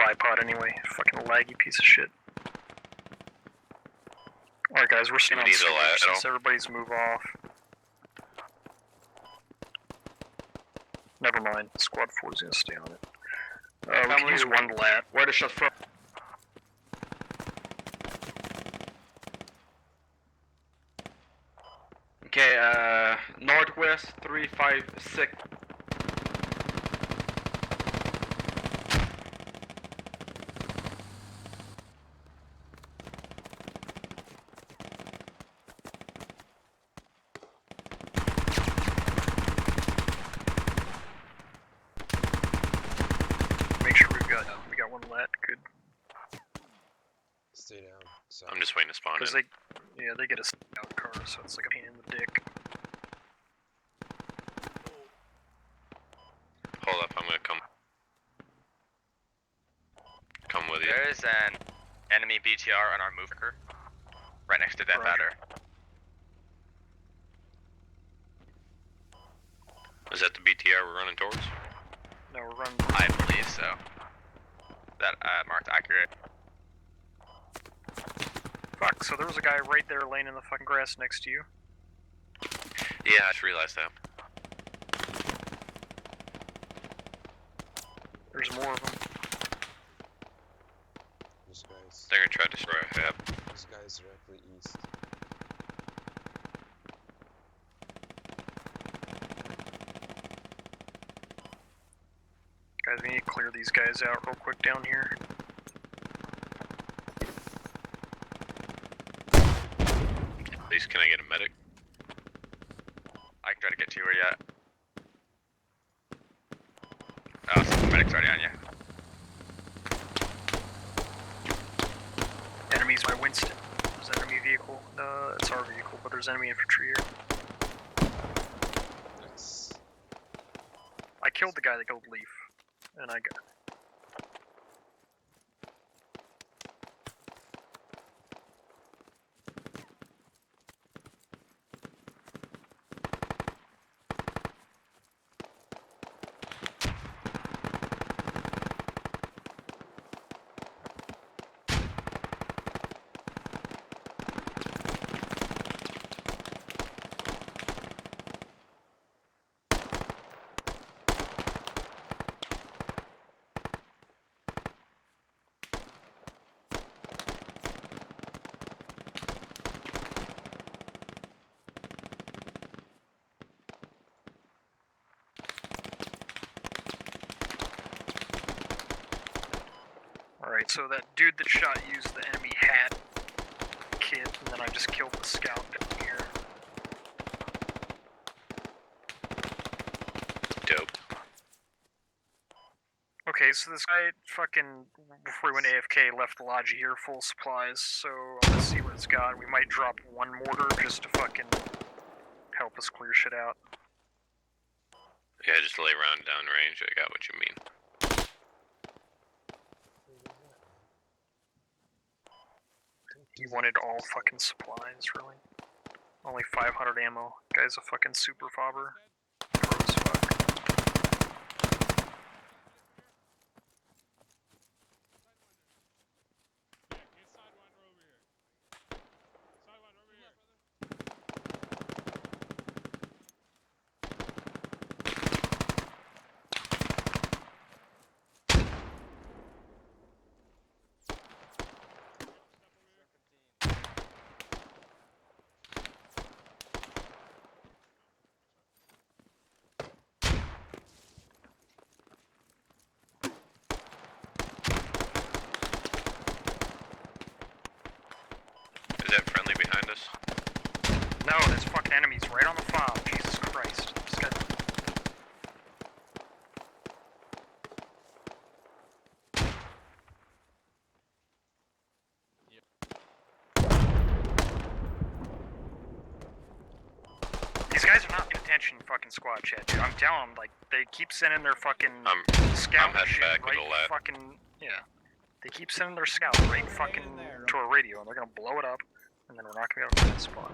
bipod anyway. Fucking laggy piece of shit. Alright guys, we're staying on since everybody's move off. Never mind, squad 4 is gonna stay on it. We can use one lat. Where to shot from? Okay, northwest 356. Make sure we got one lat, good. Stay down. So. I'm just waiting to spawn in. Because they get a scout car, so it's like a pain in the dick. Hold up, I'm gonna come with you. There is an enemy BTR on our mover, right next to Death Adder. Is that the BTR we're running towards? No, we're running. I believe so. That marked accurate. Fuck, so there was a guy right there laying in the fucking grass next to you. Yeah, I just realized that. There's more of them. This guy's. They're gonna try to destroy a hab. This guy's directly east. Guys, we need to clear these guys out real quick down here. Please, can I get a medic? I can try to get to you where you at. Oh, so the medic's already on you. Enemies by Winston. There's an enemy vehicle. It's our vehicle, but there's enemy infantry here. Nice. I killed the guy that killed Leaf, and I got. Alright, so that dude that shot used the enemy hat kit, and then I just killed the scout down here. Dope. Okay, so this guy fucking, before he went AFK, left the lodge here full of supplies, so let's see what it's got. We might drop one mortar just to fucking help us clear shit out. Yeah, just lay around down range. I got what you mean. You wanted all fucking supplies, really? Only 500 ammo. Guy's a fucking super fobber. Pro as fuck. Is that friendly behind us? No, there's fucking enemies right on the fob. Jesus Christ. Just got... These guys are not paying attention in fucking squad chat, dude. I'm telling them, like, they keep sending their fucking scout I'm heading shit back right with a lab. fucking, yeah. They keep sending their scouts right fucking to our radio, and they're gonna blow it up, and then we're not gonna be able to find a spot.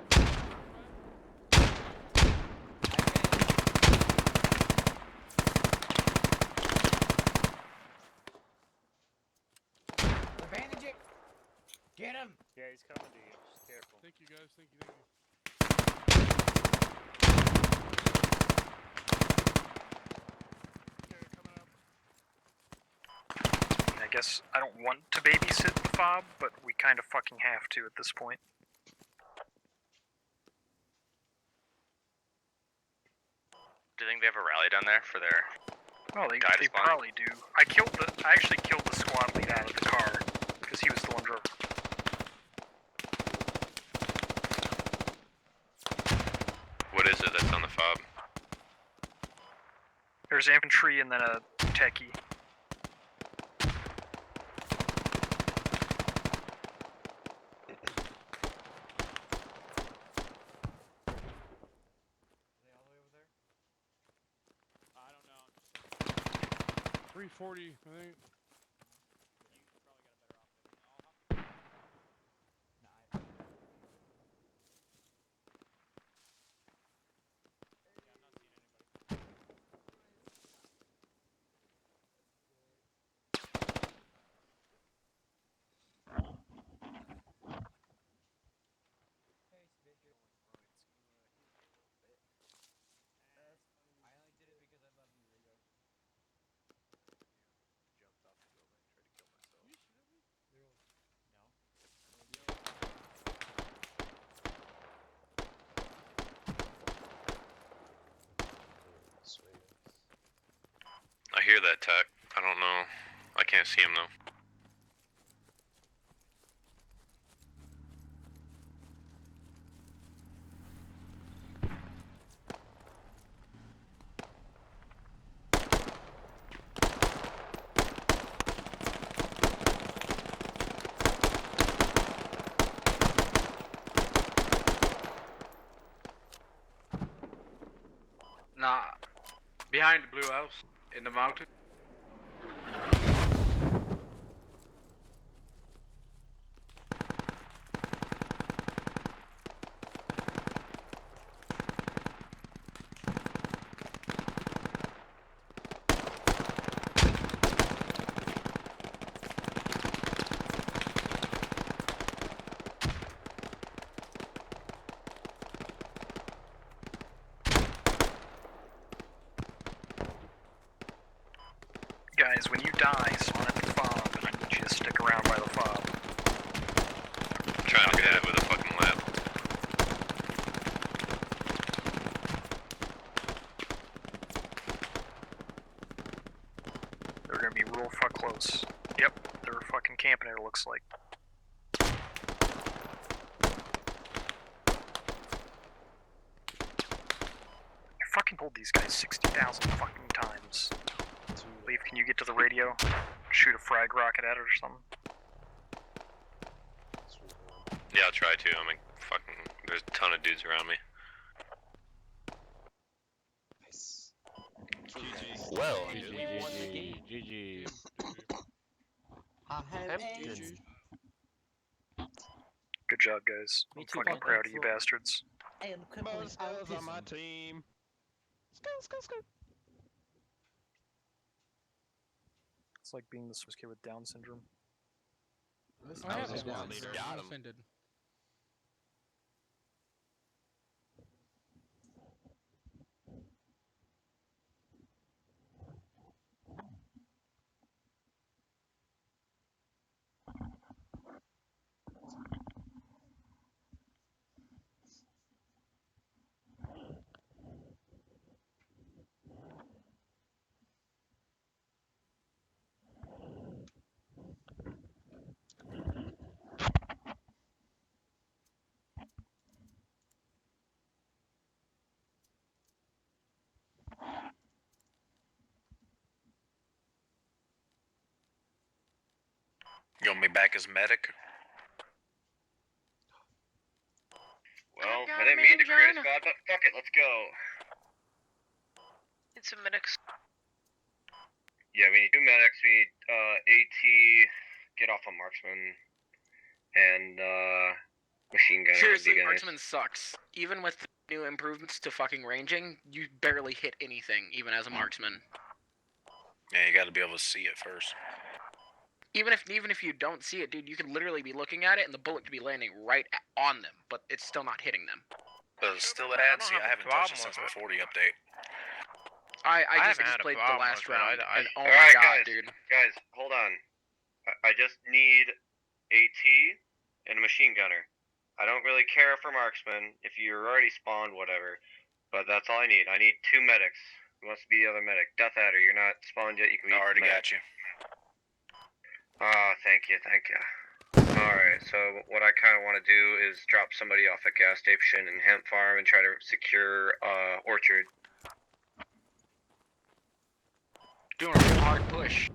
Yeah, he's coming to you. Just careful. Thank you guys. Thank you. Okay, coming up. I guess I don't want to babysit the fob, but we kind of fucking have to at this point. Do you think they have a rally down there for their? Oh, they Guidance bomb? probably do. I actually killed the squad lead out of the car because he was the one driving. What is it that's on the fob? There's infantry and then a techie. I don't know. 340, I think. Sweet. I hear that tech. I don't know. I can't see him though. Nah. Behind the blue house. In the mountain. Guys, when you die, spawn at the fob, and I need you to stick around by the fob. I'm trying to do that with a fucking lab. They're gonna be real fuck close. Yep, they're fucking camping it looks like. I fucking told these guys 60,000 fucking times. Leaf, can you get to the radio? Shoot a frag rocket at it or something? Sweet. Yeah, I'll try to. I'm like, fucking. There's a ton of dudes around me. Nice. Well, GG. won the game. GG. I have GG. Good job, guys. Me I'm too, fucking bud. proud of you Excellent. bastards. and crippling on my autism. team. It's like being this kid with Down syndrome. I have was Down one. syndrome. Got I'm him. offended. You want me back as medic? Well, I didn't mean to create a squad, but fuck it, let's go. Need some medics. Yeah, we need 2 medics, we need AT, get off a marksman, and machine gunner. Seriously, would be nice. marksman sucks. Even with the new improvements to fucking ranging, you barely hit anything, even as a marksman. Yeah, you gotta be able to see it first. Even if you don't see it, dude, you could literally be looking at it and the bullet could be landing right on them, but it's still not hitting them. But it's still an I ad. don't See, have I a haven't touched it problem since with before the update. I just haven't had a played the problem last with it. round, and oh my Alright, god, guys. dude. Guys, hold on. I just need AT and a machine gunner. I don't really care for marksman. If you're already spawned, whatever. But that's all I need. I need 2 medics. Who wants to be the other medic? Death Adder, you're not spawned yet. You can be I already medic. got you. Ah, thank you. Alright, so what I kind of want to do is drop somebody off at gas station and hemp farm and try to secure orchard. Doing a real hard push.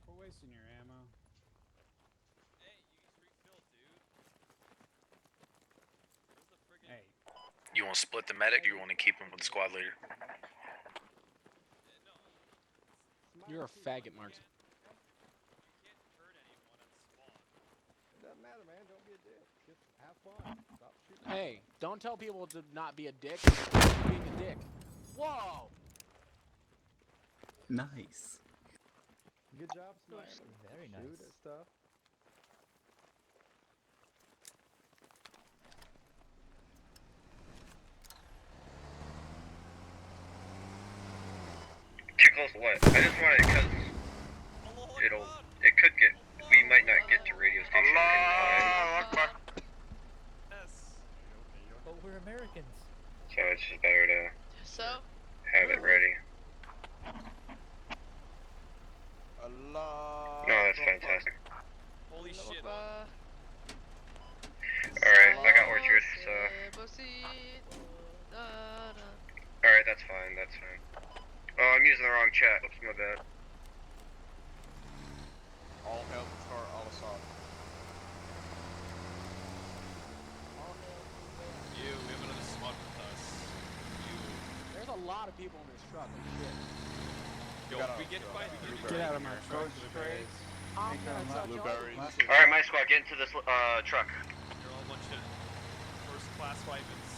We're wasting your ammo. Hey, You want to split the medic, or you want to keep him with the squad leader? You're a faggot, Mark. It doesn't matter, man. Don't be a dick. Just have fun. Stop shooting. Hey, don't tell people to not be a dick. Stop being a dick. Whoa! Nice. Good job, Sniper. Very Shoot at stuff. Too close to what? I just want it because it could get, we might not get to radio station in time. But we're Americans. So it's just better to So, have it ready. Allah. No, that's fantastic. Holy shit. Alright, I got orchard, so. Alright, that's fine, that's fine. Oh, I'm using the wrong chat. Oops, my bad. All hail the star, Al-Assad. You, we have another squad with us. There's a lot of people in this truck. Like shit. Yo, if we get by get out of my truck. I'm gonna touch all Blueberries. Alright, my squad, get into this truck. You're all a bunch of first class wipers.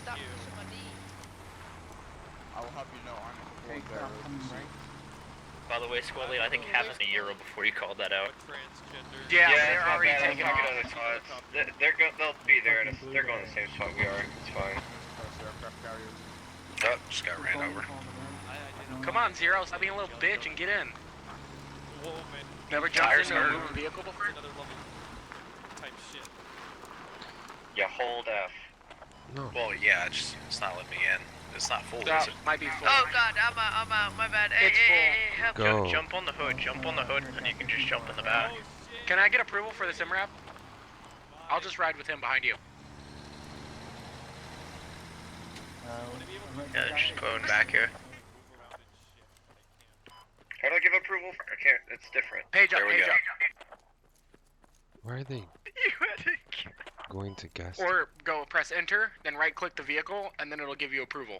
stop You. pushing my knee. I will have you know I'm a full By the way, Squally, I think half a euro before you called that out. transgender. Yeah, it's they're not already bad. taking I'll off. get other squads. They'll be there, and they're going the same spot we are. It's fine. Aircraft carriers. Oh, just got ran over. Come on, Zero, stop being a little bitch and get in. Whoa, man. Never jumped Tires into a hurt. moving vehicle before? Another level type shit. Yeah, hold F. Well, yeah, it's not letting me in. It's not full, That is it? might be full. Oh god, I'm out, my bad. Hey, It's hey, help. Jump on the hood, and you can just jump in the back. Can I get approval for the sim wrap? I'll just ride with him behind you. Yeah, they're just going back here. How do I give approval? I can't. It's different. Page up, There we page go. up. Why are they going to gas? Or go press enter, then right click the vehicle, and then it'll give you approval.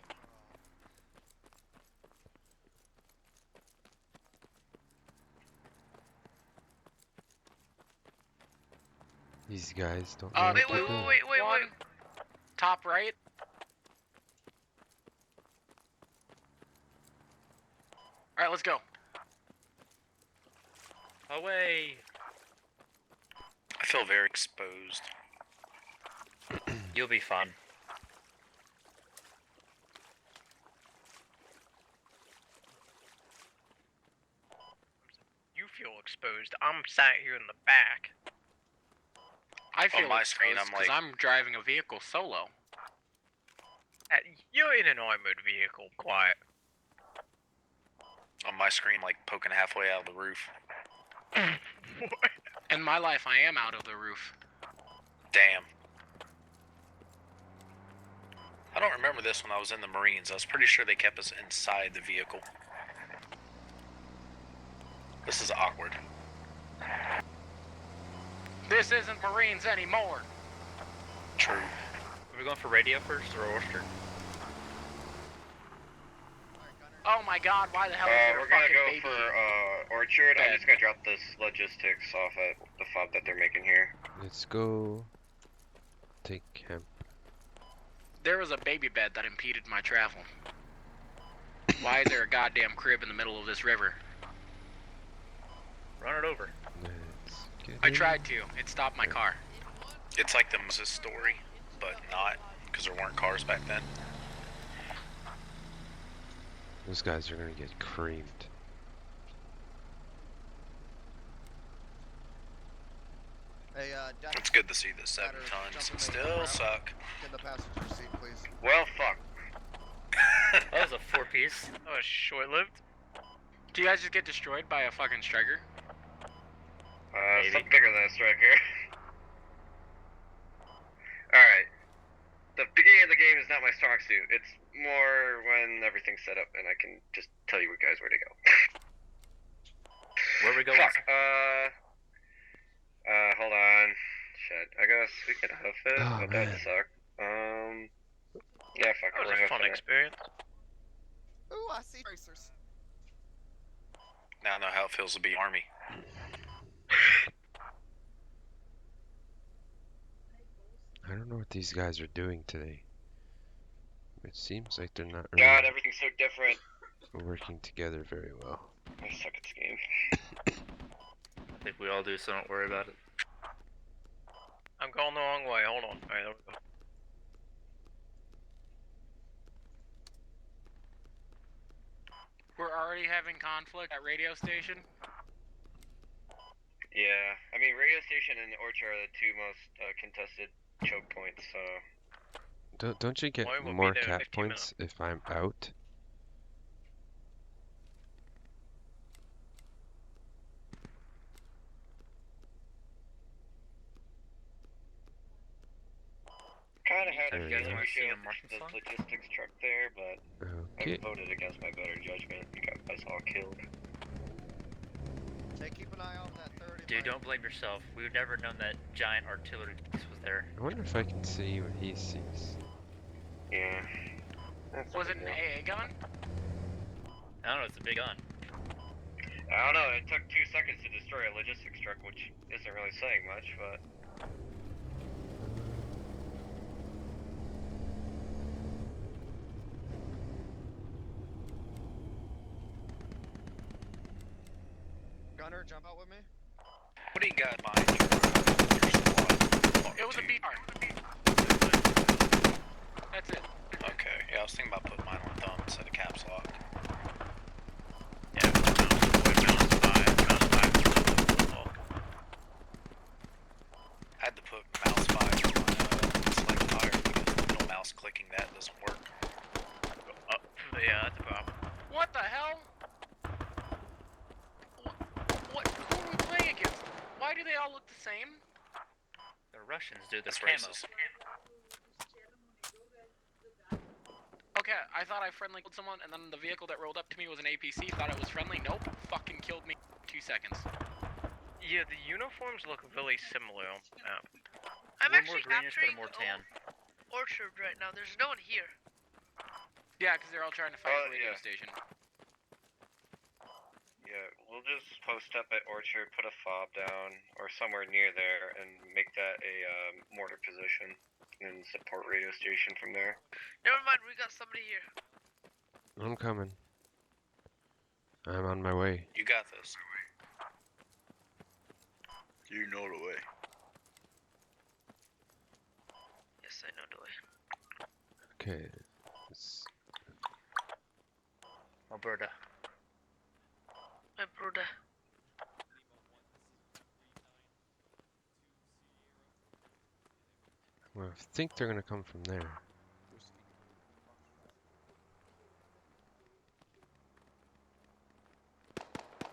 These guys don't know what Wait, to wait, do. wait. One, top right. Alright, let's go. Away! I feel very exposed. You'll be fine. You feel exposed. I'm sat here in the back. I feel my screen, exposed I'm 'cause like- I'm driving a vehicle solo. You're in an armored vehicle, quiet. On my screen, like poking halfway out of the roof. In my life, I am out of the roof. Damn. I don't remember this when I was in the Marines. I was pretty sure they kept us inside the vehicle. This is awkward. This isn't Marines anymore. True. Are we going for radio first or orchard? Oh my god, why the hell is there We're a gonna fucking go baby? for orchard. I'm Bed. just gonna drop this logistics off at the fob that they're making here. Let's go take camp. There was a baby bed that impeded my travel. Why is there a goddamn crib in the middle of this river? Run it over. Let's get I in. tried to. It stopped my car. It's like the Moses story, but not, because there weren't cars back then. Those guys are gonna get creamed. Hey, Death, It's good to see the 7 Batter, tons jump in the still crowd. suck. get in the passenger seat, please. Well, fuck. That was a 4-piece. That was short-lived. Do you guys just get destroyed by a fucking striker? Maybe. Something bigger than a striker. Alright. The beginning of the game is not my strong suit. It's more when everything's set up and I can just tell you guys where to go. Where we going? Fuck. Hold on. Shit. I guess we can hoof it, Oh, but man. that'd suck. Yeah, fuck it. That was We're a fun hoofing it. experience. Ooh, I see tracers. Now I know how it feels to be Army. I don't know what these guys are doing today. It seems like they're not God, really everything's so different. working together very well. I suck at this game. I think we all do, so don't worry about it. I'm going the wrong way. Hold on. Alright, there we go. We're already having conflict at radio station. Yeah, I mean, radio station and Orchard are the two most contested choke points, so... Don't you get Why would we more do cap 15 points if I'm out? Kinda had a There you feeling go. we should See a have marking the song? logistics truck there, but Okay. I voted against my better judgment and got us all killed. Hey, keep an eye on that 30. Dude, don't blame yourself. We would never known that giant artillery piece was there. I wonder if I can see what he sees. Yeah. That's Was it okay. an AA gun? I don't know, it's a big gun. I don't know, it took 2 seconds to destroy a logistics truck, which isn't really saying much, but... Gunner, jump out with me. What do you got behind your squad? It was a BR. That's it. Okay, yeah, I was thinking about putting mine on thumb instead of caps lock. Yeah, mouse 5. I had to put mouse 5 on my select tire because no mouse clicking that doesn't work. Yeah, that's a problem. What the hell? What? Who are we playing against? Why do they all look the same? The Russians, dude, they're That's camo. racist. Okay, I thought I friendly killed someone, and then the vehicle that rolled up to me was an APC. Thought it was friendly. Nope. Fucking killed me in 2 seconds. Yeah, the uniforms look really similar on the map. I'm We're more actually greenish, but capturing more the tan. Orchard right now. There's no one here. Yeah, because they're all trying to fight Oh, the radio yeah. station. Yeah, we'll just post up at Orchard, put a fob down, or somewhere near there, and make that a mortar position, and support radio station from there. Never mind, we got somebody here. I'm coming. I'm on my way. You got this. You know the way. Yes, I know the way. Okay. Let's- Alberta. My brother. Well, I think they're gonna come from there.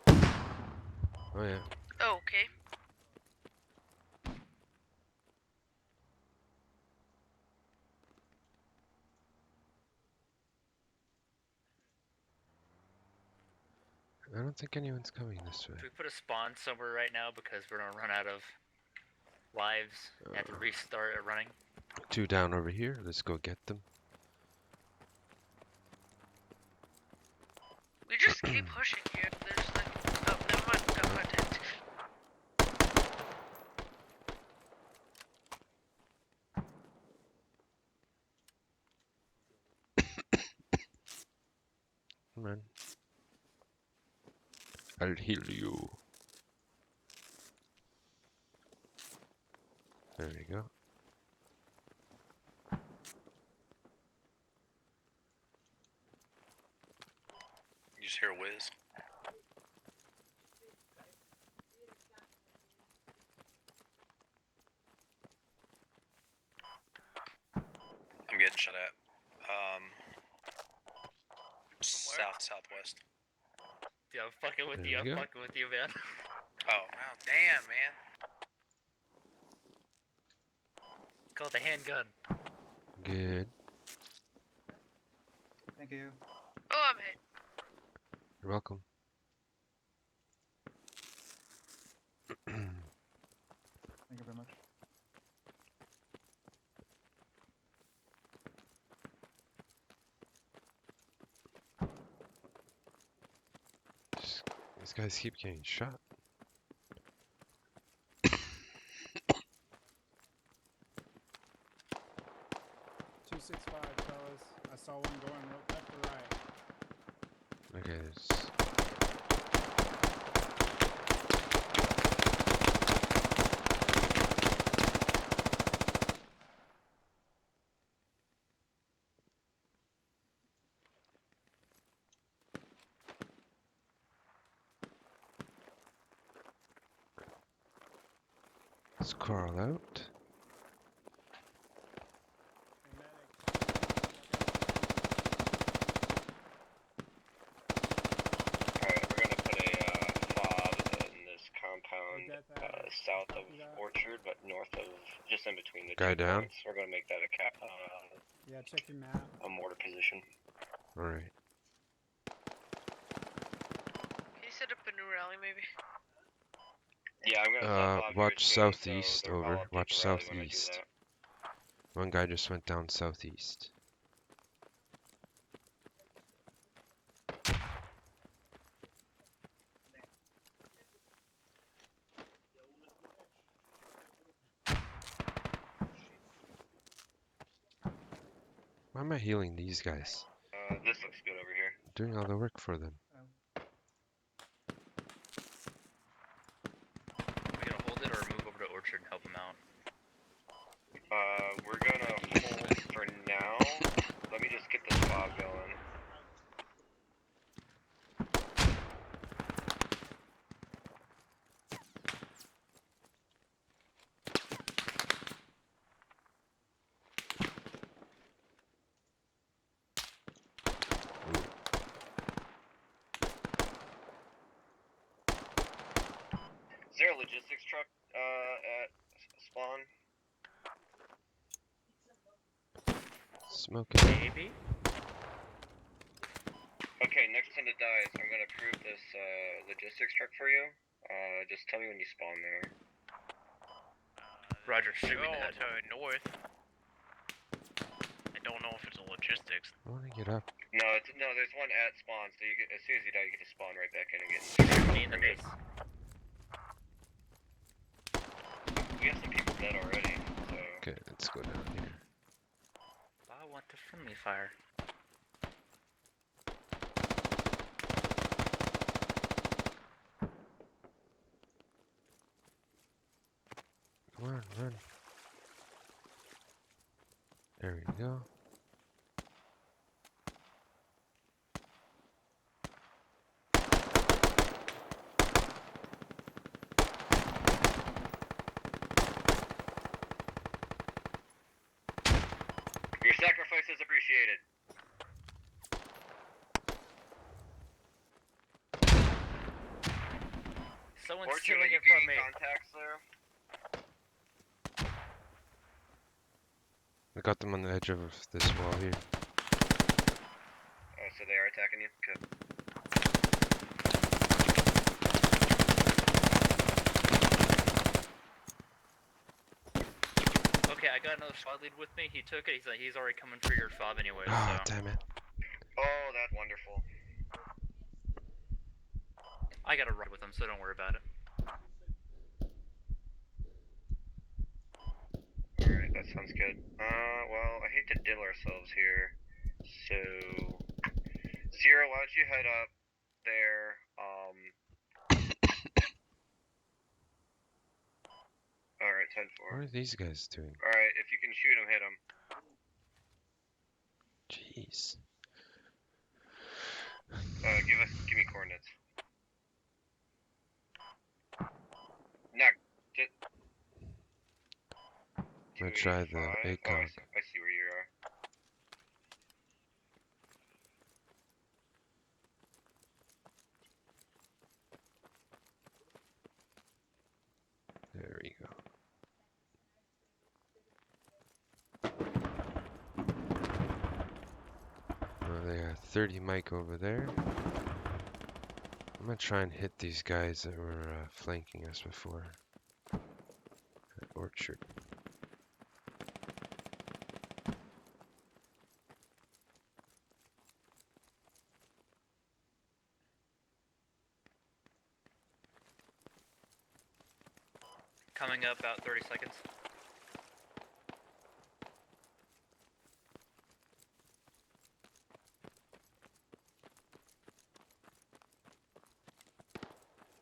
Oh yeah. Oh, okay. I don't think anyone's coming this way. Should we put a spawn somewhere right now because we're gonna run out of lives and have to restart it running? 2 down over here. Let's go get them. We just keep pushing here. There's like, oh, never mind. Never mind. Come on. I'll heal you. There we go. You just hear a whiz. I'm getting shot at. Southwest. Yeah, I'm fucking with There you. we I'm go. fucking with you, man. Oh, wow, damn, man. Call it the handgun. Good. Thank you. Oh, I'm hit. You're welcome. Thank you very much. These guys keep getting shot. 265, fellas. I saw one going left or right. Okay, there's... Let's crawl out. Hey, medic. Alright, we're gonna put a fob in this compound south of Orchard, but north of, just in between the Guy two down? points. We're gonna make that Yeah, check your map. a mortar position. Alright. Can you set up a new rally, maybe? Yeah, I'm gonna set Watch soon, southeast, so I'll over. update Watch the rally when I do southeast. that. One guy just went down southeast. Why am I healing these guys? This looks good over here. Doing all the work for them. We gonna hold it or move over to Orchard and help him out? We're gonna hold for now. Let me just get this fob going. Is there a logistics truck at spawn? Smoking. Maybe? Okay, next time it dies, I'm gonna prove this logistics truck for you. Just tell me when you spawn there. Roger, shoot me Go that. to north. I don't know if it's a logistics. I wanna get up. No, there's one at spawn. So you get, as soon as you die, you get to spawn right back in and get. Me in the base. We have some people dead already, so. Okay, let's go down here. I want the friendly fire. Come on, run. There we go. Your sacrifice is appreciated. Someone's Orchard, stealing are you it from me. getting contacts there? I got them on the edge of this wall here. Oh, so they are attacking you? Good. Okay, I got another squad lead with me. He took it. He's already coming for your fob anyway. Oh, So damn it. Oh, that's wonderful. I got to ride with him, so don't worry about it. Alright, that sounds good. Well, I hate to dill ourselves here. So, Zero, why don't you head up there, Alright, 10-4. What are these guys doing? Alright, if you can shoot him, hit him. Jeez. Give me coordinates. Next. I'm gonna try the ACOG. I see where you are. There we go. Oh, they got 30 mic over there. I'm gonna try and hit these guys that were flanking us before. At Orchard. Coming up about 30 seconds.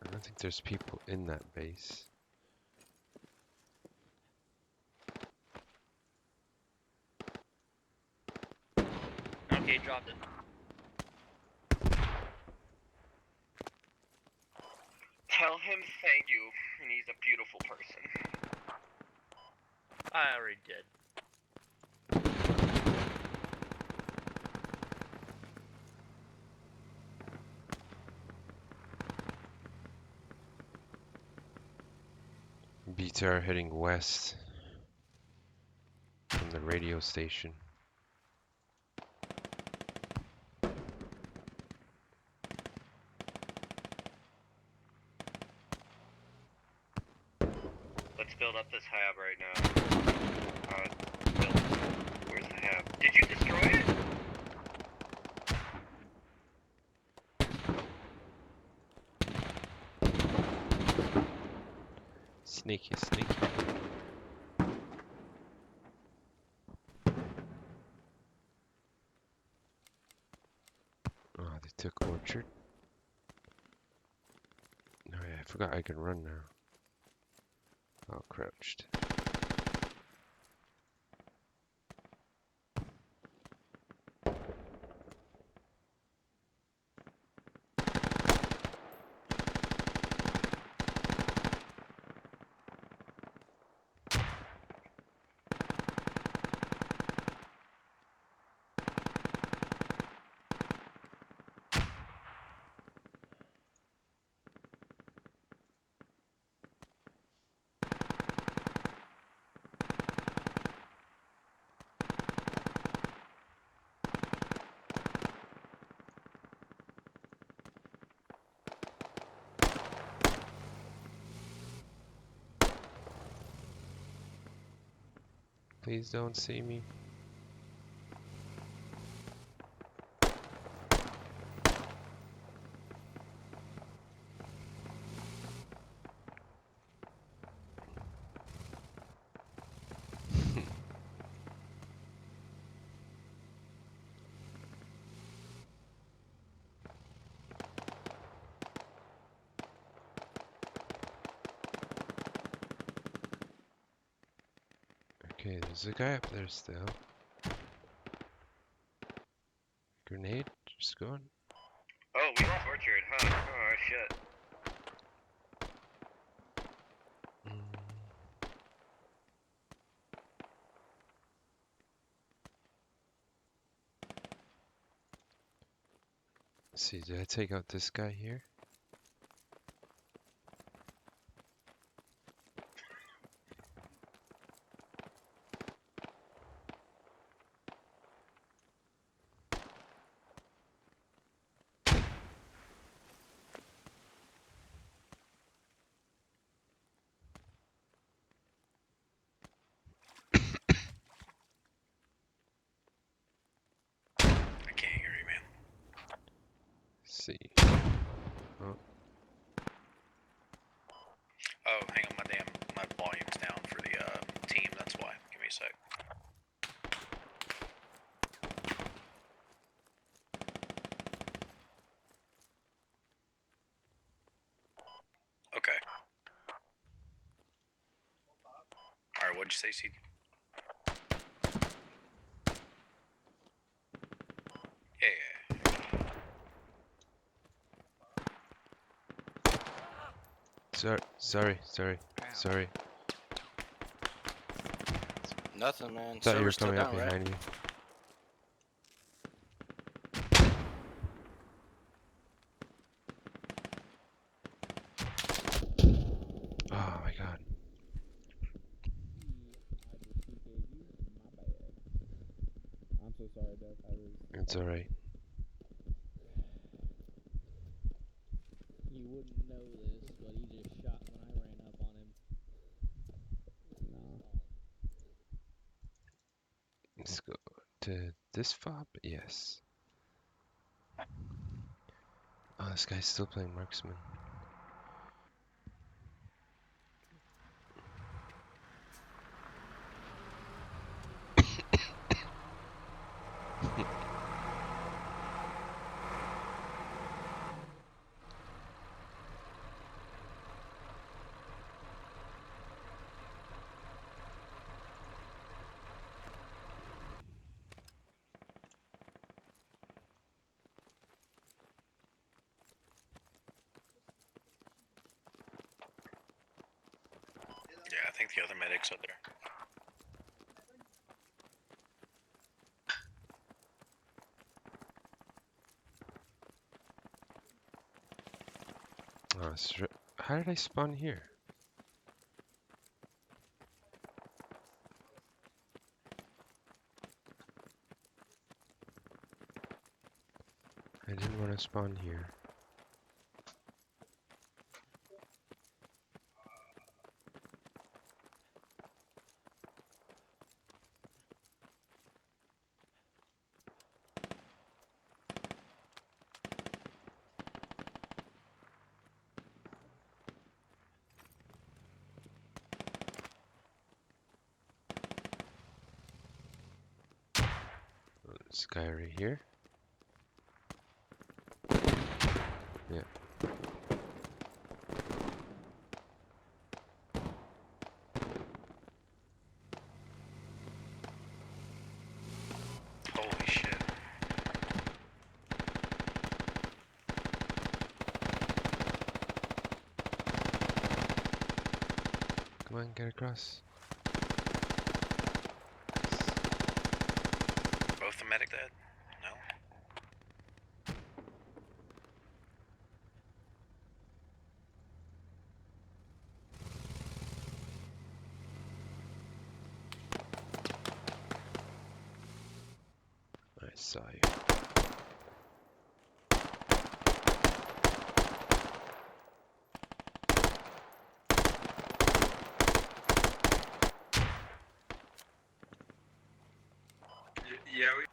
I don't think there's people in that base. Okay, dropped it. Tell him thank you, and he's a beautiful person. I already did. BTR heading west from the radio station. Let's build up this hab right now. Where's the hab? Did you destroy it? Sneaky, sneaky. Oh, they took Orchard. Oh yeah, I forgot I can run now. Oh, crouched. Please don't see me. Okay, there's a guy up there still. Grenade, just going. Oh, we lost Orchard, huh? Oh, shit. Let's see, did I take out this guy here? I can't hear you, man. See. what'd you say, C? Yeah. Sorry. Nothing, man. Thought you were Server's still coming up down, right? behind you. Oh my god. I'm so sorry, Doug. It's alright. You wouldn't know this, but he just shot when I ran up on him. Let's go to this fob. Yes. Oh, this guy's still playing marksman. Yeah, I think the other medic's up there. Oh, how did I spawn here? I didn't want to spawn here. This guy right here. Yeah. Holy shit. Come on, get across. Both the medic dead? No? I saw you. Yeah, we.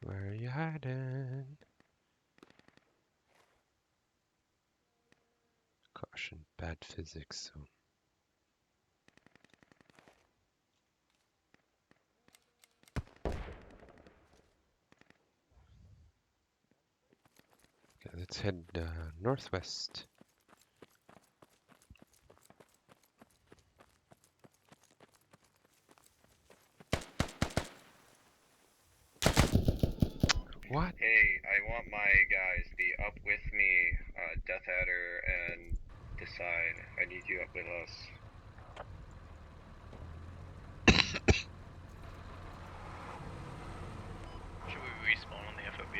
Where are you hiding? Caution, bad physics zone. Okay, let's head northwest. What? Hey, I want my guys to be up with me, Death Adder and Decide. I need you up with us. Should we respawn on the FOB?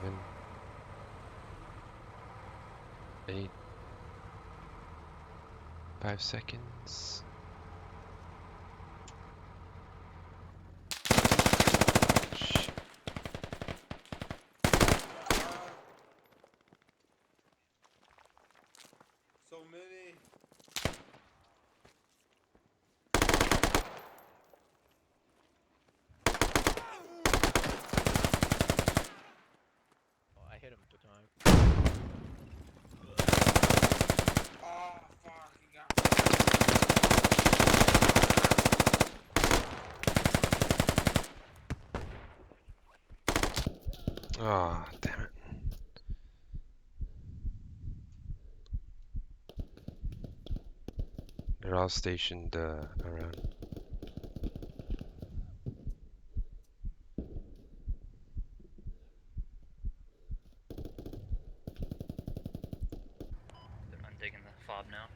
Seven, 8, 5 seconds. Shit. So many. Oh, damn it. They're all stationed around. I'm digging the fob now.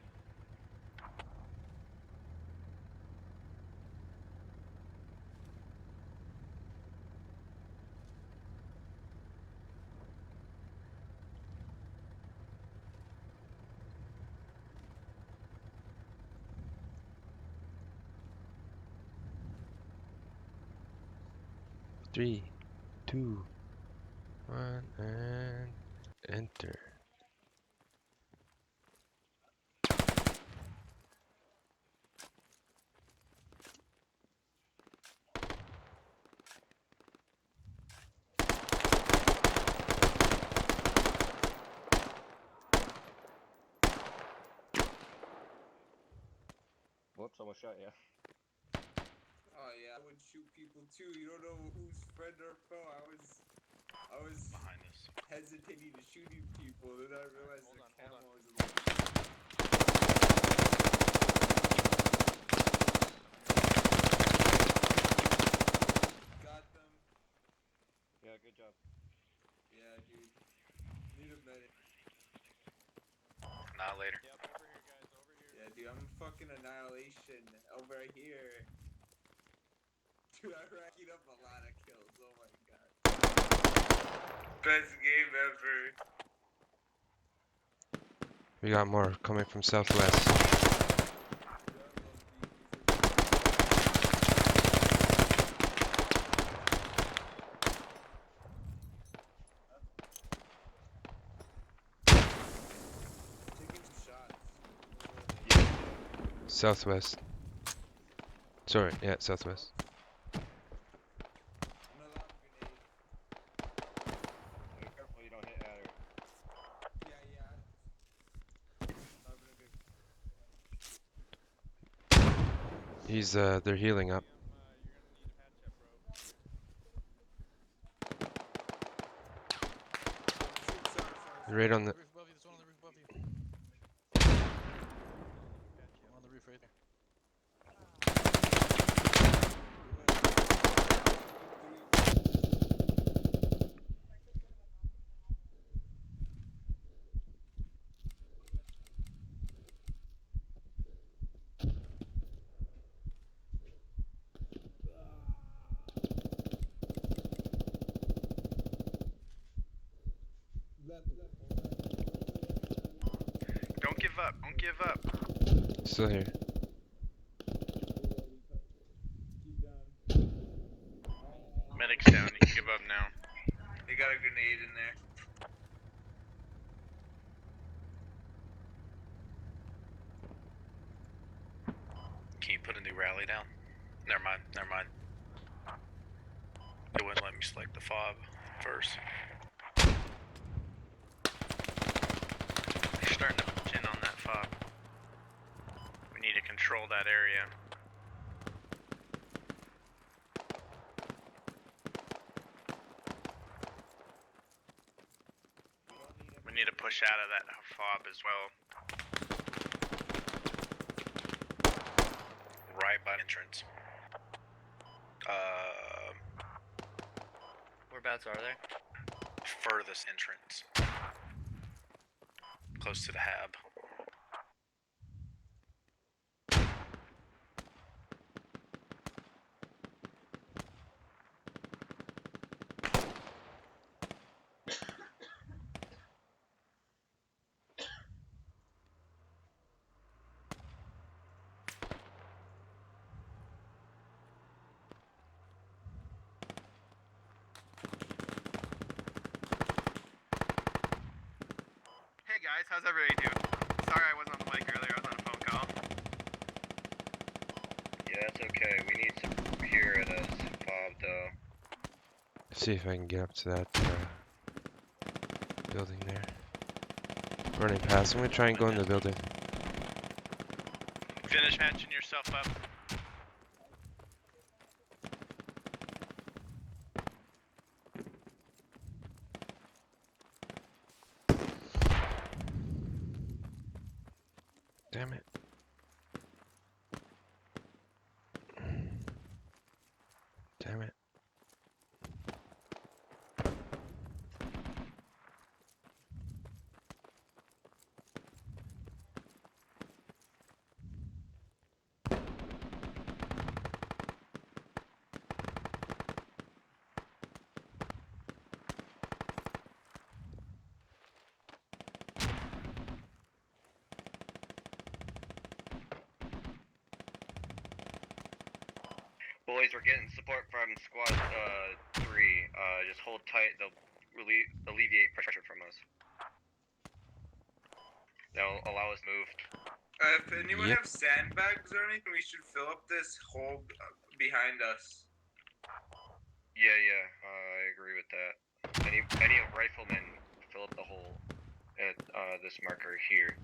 Three, two, one, and enter. Whoops, almost shot you. Oh yeah, I would shoot people too. You don't know who's friend or foe. I was Behind us. hesitating to shooting people, then I realized the camo was a Got them. Yeah, good job. Yeah, dude. Need a medic. Not later. Yep, over here, guys. Over here. Yeah, dude, I'm fucking annihilation over here. Dude, I'm racking up a lot of kills. Oh my god. Best game ever. We got more coming from southwest. Taking some shots. Southwest. Sorry, yeah, southwest. Be careful you don't hit at her. He's they're healing up. Right on the. Roof above you, there's one on the roof above you. One on the roof right there. Don't give up. Don't give up. Still here. Medic's down. You can give up now. They got a grenade in there. Can you put a new rally down? Never mind. Never mind. It wouldn't let me select the fob first. You're starting to punch in on that fob. We need to control that area. We need to push out of that fob as well. Right by entrance. Whereabouts are they? Furthest entrance. Close to the hab. Hey guys, how's everybody doing? Sorry I wasn't on the mic earlier, I was on a phone call. Yeah, that's okay. We need some here at us, fob though. See if I can get up to that building there. Running past. I'm gonna try and go in the building. Finish hatching yourself up. Damn it. Damn it. Boys, we're getting support from squad 3. Just hold tight. They'll alleviate pressure from us. They'll allow us to move. If anyone have sandbags or anything, we should fill up this hole behind us. Yeah, I agree with that. Any riflemen, fill up the hole at this marker here.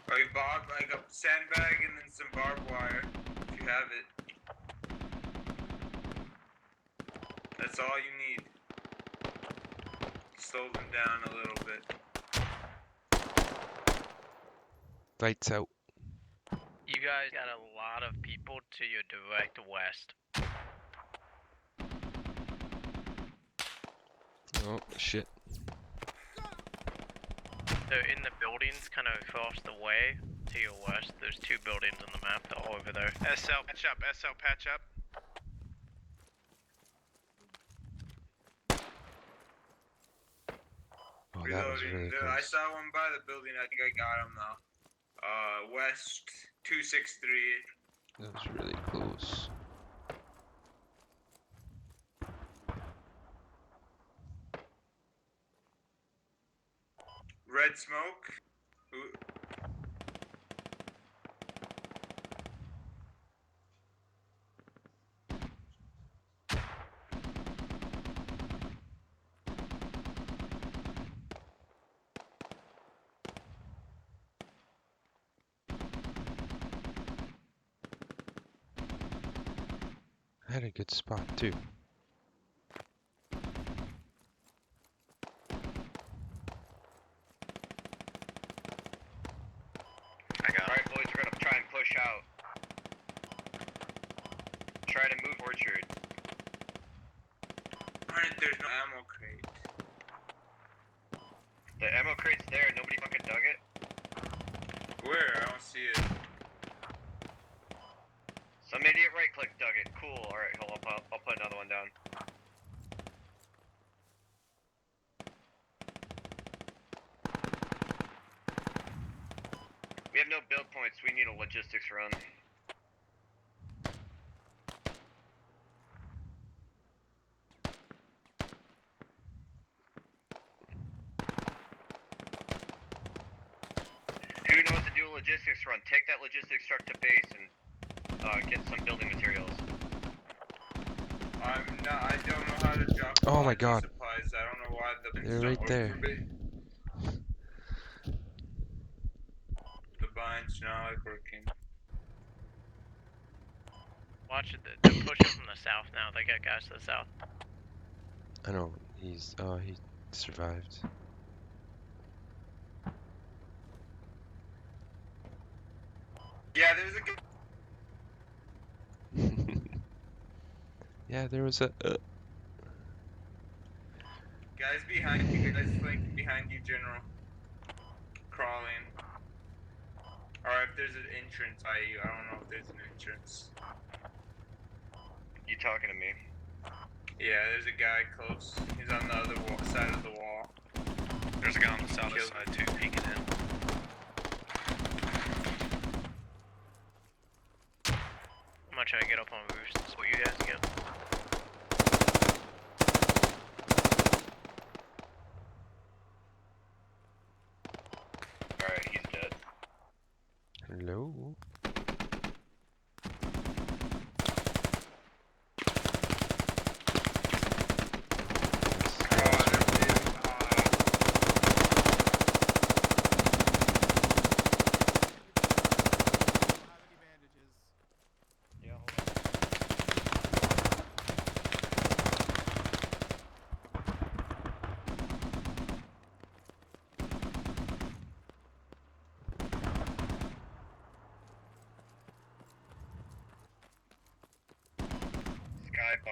Alright, Bob, I got sandbag and then some barbed wire, if you have it. That's all you need. Slow them down a little bit. Lights out. You guys got a lot of people to your direct west. Oh, shit. So in the buildings kind of across the way to your west, there's 2 buildings on the map that are over there. SL patch up, SL patch up. Oh, that was really Reloading. I close. saw one by the building, I think I got him though. West 263. That was really close. Red smoke. Ooh. I had a good spot too. Alright, boys, we're gonna try and push out. Try to move orchard. Alright, there's no ammo crate. The ammo crate's there, nobody fucking dug it. Where? I don't see it. Some idiot right-click dug it. Cool. Alright, hold up. I'll put another one down. We have no build points. We need a logistics run. Who knows to do a logistics run? Take that logistics truck to base and get some building materials. I don't know how to drop Oh my god. supplies. I don't know why the They're right there. The bind's not like working. Watch it, they're pushing from the south now. They got guys to the south. I know, he survived. Yeah, there's a guy. Yeah, there was a. Guys behind you, guys flanking behind you, General. Crawling. Or if there's an entrance by you, I don't know if there's an entrance. You talking to me? Yeah, there's a guy close. He's on the other side of the wall. There's a guy on the south side too, peeking in. I'm gonna try to get up on roofs and support you guys again. Alright, he's dead. Hello?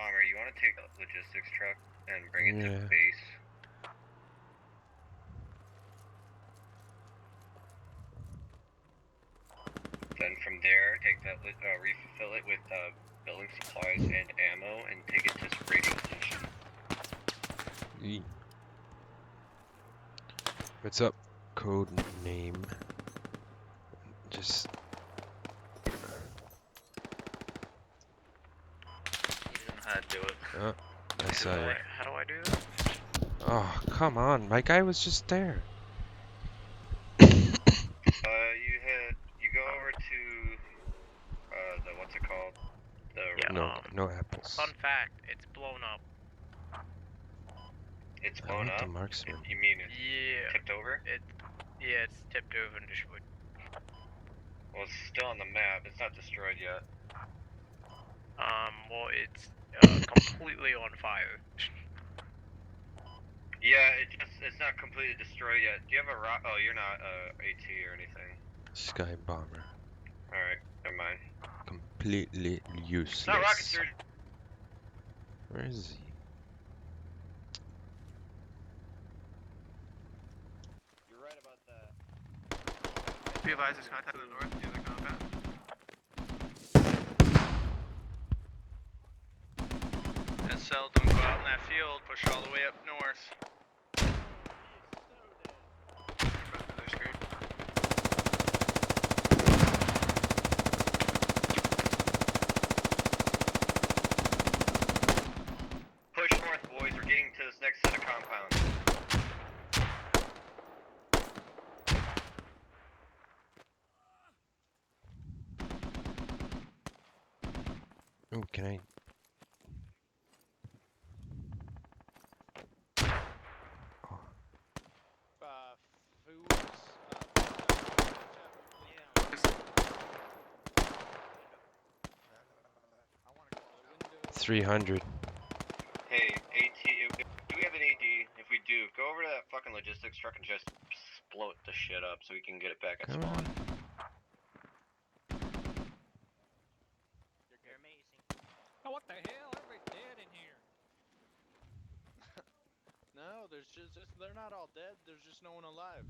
Bomber, you want to take a logistics truck and bring it to Yeah. base? Then from there, take that, refill it with building supplies and ammo, and take it to radio station. Yee. What's up? Code name. Just You don't know how to do it. oh, I saw you. How do I do that? Oh, come on. My guy was just there. You go over to, the, what's it called? The, Yeah, No apples. Fun fact, it's blown up. it's I blown want the up? marksman. You mean it's Yeah. tipped over? Yeah, it's tipped over and destroyed. Well, it's still on the map, it's not destroyed yet. Well, it's completely on fire. Yeah, it's not completely destroyed yet. Do you have a oh, you're not AT or anything. Sky bomber. Alright, never mind. Completely useless. It's not rocket surgery. Where is he? You're right about that. Be advised, there's contact to the north near the compound. SL, don't go out in that field. Push all the way up north. Push north, boys. We're getting to this next set of compounds. Oh, can I? Foods. 300. Hey, AT, do we have an AD? If we do, go over to that fucking logistics truck and just blow the shit up so we can get it back at Come spawn. on. You're amazing. Oh, what the hell? Everybody's dead in here. No, there's just they're not all dead. There's just no one alive.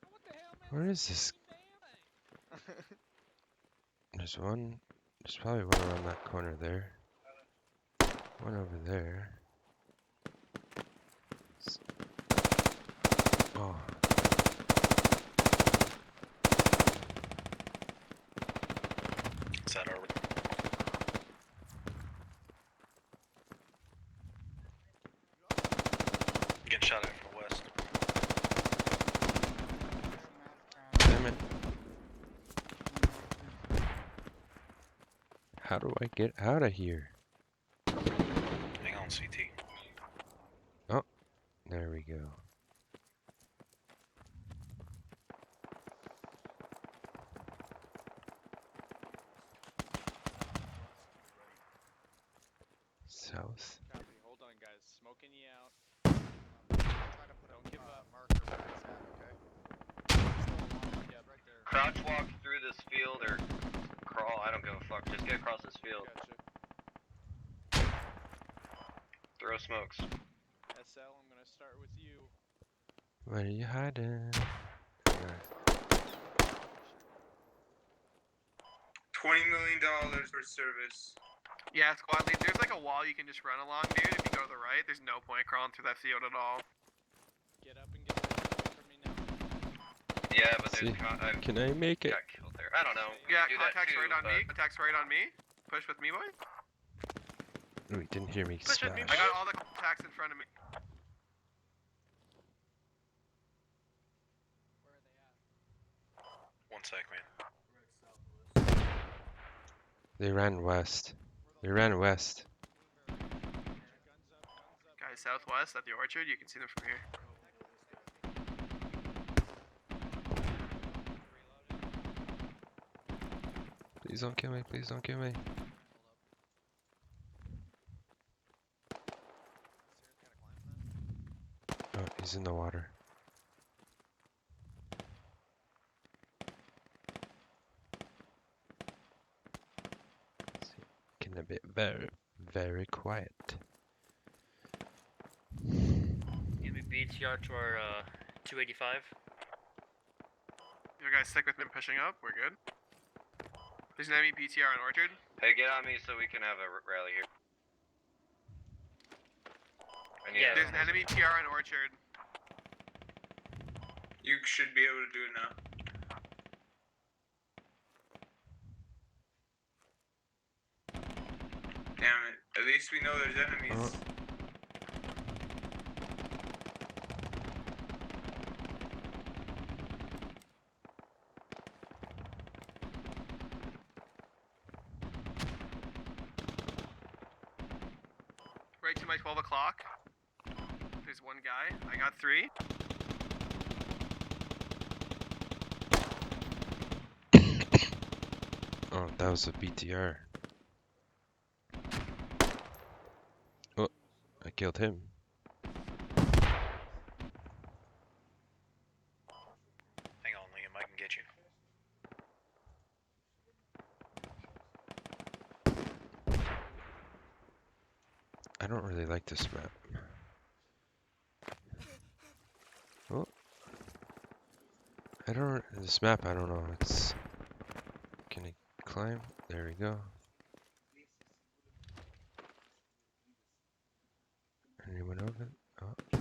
Oh, what the hell, man? Where is this? There's one. There's probably one around that corner there. One over there. Oh. Is that our... Getting shot at from the west. Damn it. How do I get out of here? Hang on, CT. Oh, there we go. South. Copy. Hold on, guys. Smoking you out. Don't give up. Marker where it's at, okay? Yeah, right there. Crouch walk through this field or crawl, I don't give a fuck. Just get across this field. Gotcha. Throw smokes. SL, I'm gonna start with you. Where are you hiding? $20 million for service. Yeah, squad lead, there's like a wall you can just run along, dude. If you go to the right, there's no point crawling through that field at all. Get up and get away from me now. Yeah, but See, there's can I make it? got killed there. I don't know. Yeah, Do that contact's too, right on but- me. Contact's right on me. Push with me, boy. Oh, he didn't hear me Push with me. splash. I got all the contacts in front of me. One sec, man. They ran west. They ran west. Guys southwest at the orchard, you can see them from here. Please don't kill me. Please don't kill me. Oh, he's in the water. Can a bit better. very quiet. Enemy BTR to our 285. You guys stick with me pushing up. We're good. There's an enemy BTR on Orchard. Hey, get on me so we can have a rally here. Yeah, There's an enemy PR on Orchard. You should be able to do it now. Damn it. At least we know there's enemies. Right to my 12 o'clock. There's one guy. I got 3. Oh, that was a BTR. Oh, I killed him. Hang on, Liam, I can get you. I don't really like this map. Oh. This map, I don't know. It's... Can I climb? There we go. Anyone over? Oh, no.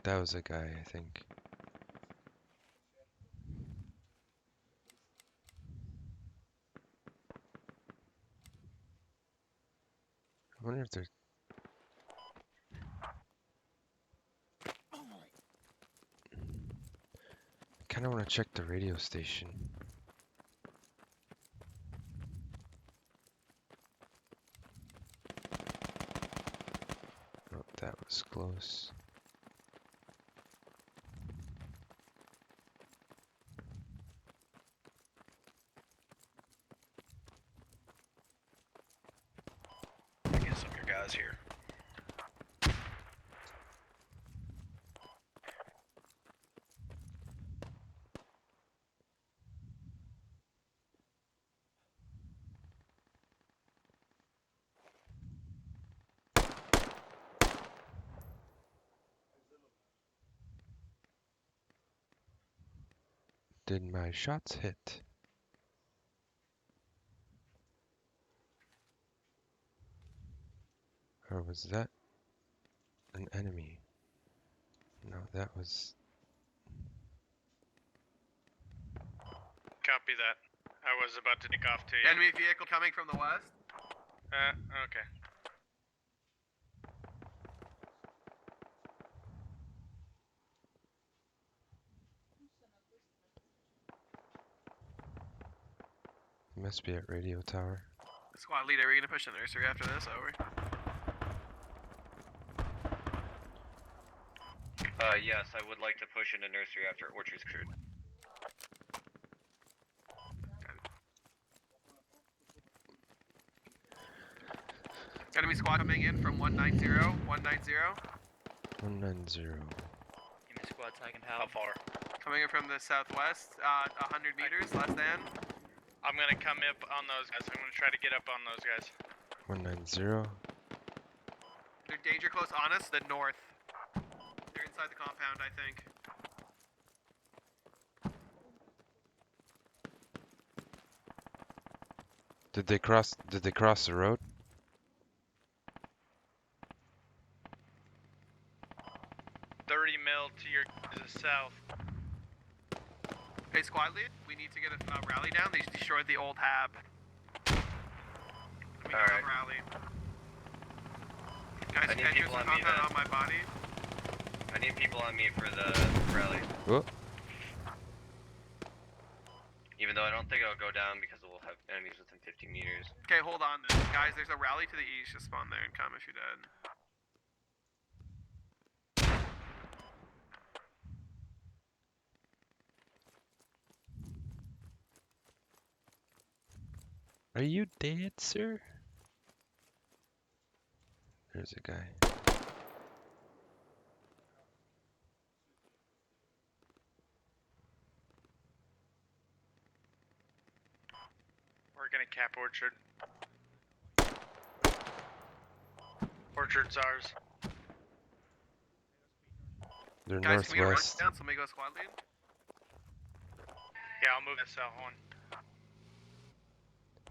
That was a guy, I think. I wonder if there's... I kind of want to check the radio station. Oh, that was close. I guess some of your guys here. Did my shots hit? Or was that an enemy? No, that was... Copy that. I was about to take off to you. Enemy vehicle coming from the west. Okay. Must be at radio tower. Squad leader, are we gonna push the nursery after this? Over. Yes, I would like to push into nursery after Orchard's cleared. Enemy squad coming in from 190. 190. 190. Enemy squad tagging How far? Coming in from the southwest, 100 meters, less than. I'm gonna come up on those guys. I'm gonna try to get up on those guys. 190. They're danger close on us, the north. They're inside the compound, I think. Did they cross the road? To your south. Hey, squad lead, we need to get a rally down. They destroyed the old hab. We got a rally. Guys, I need enter people some on me compound then. on my body. I need people on me for the rally. Oh. Even though I don't think it'll go down because we'll have enemies within 50 meters. Okay, hold on then. Guys, there's a rally to the east. Just spawn there and come if you're dead. Are you dead, sir? There's a guy. gonna cap Orchard. Orchard's ours. They're Guys, can we get a run northwest. down? Somebody go squad lead. Yeah, I'll move SL horn.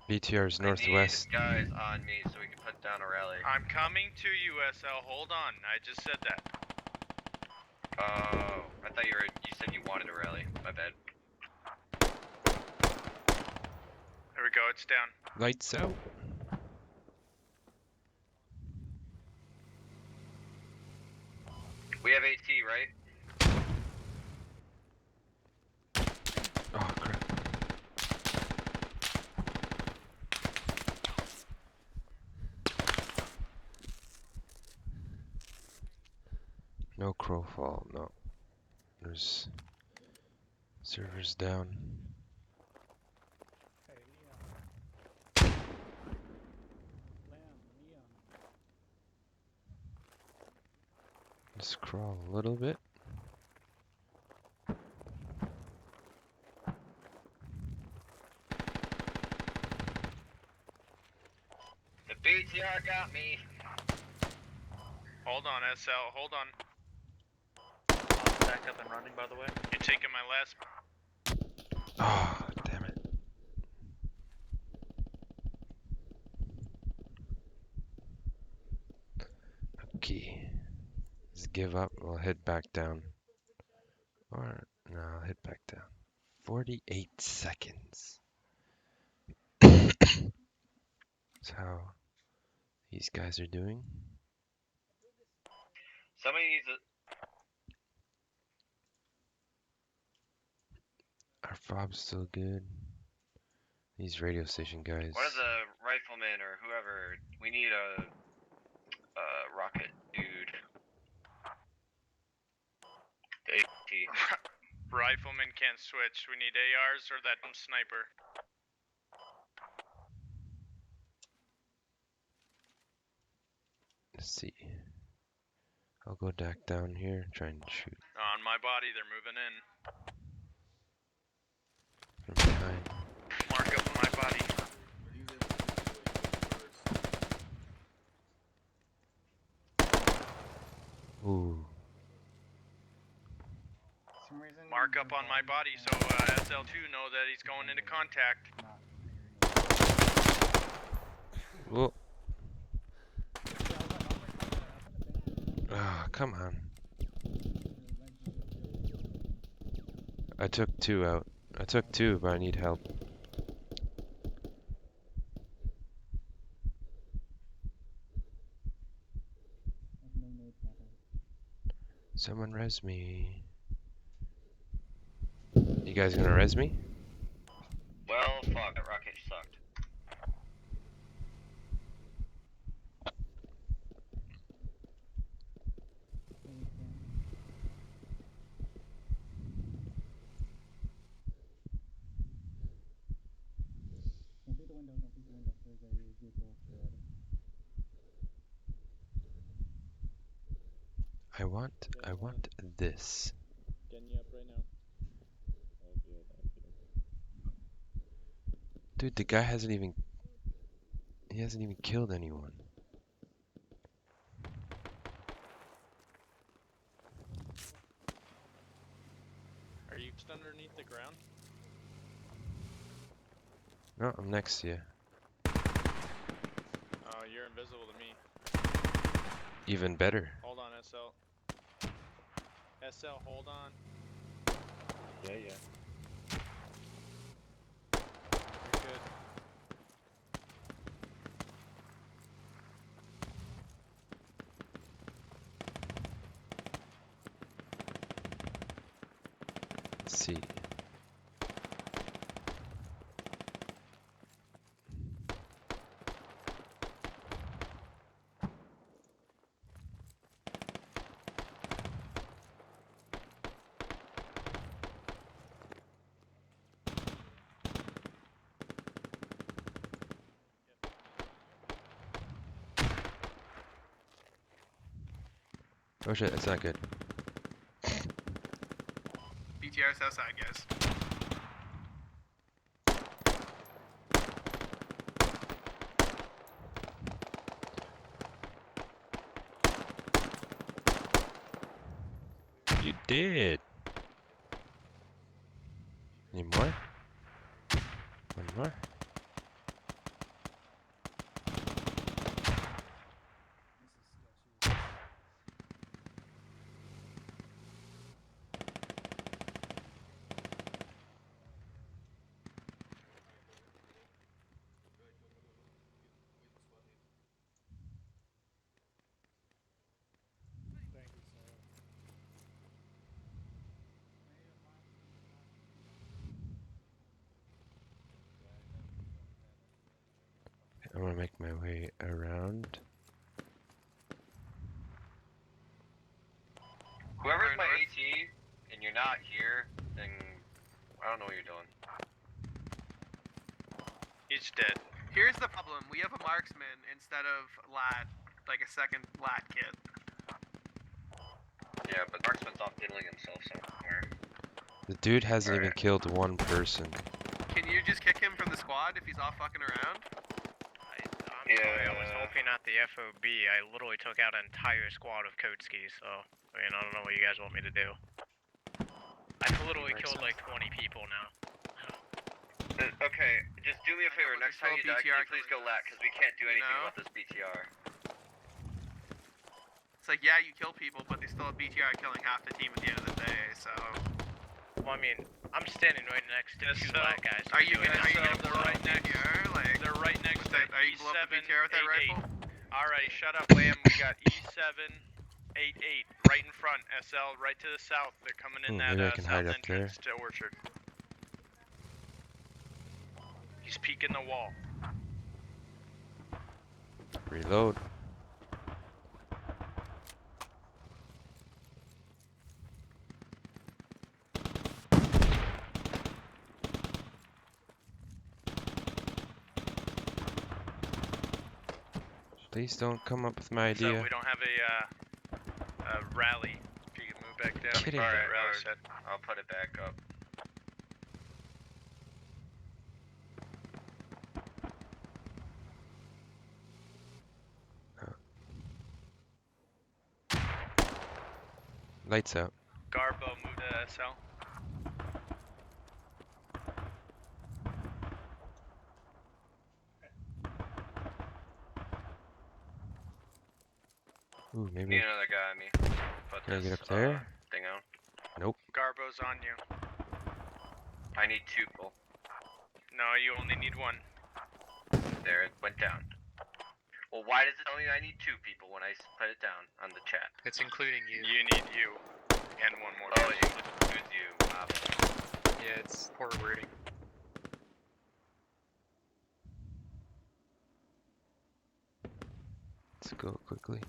BTR's I northwest. need guys on me so we can put down a rally. I'm coming to you, SL. Hold on. I just said that. Oh, I thought you said you wanted a rally. My bad. There we go. It's down. Lights out. We have AT, right? Oh crap. No Crowfall, no. There's servers down. Hey, Leon. Leon. Just crawl a little bit. The BTR got me. Hold on, SL. Hold on. Back up and running, by the way. You're taking my last. Oh, damn it. Okay. Let's give up. We'll head back down. Or, no, I'll head back down. 48 seconds. That's how these guys are doing. Somebody needs a. Our fob's still good. These radio station guys. One of the riflemen or whoever. We need a rocket dude. The AT. Rifleman can't switch. We need ARs or that dumb sniper. Let's see. I'll go back down here and try and shoot On my body, they're moving in. from behind. Mark up my body. Ooh. Some reason Mark up on my body so SL2 know that he's going into contact. Whoa. Ah, come on. I took 2 out. I took 2, but I need help. Someone res me. You guys gonna res me? Well, fuck, that rocket sucked. I want this. Getting you up right now. Dude, the guy hasn't even killed anyone. Are you just underneath the ground? No, I'm next to you. Oh, you're invisible to me. Even better. Hold on, SL. SL, hold on. Yeah. You're good. Let's see. Oh shit, that's not good. BTR's outside, guys. You did. Any more? One more? Thank you, sir. I'm gonna make my way around. Whoever's my AT and you're not here, then I don't know what you're doing. He's dead. Here's the problem. We have a marksman instead of lat, like a second lat kid. Yeah, but Marksman's off diddling himself somewhere. The dude hasn't even killed one person. Can you just kick him from the squad if he's off fucking around? I'm sorry, I was hoping at the FOB. I literally took out an entire squad of Kotski, so I mean, I don't know what you guys want me to do. I've literally killed like 20 people now. Okay, just do me a favor. Next time you die, can you please go lat, because we can't do anything about this BTR. It's like, yeah, you kill people, but they still have BTR killing half the team at the end of the day, so... Well, I mean, I'm standing right next to two black guys. Are you gonna blow up right next? BTR? Like, They're right next to are you blow up the BTR with that rifle? Alright, shut up, Lamb. We got E788 right in front. SL right to the south. They're coming in that maybe I can hide south up there. entrance to Orchard. He's peeking the wall. Reload. Please don't come up with my idea. So we don't have a rally. If you can move back down. Kidding me. Alright, Rally set. I'll put it back up. Lights out. Garbo, move to SL. Ooh, maybe. Need another guy on me. Put Can I this, get up there? thing out. Nope. Garbo's on you. I need 2 people. No, you only need 1. There, it went down. Well, why does it tell me I need 2 people when I put it down on the chat? It's including you. You need you. And 1 more. Oh, it includes you. Yeah, it's poor wording. Let's go quickly.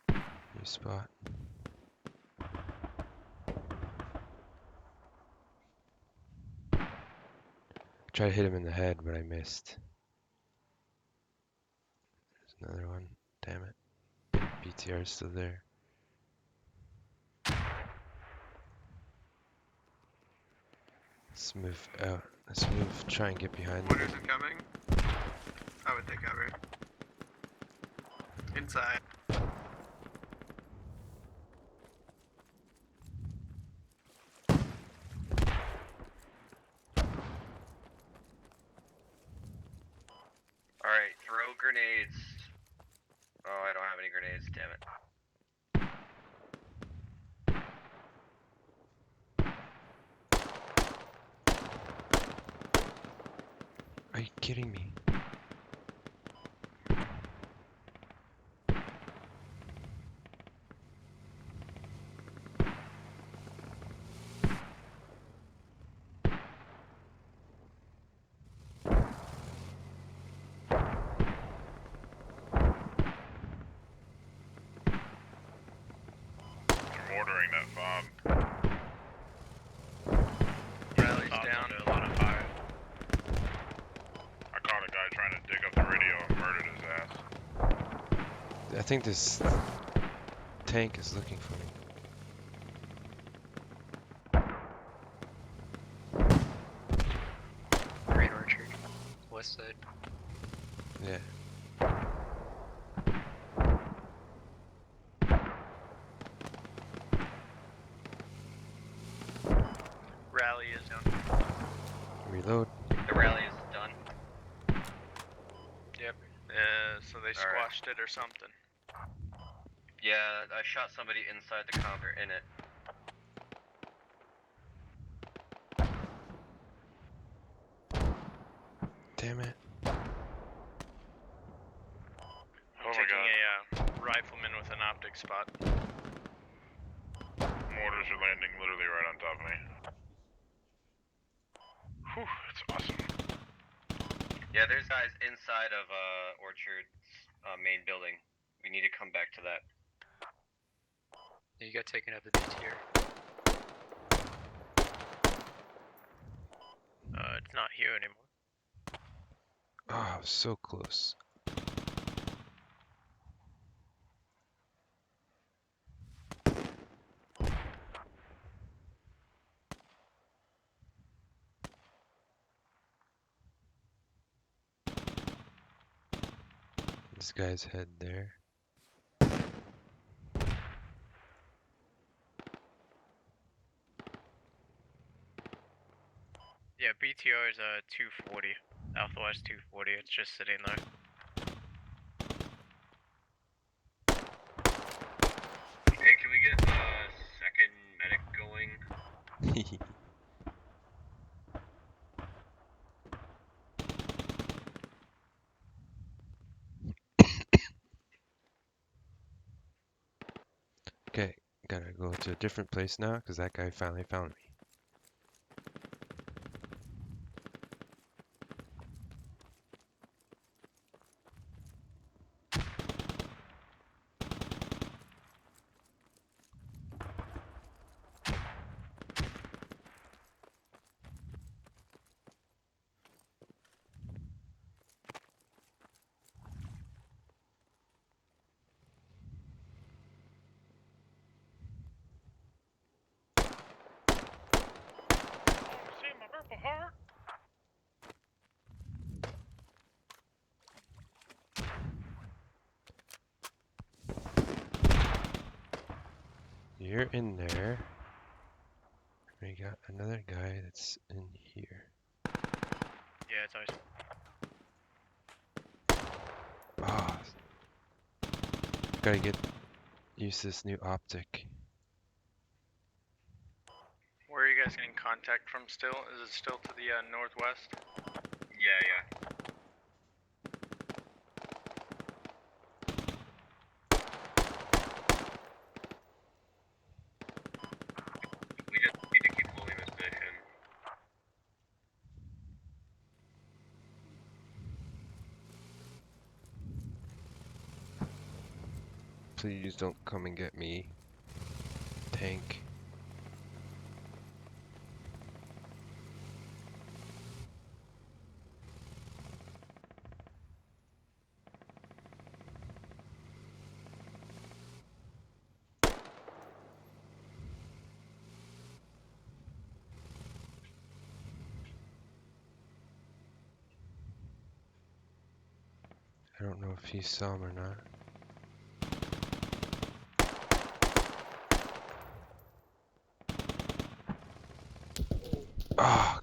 New spot. Try to hit him in the head, but I missed. There's another one. Damn it. BTR is still there. Let's move out. Let's move. Try and get behind them. Winter's incoming. I would take cover. Inside. Alright, throw grenades. Oh, I don't have any grenades, damn it. Are you kidding me? Ordering that bomb. Rally's down. A lot of fire. I caught a guy trying to dig up the radio and murdered his ass. I think this tank is looking for me. Green Orchard, west side. Yeah. The rally is done. Yep. So they squashed it or something. Yeah, I shot somebody inside the counter in it. Damn it. I'm taking a rifleman with an optic spot. Mortars are landing literally right on top of me. Whew, it's awesome. Yeah, there's guys inside of Orchard's main building. We need to come back to that. You got taken out the BTR. It's not here anymore. Oh, so close. This guy's head there. Yeah, BTR is 240. Southwest 240. It's just sitting there. Hey, can we get second medic going? Okay, gotta go to a different place now because that guy finally found me. See my purple heart? You're in there. We got another guy that's in here. Yeah, it's always. Ah, gotta use this new optic. Where are you guys getting contact from still? Is it still to the northwest? Yeah. We just need to keep holding this position. Please don't come and get me. Tank. I don't know if he saw him or not. Ah,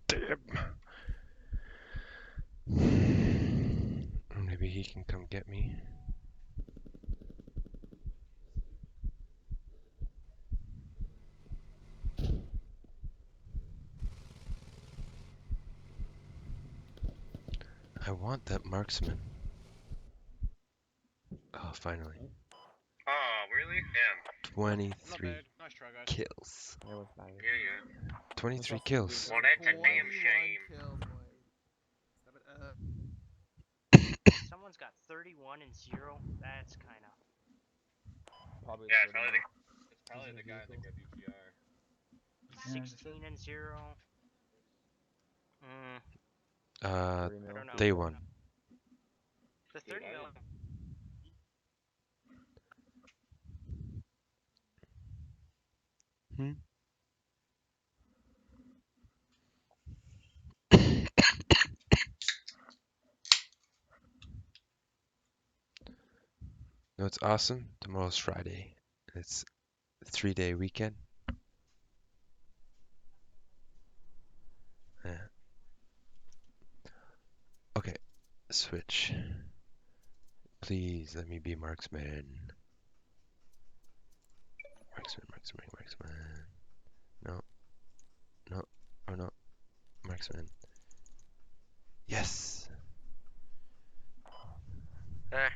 damn. Maybe he can come get me. I want that marksman. Oh, finally. Oh, really? Damn. 23 Nice try, guys. kills. Yeah. 23 kills. Well, that's a damn shame. Someone's got 31 and 0. That's kind of. Probably Yeah, it's probably the guy that got DPR. 16 and 0. Uh, 3 mil. I don't know. they won. The 30 mil. No, it's awesome. Tomorrow's Friday. It's a 3-day weekend. Yeah. Switch. Please let me be marksman. Marksman. No. No. Oh no. Marksman. Yes! There.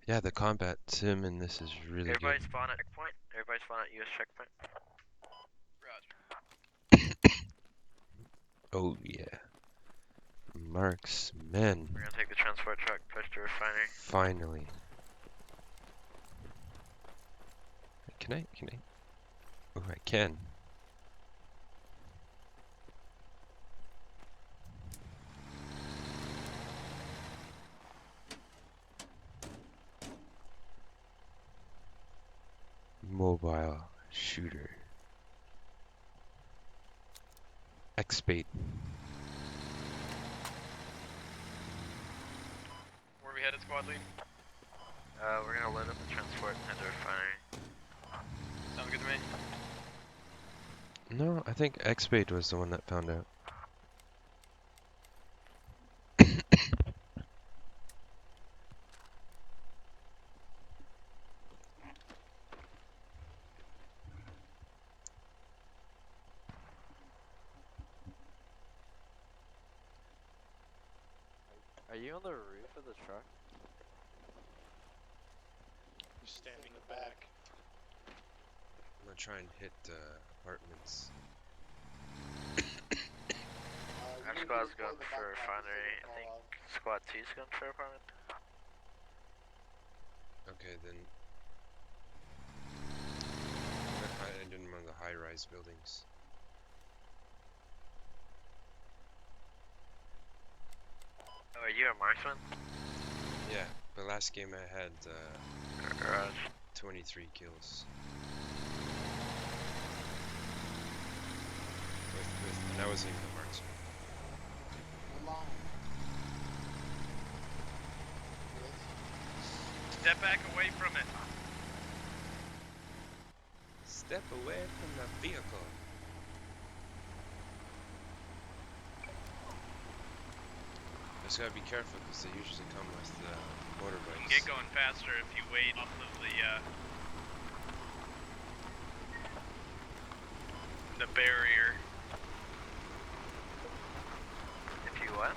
Yeah, the combat sim in this is really Everybody good. spawn at checkpoint. Everybody spawn at US checkpoint. Oh yeah. Marksman. We're gonna take the transport truck, push to refinery. Finally. Can I? Oh, I can. Mobile shooter. X-Bait. Where we headed, squad lead? We're gonna load up the transport and head to refinery. Sounds good to me. No, I think X-Bait was the one that found out. Are you on the roof of the truck? Just standing in the back. I'm gonna try and hit apartments. Our squad's going for refinery. I think squad 2's going for apartment. Okay, then. I'm gonna hide in one of the high-rise buildings. Oh, are you a marksman? Yeah, but last game I had Garage. 23 kills. And I wasn't even a marksman. Step back away from it. Step away from the vehicle. Just gotta be careful because they usually come with motorbikes. You can get going faster if you wait off of the barrier. If you what?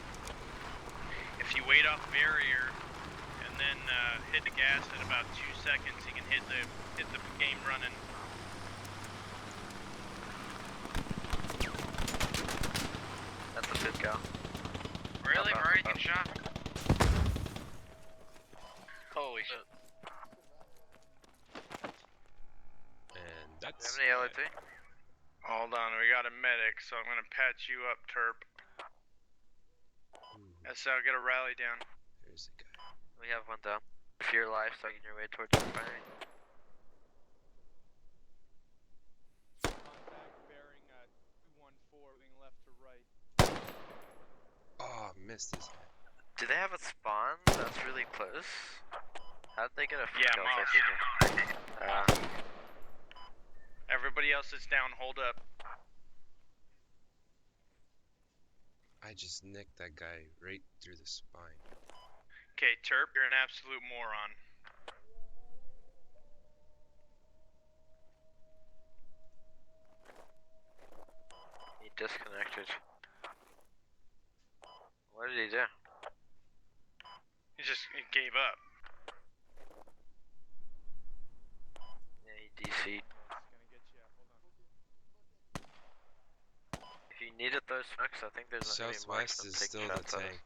If you wait off barrier and then hit the gas in about 2 seconds, you can hit the game running. That's a good go. Really? We're already getting shot? Holy shit. And Do that's. you have any LAT? Hold on, we got a medic, so I'm gonna patch you up, Terp. SL, get a rally down. There's the guy. We have one down. If you're alive, starting your way towards the refinery. Contact bearing 214, moving left to right. Oh, missed his head. Do they have a spawn that's really close? How'd they get a Yeah, kill Moss. here? Everybody else is down, hold up. I just nicked that guy right through the spine. Okay, Terp, you're an absolute moron. He disconnected. What did he do? He gave up. Yeah, he DC'd. If you needed those smokes, I think there's Southwest is still the tank.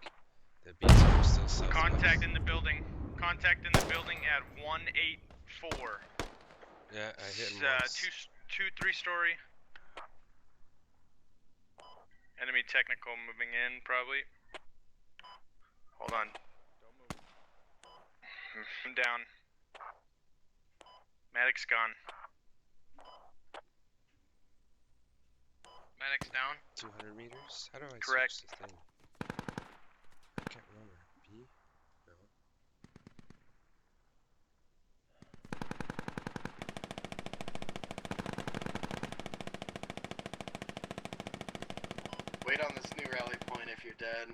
The The beats are still southwest. Contact in the building. Contact in the building at 184. Yeah, I hit him It's once. 3-story. Enemy technical moving in, probably. Hold on. Don't move. I'm down. Medic's gone. Medic's down. 200 meters? How do I Correct. switch the thing? I can't remember. B? No. Wait on this new rally point if you're dead.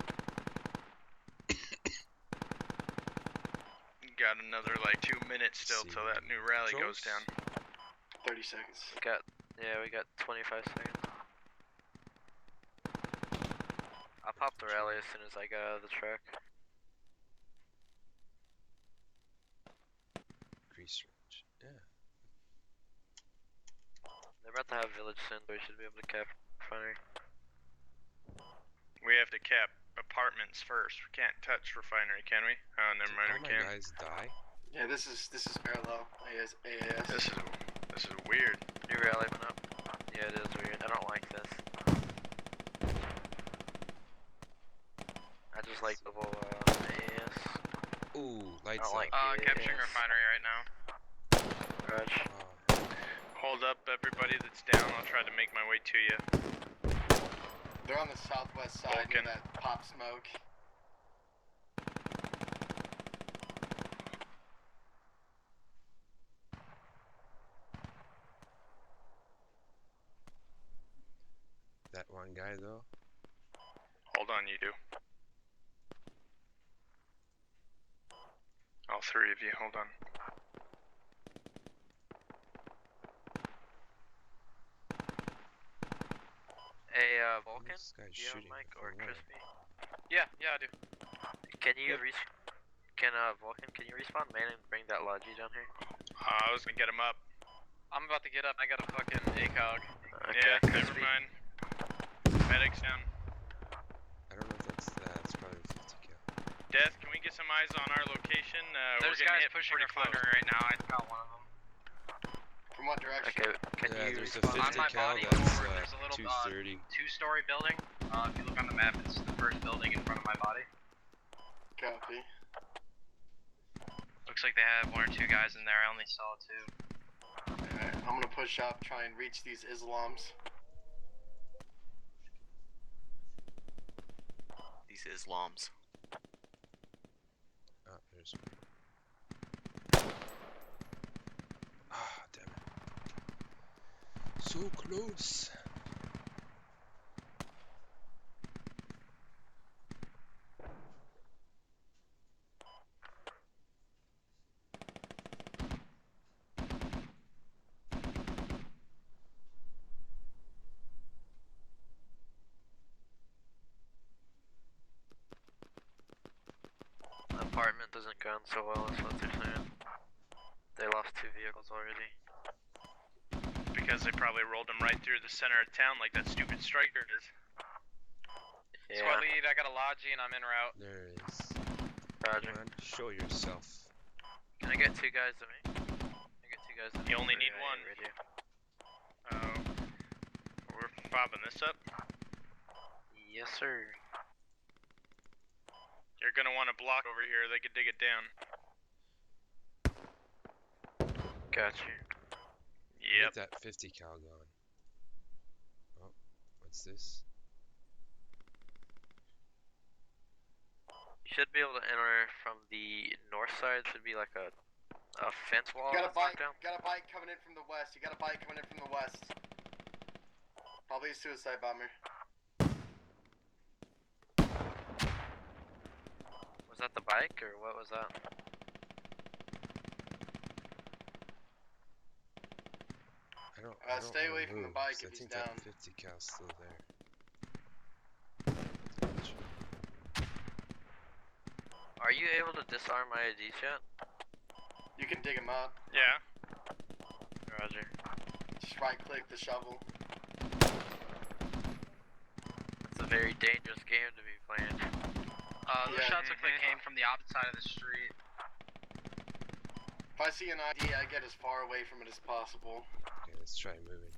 Got another like 2 minutes still till that new rally goes down. 30 seconds. We got 25 seconds. I'll pop the rally as soon as I get out of the truck. Increase range. Yeah. They're about to have village soon, so we should be able to cap refinery. We have to cap apartments first. We can't touch refinery, can we? Oh, never mind. All We my can. guys die. Yeah, this is parallel. AAS. This is weird. New rally went up. Yeah, it is weird. I don't like this. I just like the whole AAS. Ooh, I lights don't like out. Capturing AAS. refinery right now. Roger. Hold up, everybody that's down. I'll try to make my way to you. They're on the southwest side near that pop smoke. That one guy though. Hold on, you do. All three of you, hold on. Hey, Vulcan, This guy's do you have shooting mic from or where? Crispy? Yeah, I do. Can you Vulcan, can you respawn man and bring that Logi down here? I was gonna get him up. I'm about to get up. I got a fucking ACOG. Okay, Yeah, never Crispy. mind. Medic's down. I don't know if that's probably 50 cal. Death, can we get some eyes on our location? There's we're getting guys hit pushing pretty close. refinery right now. I got one of them. From what direction? Okay, can Yeah, you there's a respawn? 50 my cal body that's forward, there's a little 230. two-story building. If you look on the map, it's the first building in front of my body. Copy. Looks like they have one or two guys in there. I only saw two. Alright, I'm gonna push up, try and reach these Islams. These Islams. Oh, there's one. Ah, damn it. So close. The apartment doesn't go so well, is what they're saying. They lost 2 vehicles already. Because they probably rolled him right through the center of town like that stupid striker is. Yeah. Squad lead, I got a Logi and I'm en route. There it is. Roger. Come on, show yourself. Can I get 2 guys to me? Can I get 2 guys to me? You only for need a one. radio? Oh. We're fobbing this up. Yes, sir. You're gonna want to block over here. They could dig it down. Got you. Yep. Get that 50 cal going. Oh, what's this? You should be able to enter from the north side. Should be like a fence wall. Got a bike. down. Got a bike coming in from the west. You got a bike coming in from the west. Probably a suicide bomber. Was that the bike or what was that? I don't Stay wanna away from the move, bike 'cause if I he's think down. that 50 cal's still there. Are you able to disarm my IDs yet? You can dig him up. Yeah. Roger. Just right click the shovel. It's a very dangerous game to be playing. Those shots look like they came from the opposite side of the street. If I see an ID, I get as far away from it as possible. Okay, let's try moving.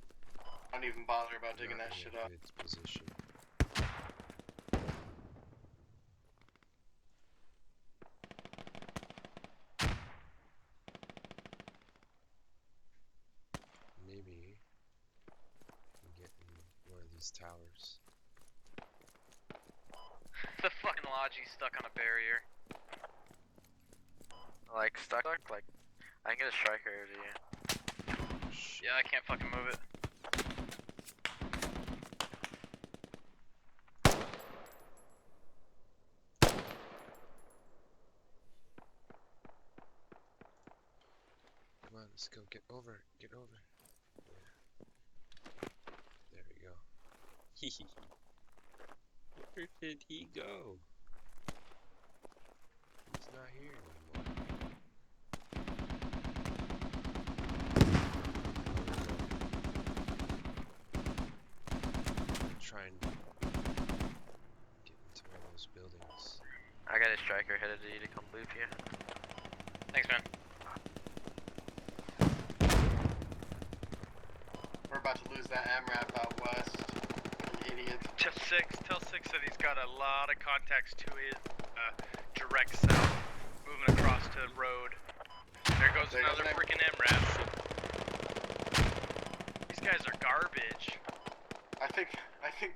I don't even bother about digging Not that in shit a up. good position. Maybe we can get in one of these towers. The fucking Logi's stuck on a barrier. Like stuck? Like I can get a striker over to you. Yeah, I can't fucking move it. Let's go, get over. Yeah. There we go. Where did he go? He's not here anymore. Try and get into one of those buildings. I got a striker headed to you to come loop you. Thanks, man. We're about to lose that MRAP out west. You idiot. Tell 6 that he's got a lot of contacts to his direct south, moving across to the road. There goes another freaking MRAP. These guys are garbage. I think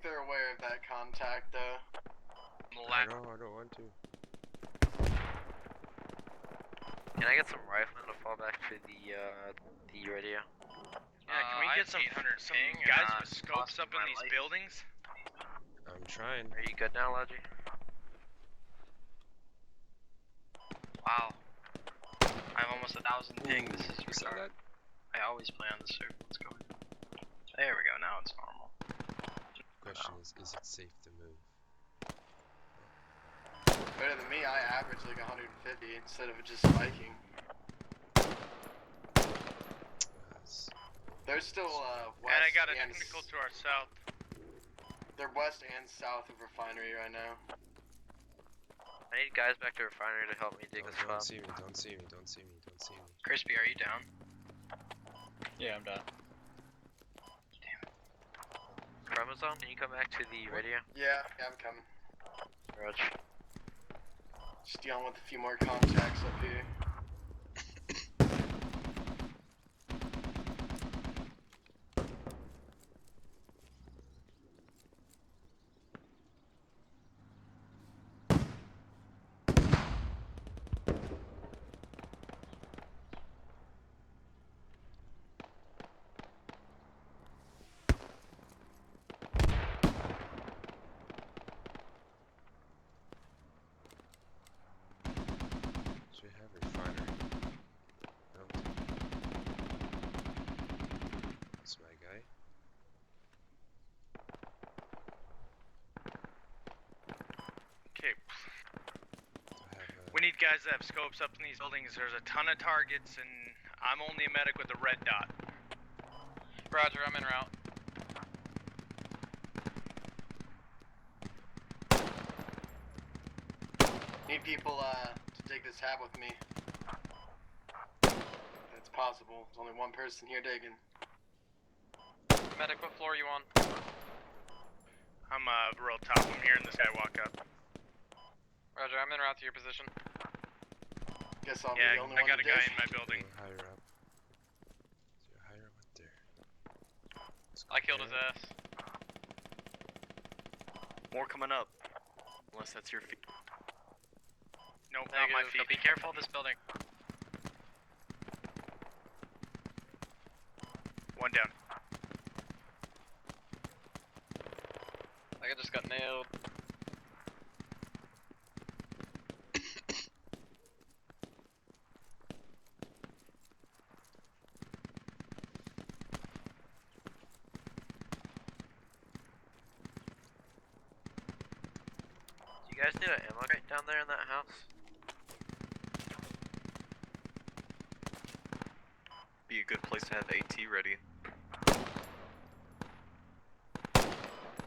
they're aware of that contact though. I don't want to. Can I get some riflemen to fall back to the radio? Yeah, can we get some guys with scopes up in these buildings? I'm trying. Are you good now, Logi? Wow. I have almost 1,000 ping. This is retarded. I always play on this server. Let's go. There we go. Now it's normal. Question is it safe to move? Better than me, I average like 150 instead of just spiking. They're still west And I got a technical to our south. They're west and south of refinery right now. I need guys back to refinery to help me dig this Don't spot. see me. Crispy, are you down? Yeah, I'm down. Chromosome, can you come back to the radio? Yeah, I'm coming. Roger. Just dealing with a few more contacts up here. Do we have refinery? I don't think. That's my guy. Okay. We need guys that have scopes up in these buildings. There's a ton of targets, and I'm only a medic with a red dot. Roger, I'm en route. Need people to dig this hab with me. It's possible. There's only one person here digging. Medic, what floor are you on? I'm real top. I'm hearing this guy walk up. Roger, I'm en route to your position. Guess I'll Yeah, be the only I one got to a guy dig. in my building. Higher up. Is there higher up there? I killed his ass. More coming up. Unless that's your feet. Nope, not my feet. Be careful of this building. One down. I just got nailed. Do you guys need an ammo crate down there in that house? Be a good place to have AT ready.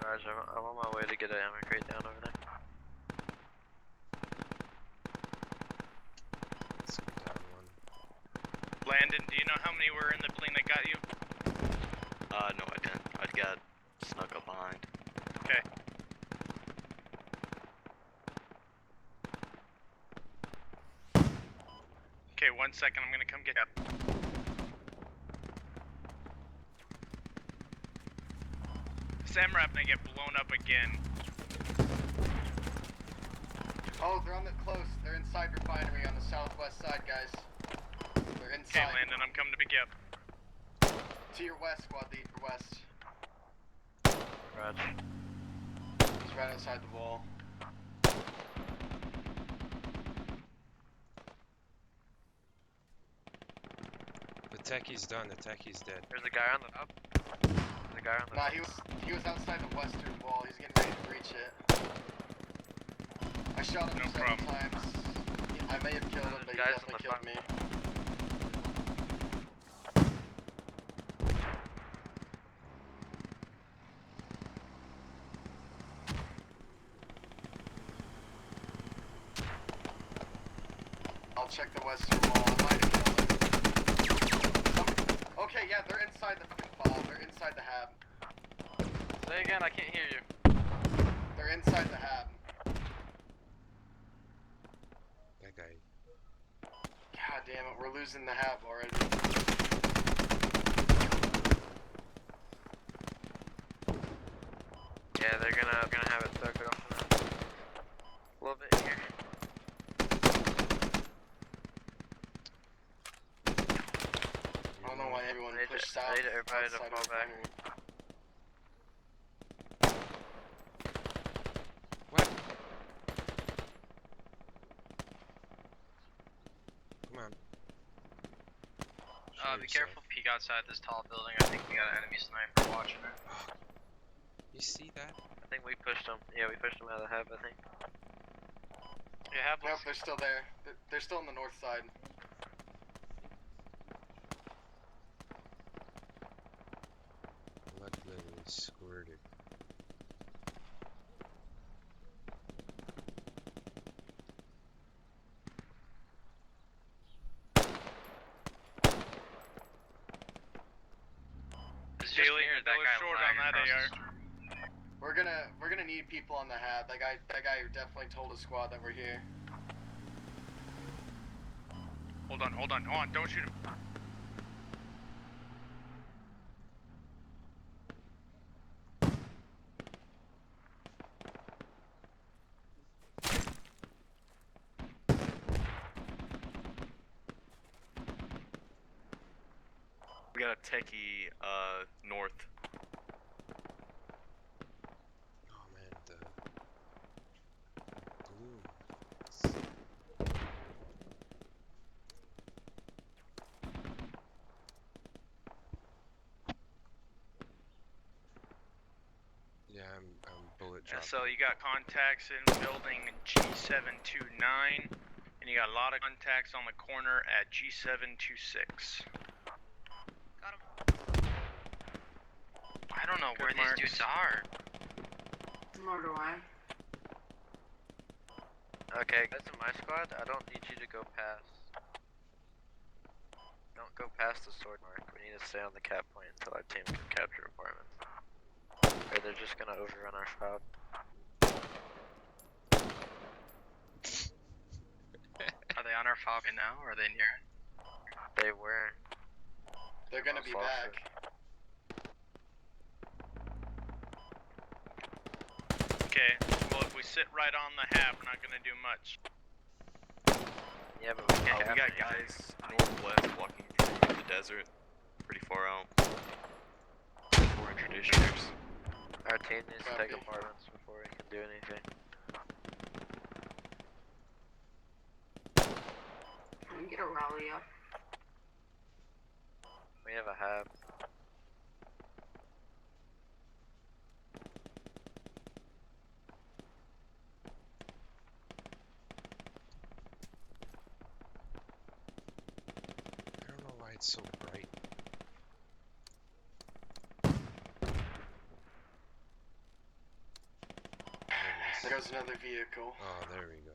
Roger, I'm on my way to get an ammo crate down over there. Let's go down one. Landon, do you know how many were in the building that got you? No, I didn't. I got snuck up behind. Okay. Okay, 1 second. I'm gonna come get up. Samrap gonna get blown up again. Oh, they're on the close. They're inside refinery on the southwest side, guys. They're Okay, inside. Landon, I'm coming to pick you up. To your west, squad lead, your west. Roger. He's right outside the wall. But techie's done. The techie's dead. There's a guy on the up. There's a guy on the Nah, he was outside the western wall. He's getting ready to breach it. I shot him several times. I may have killed him, but he definitely killed me. I'll check the western wall. I might have killed him. Okay, yeah, they're inside the fucking ball. They're inside the hab. Say again, I can't hear you. They're inside the hab. That guy. God damn it, we're losing the hab already. Yeah, they're gonna have it stuck off a little bit here. I don't know why everyone pushed south. I need everybody to fall back. What? Come on. Be careful, peek outside this tall building. I think we got an enemy sniper watching it. You see that? I think we pushed them. Yeah, we pushed them out of the hub, I think. Yeah, nope, they're still there. They're still on the north side. Blood literally squirted. Daily, that was short on that AR. We're gonna need people on the hab. That guy definitely told his squad that we're here. Hold on, don't shoot him. We got a techie, north. Oh man, the glue. Yeah, I'm bullet dropping. So you got contacts in building G729, and you got a lot of contacts on the corner at G726. I don't know where these dudes are. Nor do I. Okay, guys in my squad, I don't need you to go past. Don't go past the sword mark. We need to stay on the cap point until our team can capture apartments. Or they're just gonna overrun our fob. Are they on our fob now, or are they near it? They were. They're gonna be back. Okay, well if we sit right on the hab, we're not gonna do much. Yeah, but we can't We got guys northwest walking through the desert, pretty far out. 400 traditioners. Our team needs to take apartments before we can do anything. Can we get a rally up? We have a hab. I don't know why it's so bright. There goes another vehicle. Oh, there we go.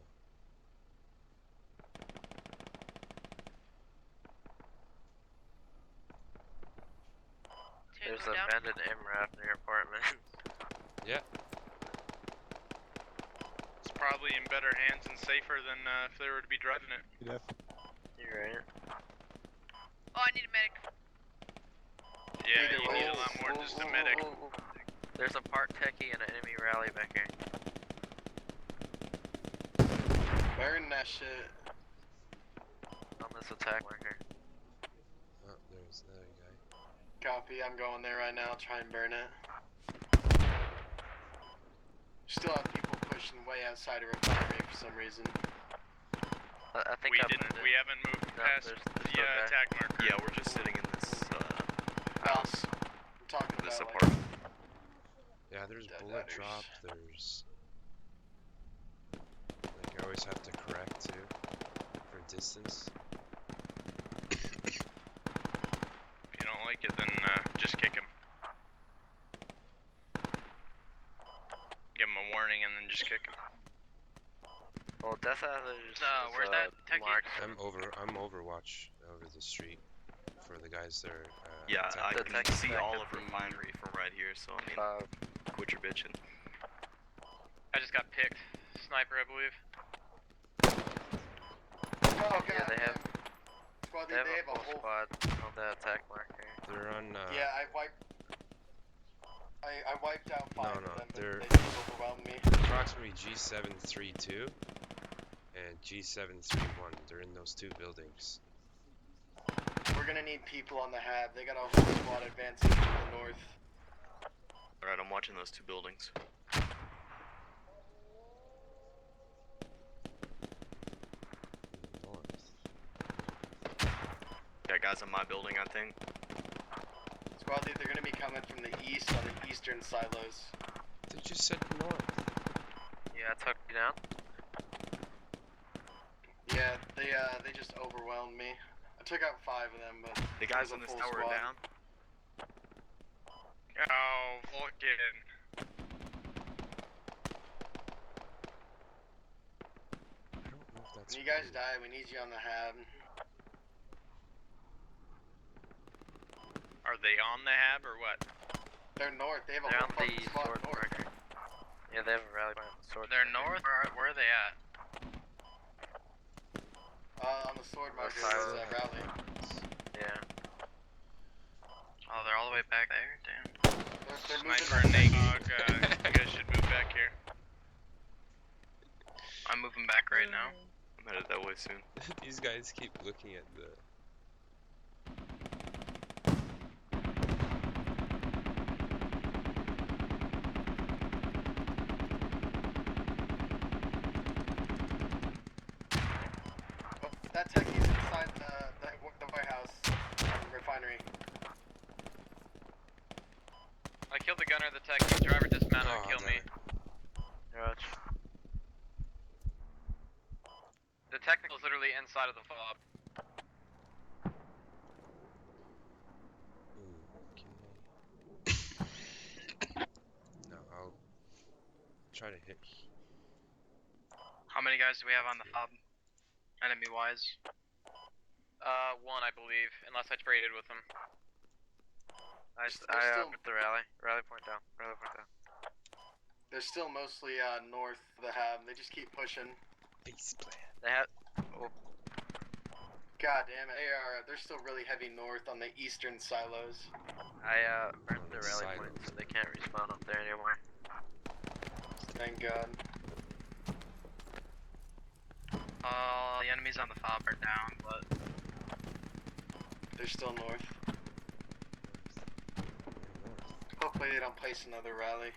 There's an abandoned MRAP near apartment. Yeah. It's probably in better hands and safer than if they were to be driving it. You're right. Oh, I need a medic. Yeah, you need a lot more than just a medic. There's a part techie and an enemy rally back here. Burn that shit. On this attack marker. Oh, there's the other guy. Copy, I'm going there right now, try and burn it. Still have people pushing way outside of refinery for some reason. I think we haven't moved past the attack marker. Yeah, we're just sitting in this like, apartment. Yeah, there's Dead bullet adders. drop, there's... Like, I always have to correct, too, for distance. If you don't like it, then just kick him. Give him a warning and then just kick him. Well, Death Adder's where's that techie? marked. I'm Overwatch over the street for the guys that are, Yeah, I attacking. can see all of refinery from right here, so I mean, quit your bitching. I just got picked. Sniper, I believe. Oh god. Yeah, they have. Squad, They have they a have a full whole. squad on the attack marker. They're on, Yeah, I wiped out 5 no, of them, they're but they just overwhelmed me. approximately G732 and G731. They're in those two buildings. We're gonna need people on the hab. They got a whole squad advancing to the north. Alright, I'm watching those two buildings. Got guys in my building, I think. Squad lead, they're gonna be coming from the east on the eastern silos. They just said north. Yeah, I took you down. Yeah, they just overwhelmed me. I took out 5 of them, but The guys there's a on this full tower are squad. down. Oh, Vulcan. I don't know if that's When you guys die, we need you on the hab. Are they on the hab or what? They're north. They have a They're whole on fucking the squad sword north. marker. Yeah, they have a rally point on the sword They're marker. north? Where are they at? On the sword marker, silo. there's a rally. Yeah. Oh, they're all the way back there? Damn. They're moving Sniper and like Nagog, you guys should move back here. I'm moving back right now. I'm headed that way soon. These guys keep looking at the... That techie's inside the warehouse refinery. I killed the gunner, the tech, the driver dismounted and killed me. Gotcha. The technical is literally inside of the fob. No, I'll try to hit... How many guys do we have on the fob? Enemy-wise? One, I believe, unless I traded with them. I still- put the rally. Rally point down. Rally point down. They're still mostly north of the hab. They just keep pushing. Base plan. They have. Oh, God damn it. They're still really heavy north on the eastern silos. I burned the the rally point silos. so they can't respawn up there anymore. Thank God. The enemies on the fob are down, but They're still north. Hopefully they don't place another rally.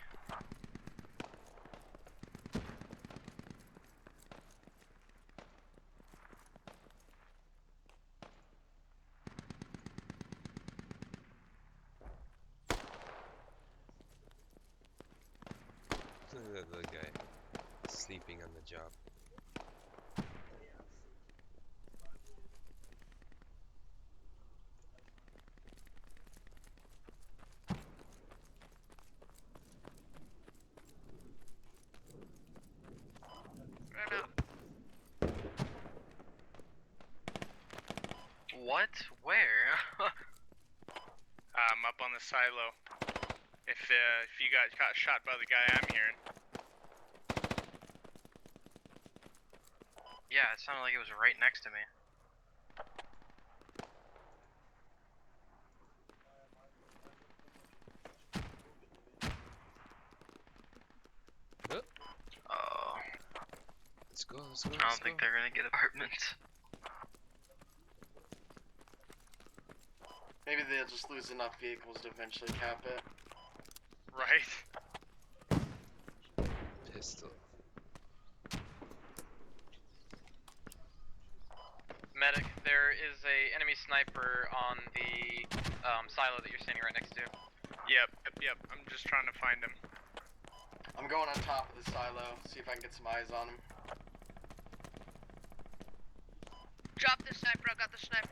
Look at the guy sleeping on the job. what? Where? I'm up on the silo. If you got shot by the guy I'm hearing. Yeah, it sounded like it was right next to me. Oh. Let's go, let's go, I don't think they're gonna get apartments. Maybe they'll just lose enough vehicles to eventually cap it. Right. Pistol. Medic, there is a enemy sniper on the silo that you're standing right next to. Yep. Yep, I'm just trying to find him. I'm going on top of the silo, see if I can get some eyes on him. Drop the sniper, I got the sniper.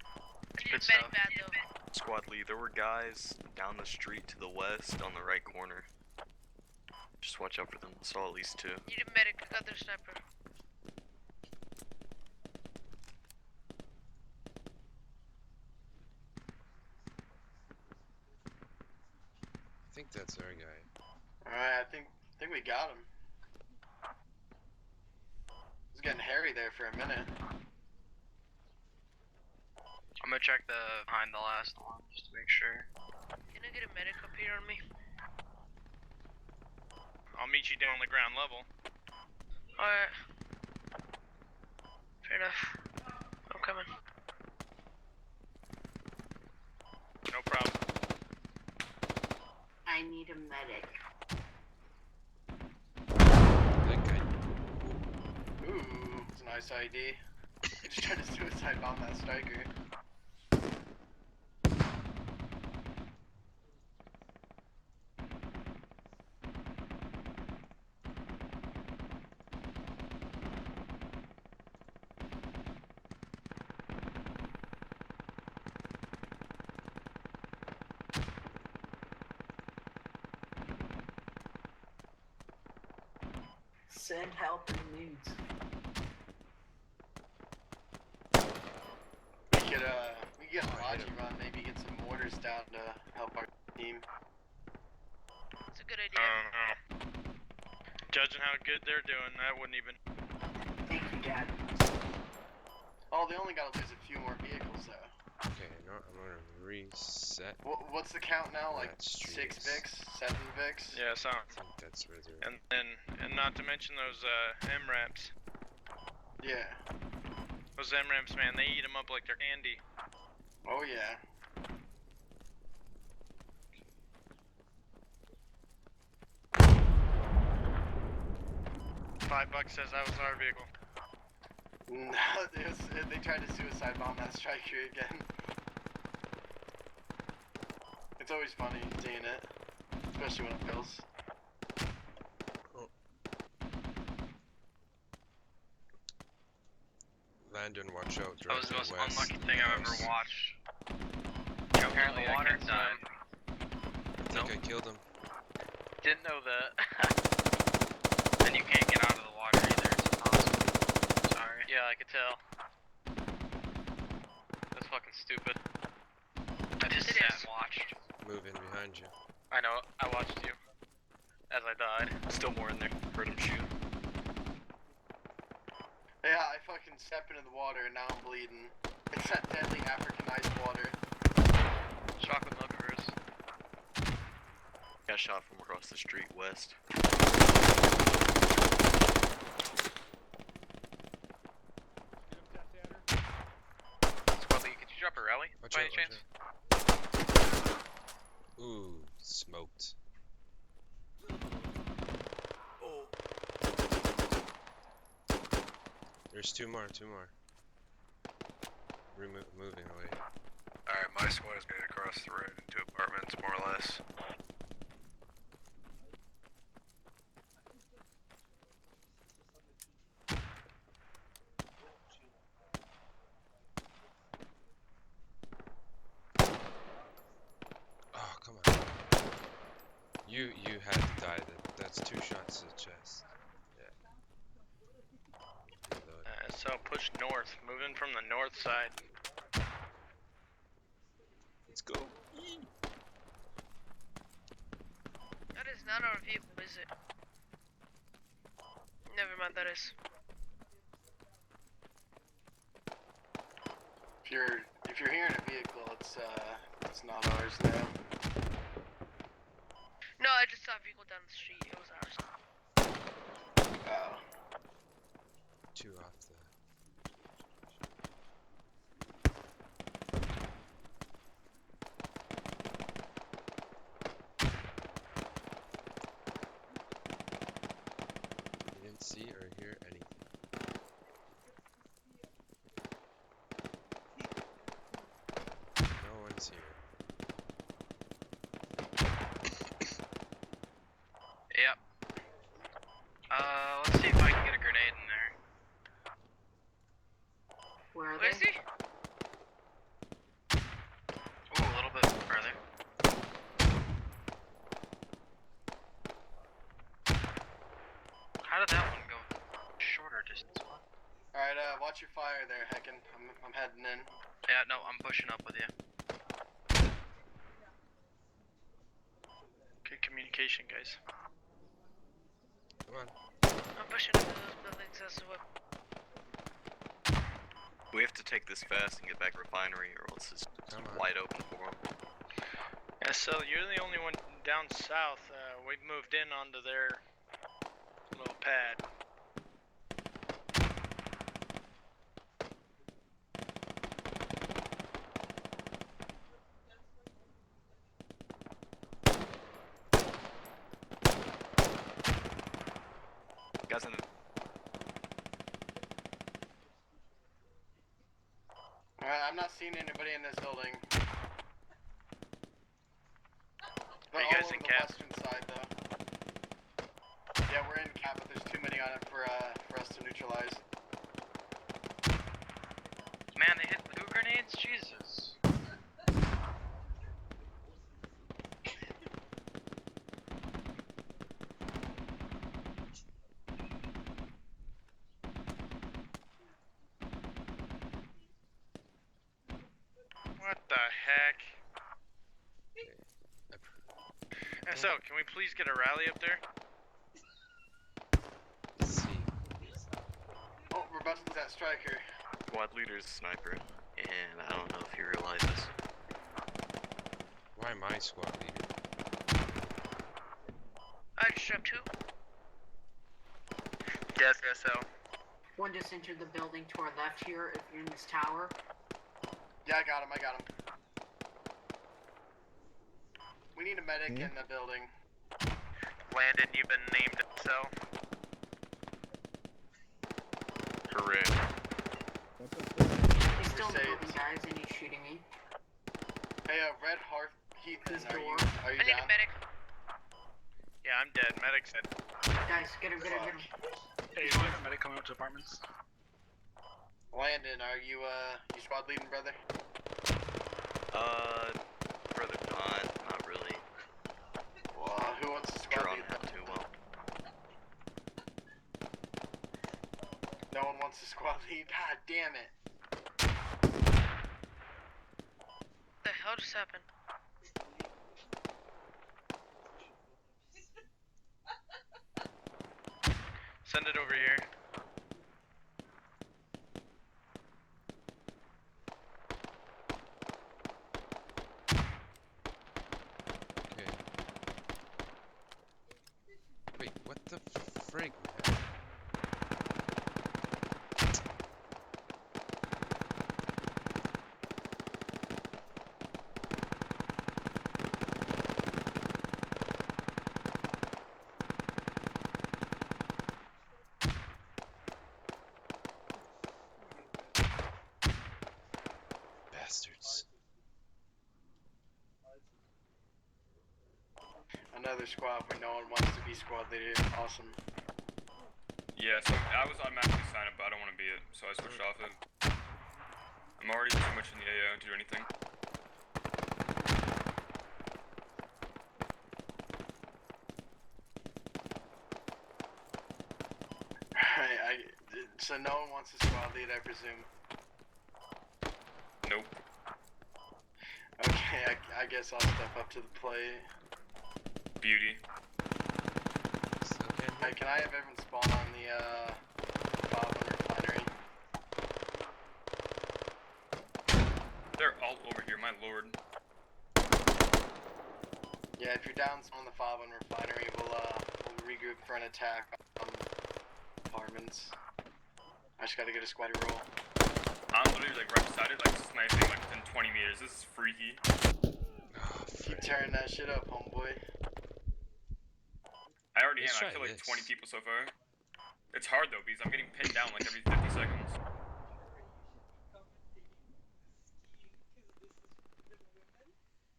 I need Good a medic stuff. bad though. Squad lead, there were guys down the street to the west on the right corner. Just watch out for them. Saw at least 2. Need a medic, I got their sniper. I think that's our guy. Alright, I think we got him. It was getting hairy there for a minute. I'm gonna check the behind the last one just to make sure. Can I get a medic up here on me? I'll meet you down on the ground level. Alright. Fair enough. I'm coming. No problem. I need a medic. That guy. Ooh, it's a nice ID. He just tried to suicide bomb that striker. Send help in needs. We could get a Logi run, maybe get some mortars down to help our team. That's a good idea. Judging how good they're doing, that wouldn't even. Thank you, Dad. Oh, they only gotta lose a few more vehicles though. Okay, no, I'm gonna reset. What's the count now? Like that 6 streaks. Vicks, 7 Vicks? Yeah, so. I think that's where they're. And not to mention those M-Ramps. Yeah. Those M-Ramps, man, they eat them up like they're candy. Oh yeah. $5 says that was our vehicle. No, they tried to suicide bomb that striker again. It's always funny seeing it, especially when it fails. Landon, watch out. That was the most west. unlucky thing I've ever watched. Apparently I can swim. I think I killed him. Didn't know that. Then you can't get out of the water either, it's impossible. Sorry. Yeah, I could tell. That's fucking stupid. I just sat and watched. Moving behind you. I know, I watched you. As I died. Still more in there. Heard him shoot. Yeah, I fucking step into the water and now I'm bleeding. It's that deadly African ice water. Chocolate milk hers. Got shot from across the street west. Squadly, could you drop a rally by any chance? Ooh, smoked. There's two more. Moving away. Alright, my squad is going across the road into apartments, more or less. Oh, come on. You had to die. That's 2 shots to the chest. So push north, moving from the north side. Let's go. That is not our vehicle, is it? Never mind, that is. If you're hearing a vehicle, it's not ours now. No, I just saw a vehicle down the street. It was ours. Oh. 2 off the. You didn't see or hear anything. No one's here. Where are Where is they? he? Ooh, a little bit further. How did that one go shorter distance? What? Alright, watch your fire there, Heckin. I'm heading in. Yeah, no, I'm pushing up with you. Good communication, guys. Come on. I'm pushing up to those buildings as well. We have to take this fast and get back to refinery, or else it's wide open for them. Yeah, so you're the only one down south. We've moved in onto their little pad. Guys in the... Alright, I'm not seeing anybody in this building. Are you guys in the cap? western side, though. Yeah, we're in cap, but there's too many on it for us to neutralize. Man, they hit 2 grenades? Jesus. What the heck? SO, can we please get a rally up there? Oh, we're busting that striker. Squad leader's sniper, and I don't know if you realize this. Why my squad leader? I just dropped 2. Yes, SO. One just entered the building to our left here, if you're in this tower. Yeah, I got him. We need a medic in the building. Landon, you've been named SO. Correct. He's still in the building, guys, and he's shooting me. Hey, Red Hearth, Heathen, are you I need down? a medic. Yeah, I'm dead. Medic's dead. Guys, get him. Hey, is there a medic coming up to apartments? Landon, are you squad leading, brother? Brother, not really. Well, who wants to squad Drawn lead? out too well. No one wants to squad lead? God damn it. What the hell just happened? Send it over here. Okay. Wait, what the frig, man? Bastards. Another squad where no one wants to be squad leader. Awesome. Yeah, so I was automatically signed up, but I don't want to be it, so I switched off it. I'm already too much in the AO to do anything. Right, so no one wants to squad lead, I presume. Nope. Okay, I guess I'll step up to the plate. Beauty. Hey, can I have everyone spawn on the Boblin refinery? They're all over here, my lord. Yeah, if you're down on the Boblin refinery, we'll regroup for an attack on apartments. I just gotta get a squad roll. I'm literally like right beside it, like sniping like within 20 meters. This is freaky. Keep tearing that shit up, homeboy. I already Let's am. I try killed like this. 20 people so far. It's hard though because I'm getting pinned down like every 50 seconds.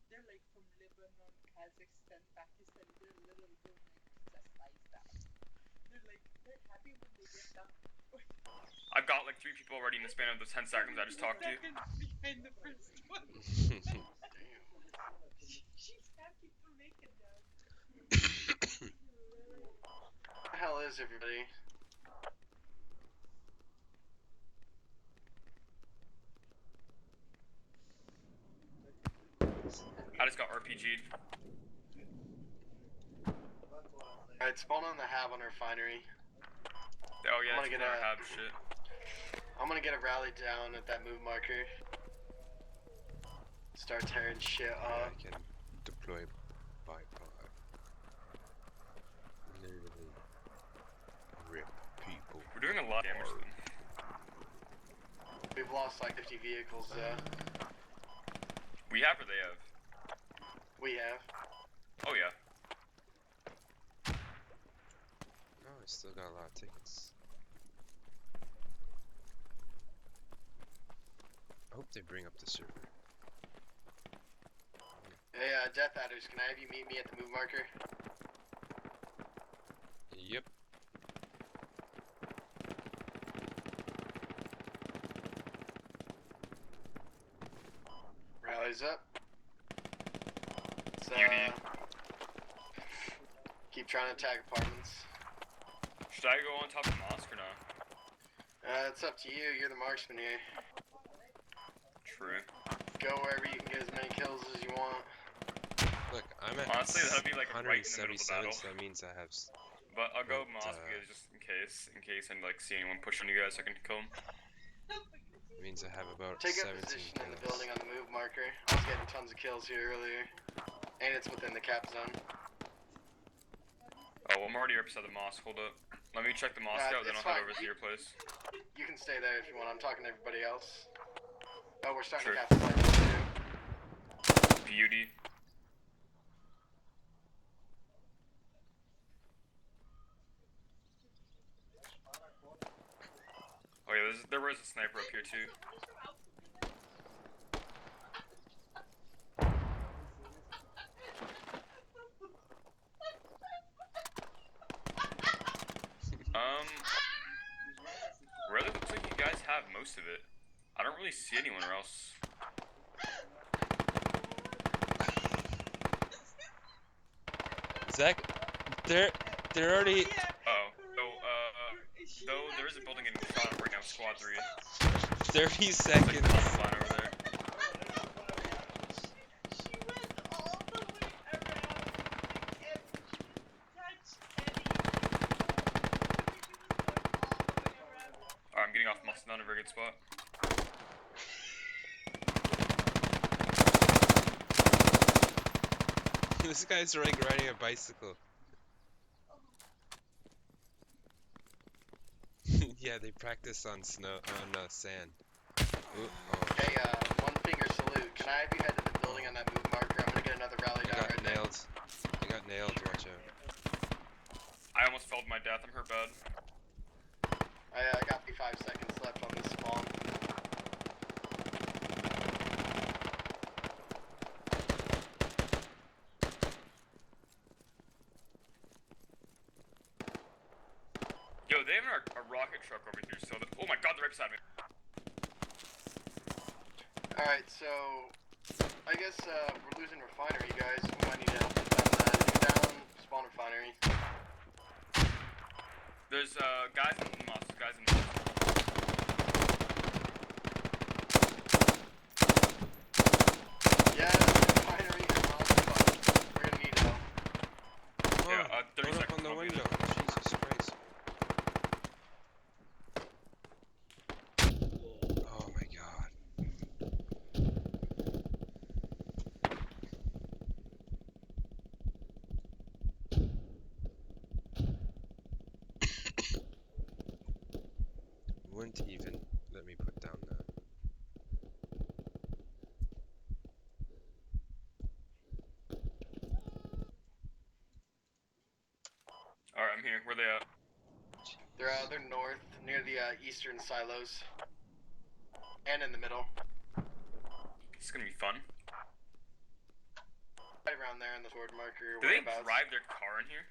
They're like from Lebanon, Kazakhstan, Pakistan. They're little women just like that. they're happy when they get down. I've got like 3 people already in the span of the 10 seconds I just talked to you. Behind the first one. She's happy to make it down. What the hell is everybody? I just got RPG'd. Alright, spawn on the hab on refinery. Oh yeah, I'm it's gonna have shit. I'm gonna get a rally down at that move marker. Start tearing shit up. I can deploy bipod. Literally rip people. We're doing a lot of damage to them. We've lost like 50 vehicles though. We have or they have? We have. Oh yeah. Oh, I still got a lot of tickets. I hope they bring up the server. Hey, Death Adders, can I have you meet me at the move marker? Yep. Rallies up. So, keep trying to attack apartments. Should I go on top of the mosque or not? It's up to you. You're the marksman here. True. Go wherever you can get as many kills as you want. Look, I'm at Honestly, that'd be like right in the middle of the 177, battle. so that means I have. But I'll go mosque just in case I like see anyone pushing you guys, I can kill them. Means I have about Take up 17 position kills. in the building on the move marker. I was getting tons of kills here earlier. And it's within the cap zone. Oh, I'm already up beside the mosque, hold up. Let me check the mosque out, then I'll head over to your place. You can stay there if you want. I'm talking to everybody else. Oh, we're starting Sure. to cap the fight too. Beauty. Oh yeah, there was a sniper up here too. Really looks like you guys have most of it. I don't really see anyone else. Zach, they're already. Oh, so though there is a building getting shot up right now, squad 3. 30 seconds. Like top line over there. Alright, I'm getting off muscle, not a very good spot. This guy's like riding a bicycle. Yeah, they practice on snow, on sand. Ooh, oh. Hey, one finger salute. Can I have you head to the building on that move marker? I'm gonna get another rally down right there. You got nailed, watch out. I almost fell to my death, I'm hurt bad. I got 5 seconds left on this spawn. Yo, they have a rocket truck over here, so oh my god, they're right beside me. Alright, so I guess we're losing refinery, guys. We might need to help defend that. If you're down, spawn refinery. There's guys in the mosque, guys in the mosque. Yeah, refinery and mosque, but we're gonna need help. Yeah, 30 Load up seconds on the I'll be window. there. Jesus Christ. Oh my god. Wouldn't even let me put down the. Alright, I'm here. Where they at? They're north, near the eastern silos. And in the middle. It's gonna be fun. Right around there on the forward marker. Do they whereabouts. drive their car in here?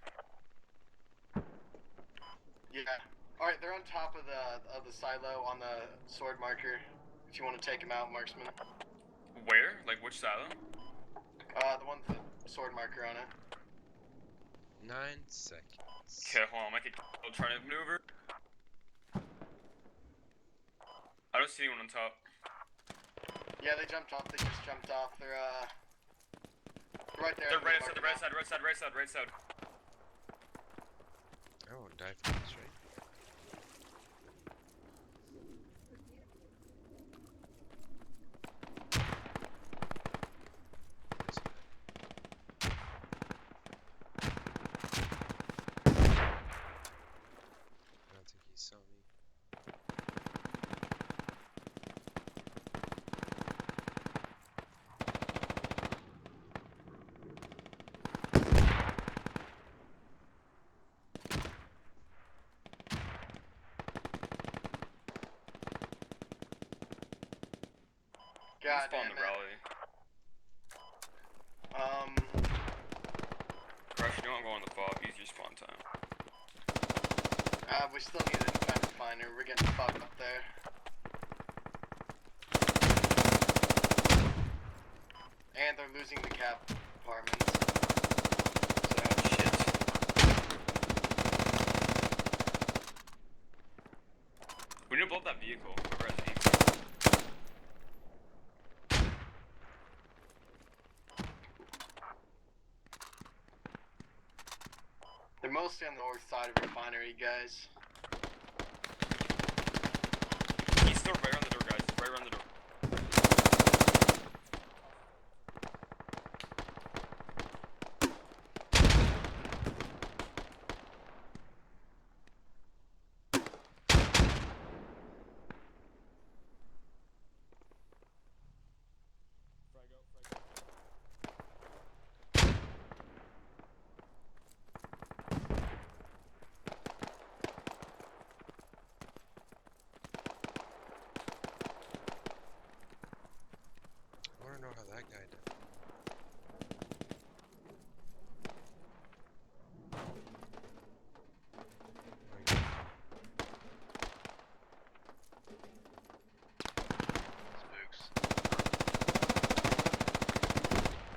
Yeah. Alright, they're on top of the silo on the sword marker. If you want to take them out, marksman. Where? Like which silo? The one with the sword marker on it. 9 seconds. Okay, hold on, I might get trying to maneuver. I don't see anyone on top. Yeah, they jumped off. They just jumped off. They're right there. They're right side, right side. I won't die from this, right? I don't think he saw me. God Spawn damn the it. rally. Crash, you know I'm going to the fob. Easier spawn time. We still need an infected finder. We're getting fucked up there. And they're losing the cap apartments. We need to blow up that vehicle. Whoever has the They're mostly on the north side of refinery, guys. He's still right around the door, guys. He's right around the door. I wanna know how that guy did.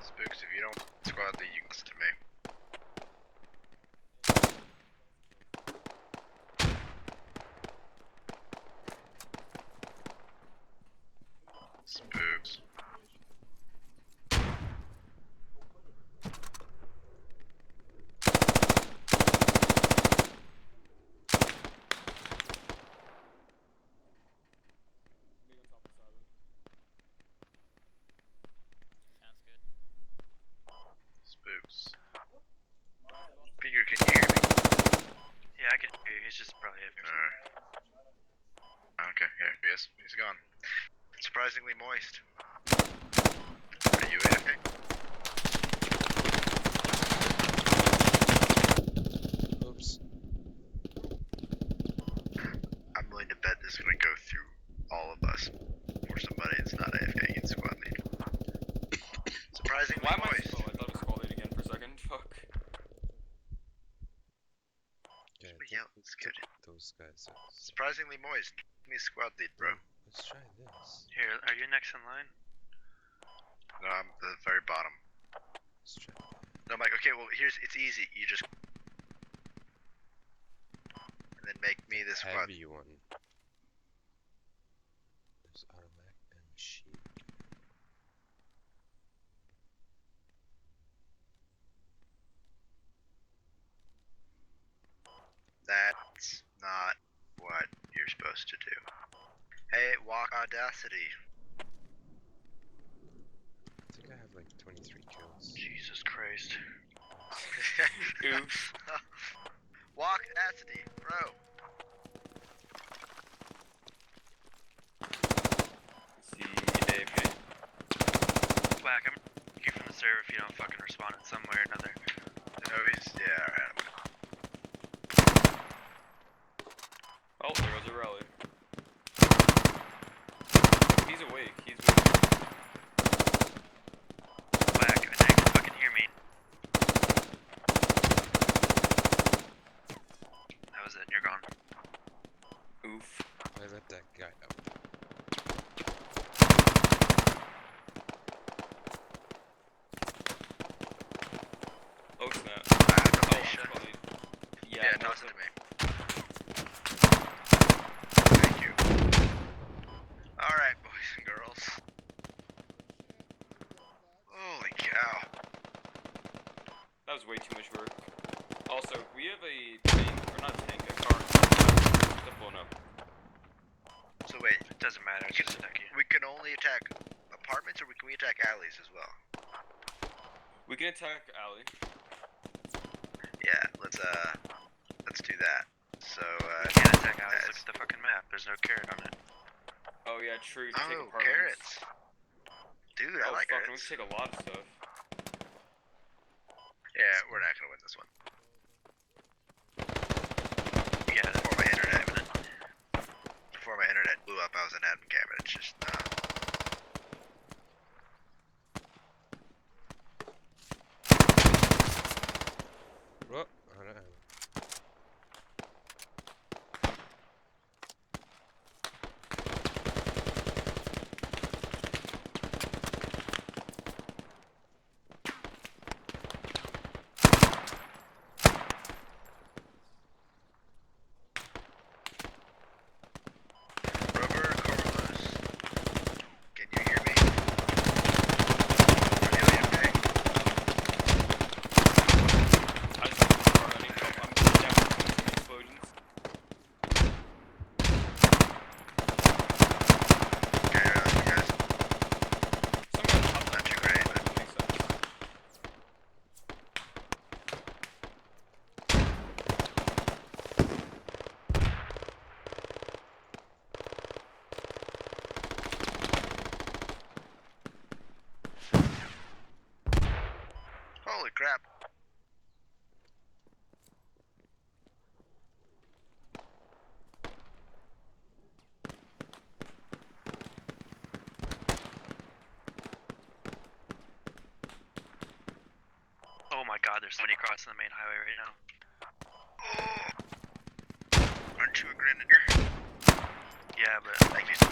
Spooks, if you don't squad lead, you can listen to me. Spooks. Spooks. Peter, can you hear me? Yeah, I can hear you. He's just probably AFK. Alright. Okay, yeah, yes, he's gone. Surprisingly moist. Are you AFK? Oops. I'm willing to bet this is gonna go through all of us. Or somebody that's not AFK gets squad lead. Surprisingly Why am I moist. slow? I thought it was squad lead again for a second. Fuck. Yeah, Yeah, let's get it. those guys are... Surprisingly moist. Give me a squad lead, bro. Let's try this. Here, are you next in line? No, I'm the very bottom. Let's try that. No, Mike, okay, well, it's easy. You just... And then make me the squad. Heavy one. There's automatic and machine. That's not what you're supposed to do. Hey, walk Audacity. I think I have like 23 kills. Jesus Christ. Oof. Walk Audacity, bro. AFK. Whack, I'm you from the server if you don't fucking respond in some way or another. No, yeah, alright. Oh, there goes a rally. He's awake. He's awake. Whack, I know you can fucking hear me. That was it, you're gone. was way too much work. Also, we have a tank, or not tank, a car. It's blown up. So wait, It doesn't matter, it's just a decky. we can only attack apartments, or can we attack alleys as well? We can attack alley. Yeah, let's do that. So We can't attack alleys, look at the fucking map, there's no carrot on it. Oh yeah, true. You can take oh, apartments. carrots. Dude, I Oh like fuck, carrots. we can take a lot of stuff. Yeah, we're not gonna win this one. Yeah, Before my internet blew up, I was in admin cam, and it's just Whoa, alright. Rubber Carlos. Can you hear me? I just have to run. I'm down with some explosions. Okay, you guys. Someone Not too great. makes sense. Holy crap. oh my god, there's so many crossing the main highway right now. Aren't you a grenadier? Yeah, but Thank you.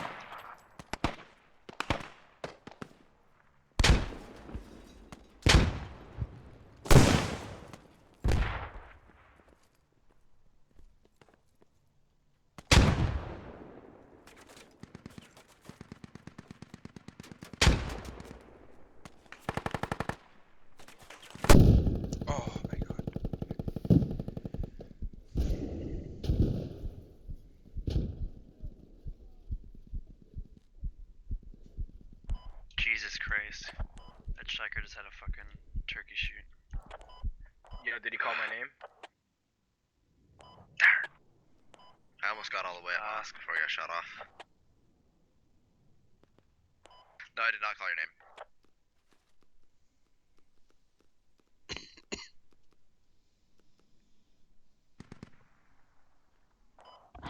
Oh my god. Jesus Christ. That striker just had a fucking turkey shoot. Yo, did he call my name? I almost got all the way at Mosque before I got shot off. No, I did not call your name.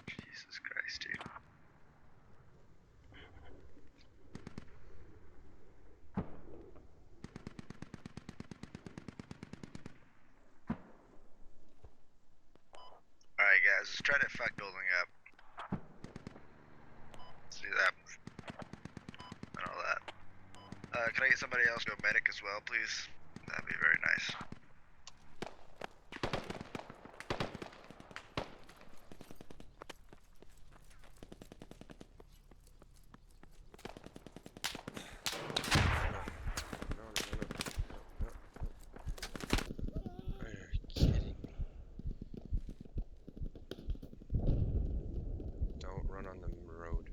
Jesus Christ, dude. Alright guys, let's try to fuck building up. Let's do that. And all that. Can I get somebody else to go medic as well, please? That'd be very nice. Are you kidding me? Don't run on the road.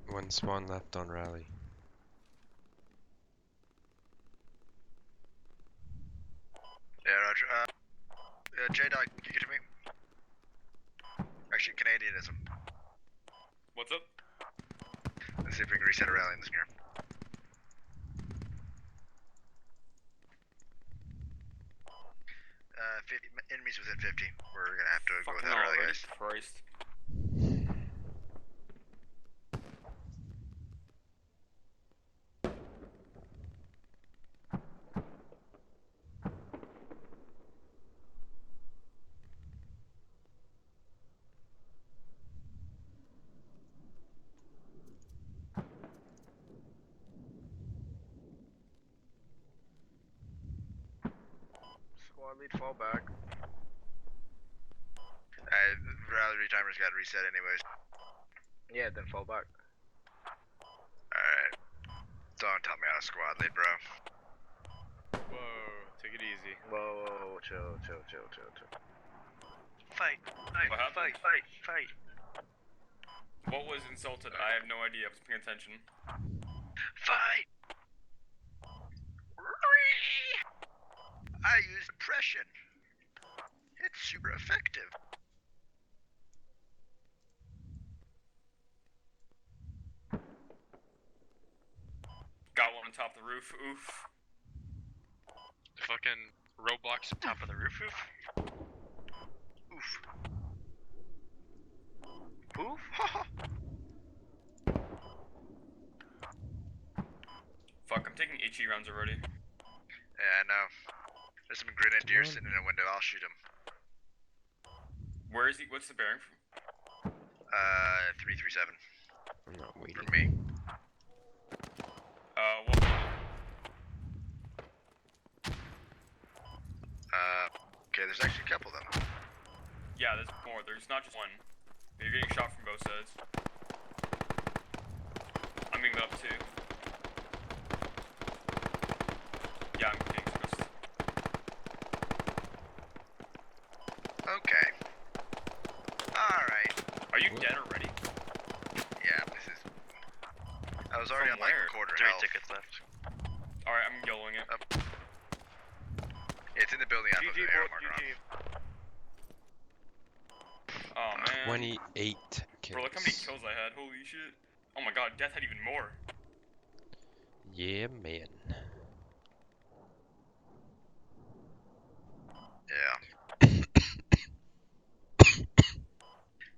One spawn left on rally. Yeah, Roger. J-Dog, can you get to me? Actually, Canadianism. What's up? Let's see if we can reset a rally in this mirror. 50 enemies within 50. We're gonna have to go with Fucking that early, already, guys. Christ. Squad lead, fall back. Rally timer's got reset anyways. Yeah, then fall back. Alright. Don't tell me how to squad lead, bro. Whoa, take it easy. Whoa, chill. Fight. What happened? Fight. What was insulted? I have no idea. I was paying attention. Fight! I use depression. It's super effective. Got one on top of the roof. Oof. Fucking roadblocks top of the roof. Oof. Fuck, I'm taking HE rounds already. Yeah, I know. There's some grenadiers sitting in a window. I'll shoot him. Where is he? What's the bearing from? 337. I'm not waiting. For me. What? Okay, there's actually a couple of them. Yeah, there's more. There's not just one. You're getting shot from both sides. I'm being lit up too. Yeah, I'm getting exposed. Okay. Alright. Are you dead already? Yeah, this is... I was already on like a quarter 3 health. tickets left. Alright, I'm yellowing it. Yeah, it's in the building out of the arrow marker on. Oh man. 28 kills. Bro, look how many kills I had. Holy shit. Oh my god, Death had even more. Yeah, man. Yeah.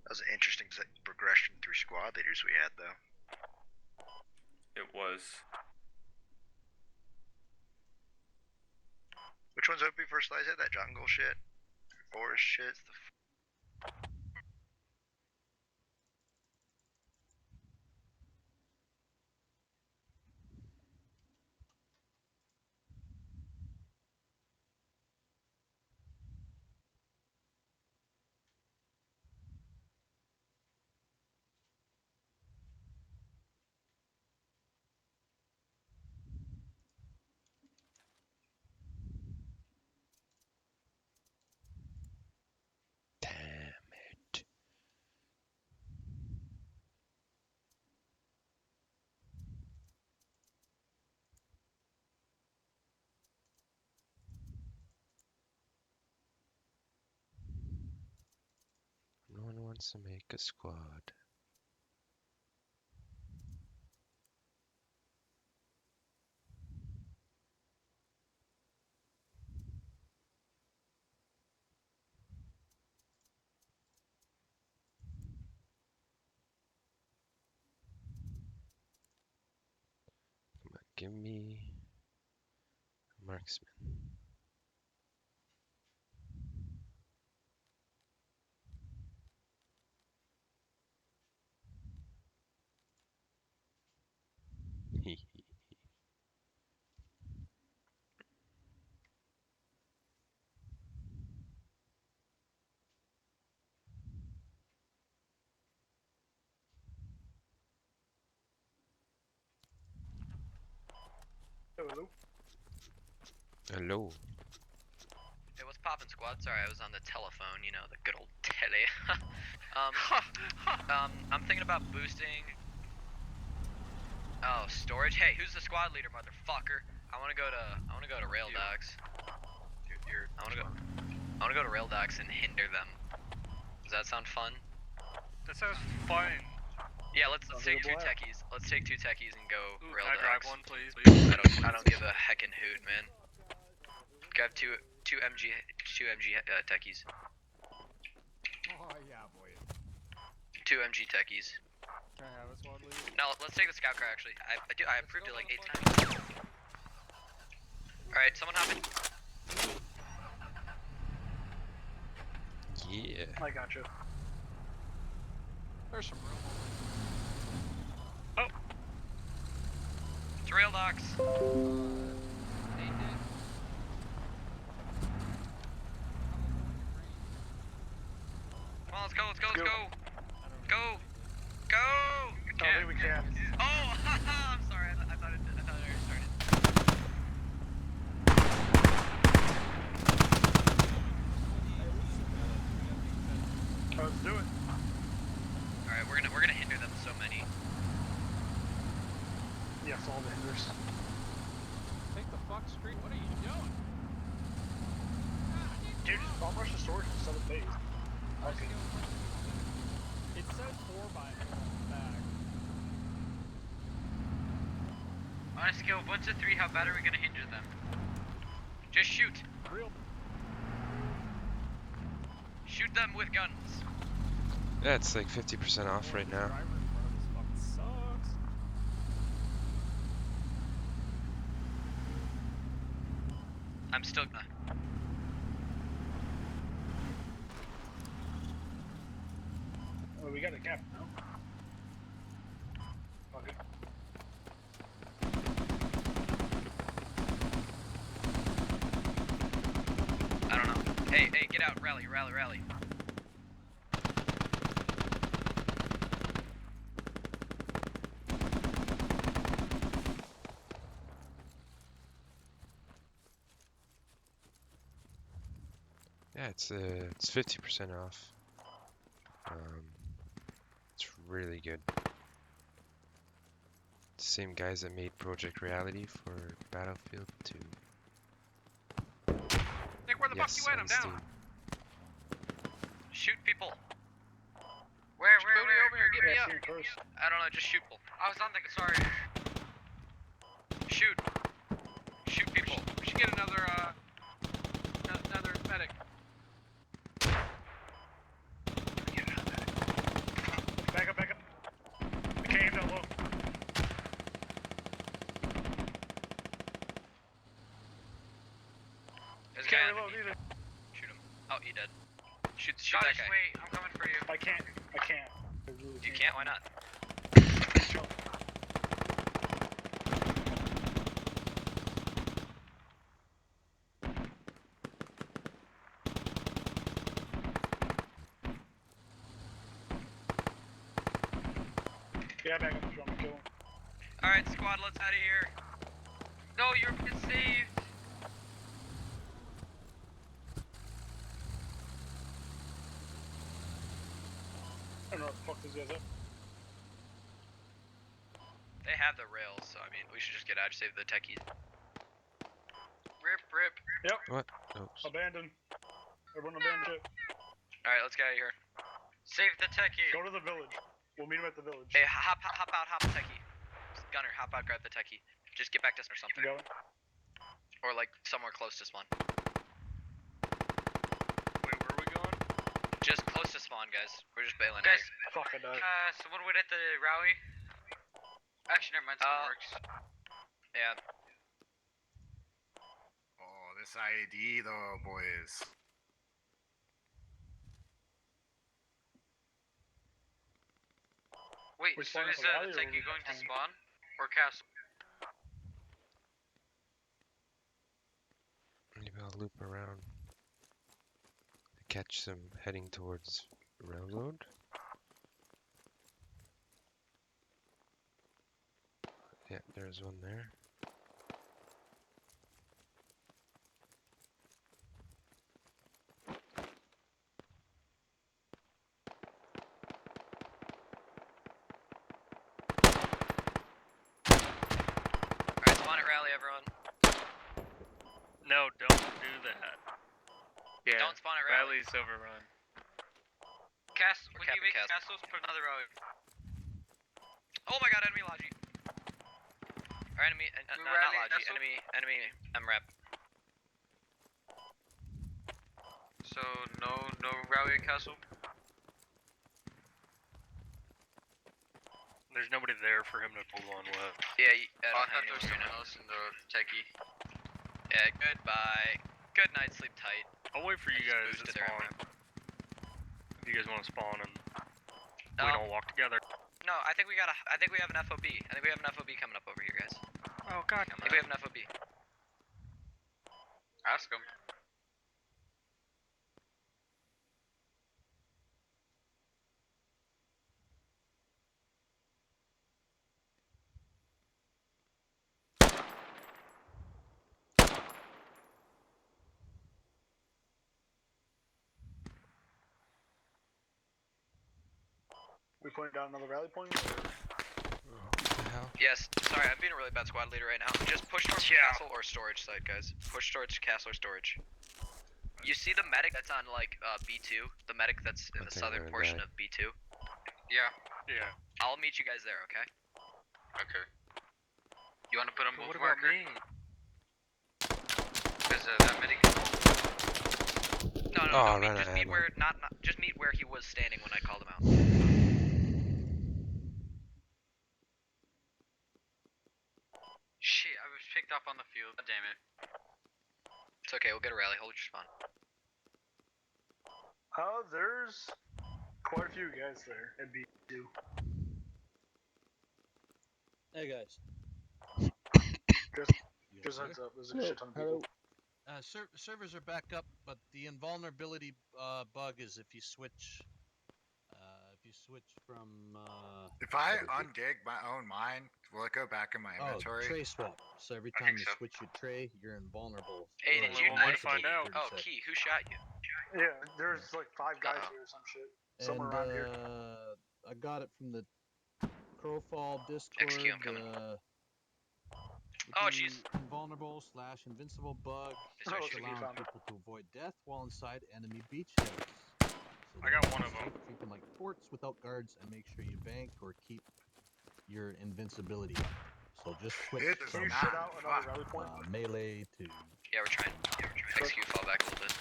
That was an interesting progression through squad leaders we had, though. It was. Which one's OP first slice at? That jungle shit? Forest shit? It's the No one wants to make a squad. Come on, give me a marksman. Hello. Hello. Hey, what's poppin', squad? Sorry, I was on the telephone, you know, the good old tele. I'm thinking about boosting... Oh, storage? Hey, who's the squad leader, motherfucker? I wanna go to rail docks. I wanna go to rail docks and hinder them. Does that sound fun? That sounds fun. Yeah, let's take two techies. Let's take two techies and go rail Can I docks. drive one, please? I don't give a heckin' hoot, man. Grab two Two MG techies. Oh yeah, boy. Two MG techies. Can I have a squad leader? No, let's take the scout car actually. I approved it like 8 times. Alright, someone hop in. Yeah. I got you. There's some room. Oh. It's rail docks. Come on, let's go. Go! Go! I think we can. Oh, I'm sorry. I thought it already started. Let's do it. Alright, we're gonna hinder them so many. Yes, all the hinders. Take the fuck street. What are you doing? Dude, just bomb rush the storage and sell the base. Okay. It says 4x4 on the back. On a scale of 1 to 3, how bad are we gonna hinder them? Just shoot. Real. Shoot them with guns. Yeah, it's like 50% off right now. I'm still. Oh, we got a cap now. Okay. I don't know. Hey, get out. Rally. Yeah, it's 50% off. It's really good. Same guys that made Project Reality for Battlefield 2. Nick, where the fuck you at? I'm down. Shoot people. Where? Over here. Get me up. First. I don't know. Just shoot people. I was on the. Sorry. Shoot people. We should get another medic. Back up. I can't aim that low. There's a guy Can't underneath. reload either. Shoot him. Oh, he dead. Shoot Josh, that guy. wait, I'm coming for you. I can't. You can't? Why not? Yeah, back up the drum and kill him. Alright, squad, let's out of here. No, you're saved. I don't know what the fuck these guys up. They have the rails, so I mean, we should just get out and save the techies. Rip. Yep. What? Oh. Abandon. Everyone abandon ship. Alright, let's get out of here. Save the techie. Go to the village. We'll meet him at the village. Hey, hop out, techie. Gunner, hop out, grab the techie. Just get back to us or something. Going. Or like somewhere close to spawn. Wait, where are we going? Just close to spawn, guys. We're just bailing Guys, out. Fuck, I died. Someone went at the rally. Actually, never mind. Someone works. Yeah. Oh, this ID though, boys. Wait, We so spawned is at the rally the or techie we going to spawned- spawn? Or castle? Maybe I'll loop around. Catch some heading towards railroad. Yeah, there's one there. Alright, spawn at rally, everyone. No, don't do that. Yeah. Don't spawn at rally. Rally's overrun. When you make castles, put another rally. Oh my god, enemy Logi. Or enemy, not rally Logi, castle? enemy MREP. So no rally at Castle. There's nobody there for him to pull on with. Yeah, I I don't thought have there was anyone someone else in the techie. Yeah, goodbye. Good night, sleep tight. I'll wait for you I guys just to boosted their spawn. map. If you guys want to spawn and we don't walk together. No, I think we have an FOB. I think we have an FOB coming up over here, guys. Oh god. I think we have an FOB. Ask him. We pointed out another rally point? Yes, sorry, I'm being a really bad squad leader right now. Just push towards castle or storage site, guys. Push towards castle or storage. You see the medic that's on like B2? The medic that's in the southern portion of B2? Yeah. Yeah. I'll meet you guys there, okay? Okay. You want to put him What both about marker? me? Because that medic can hold. No, just meet where just meet where he was standing when I called him out. Shit, I was picked up on the field. God damn it. It's okay, we'll get a rally. Hold your spawn. There's quite a few guys there at B2. Hey guys. Just heads up, there's a shit ton of people. Servers are back up, but the invulnerability bug is if you switch from If I undig my own mine, will it go back in my inventory? tray swap. So every time you switch your tray, you're invulnerable. Hey, did you way to find out. Oh, Key, who shot you? Yeah, there's like 5 guys here or some shit. Somewhere around here. I got it from the Crowfall Discord. XQ, I'm coming. Oh, jeez. Invulnerable / invincible bug, allowing people to avoid death while inside enemy beachheads. So I got one of them. Treat them like forts without guards and make sure you bank or keep your invincibility. So just switch from melee to... Yeah, we're trying. XQ, fall back a little bit.